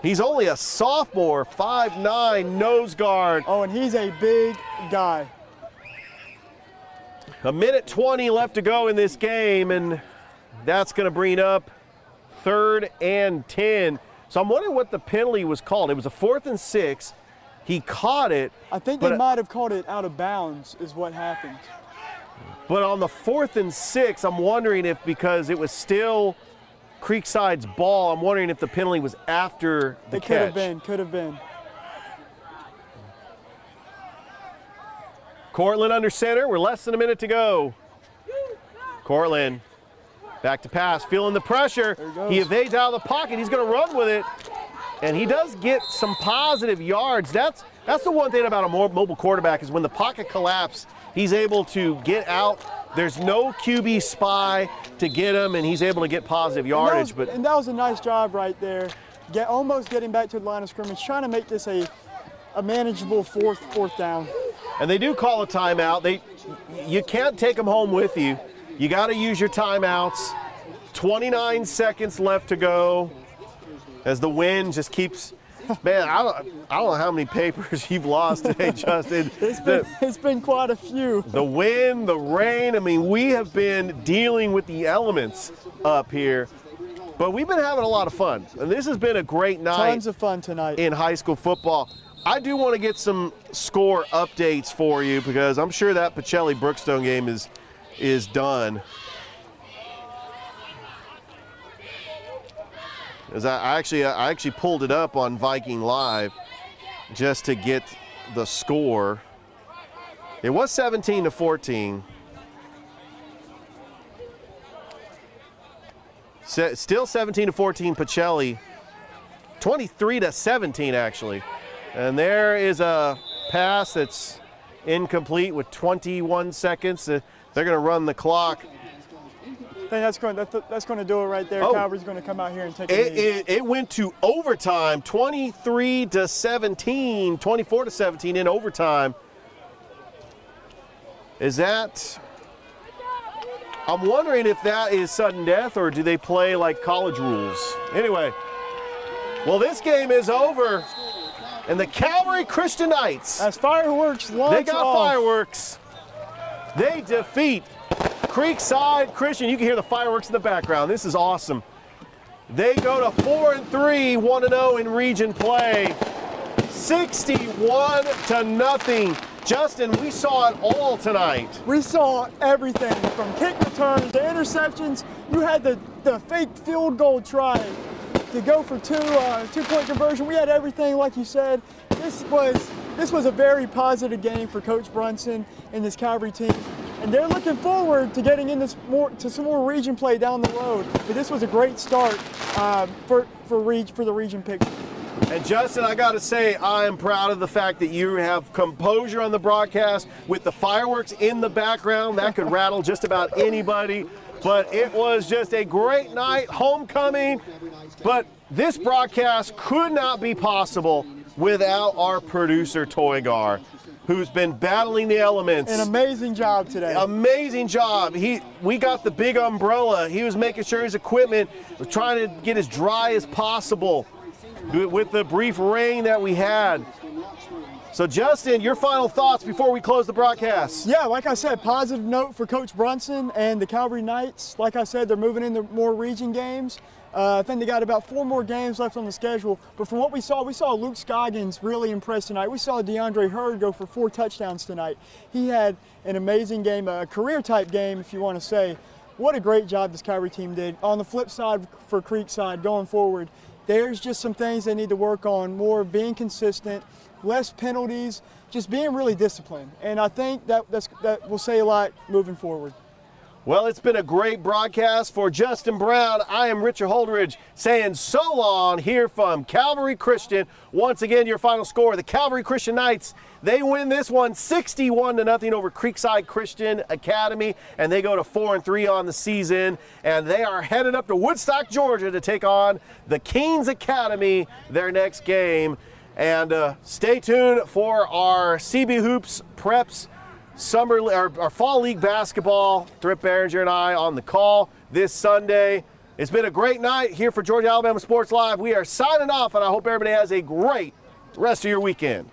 He's only a sophomore, 5'9", nose guard. Oh, and he's a big guy. 1:20 left to go in this game, and that's going to bring up 3rd and 10. So I'm wondering what the penalty was called. It was a 4th and 6. He caught it. I think they might have called it out of bounds is what happened. But on the 4th and 6, I'm wondering if because it was still Creekside's ball, I'm wondering if the penalty was after the catch. Could have been. Cortland under center. We're less than a minute to go. Cortland back to pass, feeling the pressure. He evades out of the pocket. He's going to run with it. And he does get some positive yards. That's the one thing about a more mobile quarterback is when the pocket collapses, he's able to get out. There's no QB spy to get him, and he's able to get positive yardage. And that was a nice job right there. Almost getting back to the line of scrimmage, trying to make this a manageable fourth down. And they do call a timeout. You can't take them home with you. You got to use your timeouts. 29 seconds left to go as the wind just keeps. Man, I don't know how many papers you've lost today, Justin. It's been quite a few. The wind, the rain. I mean, we have been dealing with the elements up here, but we've been having a lot of fun. And this has been a great night. Tons of fun tonight in high school football. I do want to get some score updates for you because I'm sure that Pacelli-Brookstone game is done. As I actually pulled it up on Viking Live just to get the score. It was 17-14. Still 17-14 Pacelli. 23-17 actually. And there is a pass that's incomplete with 21 seconds. They're going to run the clock. I think that's going to do it right there. Oh. Calvary's going to come out here and take a lead. It went to overtime, 23-17, 24-17 in overtime. Is that? I'm wondering if that is sudden death or do they play like college rules? Anyway, well, this game is over, and the Calvary Christian Knights. As fireworks launch They got off. fireworks. They defeat Creekside Christian. You can hear the fireworks in the background. This is awesome. They go to 4-3, 1-0 in region play. 61-0. Justin, we saw it all tonight. We saw everything from kick returns to interceptions. You had the fake field goal try to go for two-point conversion. We had everything, like you said. This was a very positive game for Coach Brunson and this Calvary team. And they're looking forward to getting into some more region play down the road. But this was a great start for the region picture. And Justin, I got to say, I am proud of the fact that you have composure on the broadcast with the fireworks in the background. That could rattle just about anybody. But it was just a great night, homecoming. But this broadcast could not be possible without our producer, Toygar, who's been battling the elements. An amazing job today. Amazing job. We got the big umbrella. He was making sure his equipment was trying to get as dry as possible. with the brief rain that we had. So Justin, your final thoughts before we close the broadcast. Yeah, like I said, positive note for Coach Brunson and the Calvary Knights. Like I said, they're moving into more region games. I think they got about 4 more games left on the schedule. But from what we saw Luke Scoggins really impressed tonight. We saw DeAndre Hurd go for 4 touchdowns tonight. He had an amazing game, a career-type game, if you want to say. What a great job this Calvary team did. On the flip side for Creekside going forward, there's just some things they need to work on, more being consistent, less penalties, just being really disciplined. And I think that will say a lot moving forward. Well, it's been a great broadcast. For Justin Brown, I am Richard Holdridge saying so long here from Calvary Christian. Once again, your final score, the Calvary Christian Knights, they win this one 61-0 over Creekside Christian Academy, and they go to 4-3 on the season, and they are headed up to Woodstock, Georgia to take on the Canes Academy their next game. And stay tuned for our CB Hoops Preps our Fall League basketball. Thrip Behringer and I on the call this Sunday. It's been a great night here for Georgia Alabama Sports Live. We are signing off, and I hope everybody has a great rest of your weekend.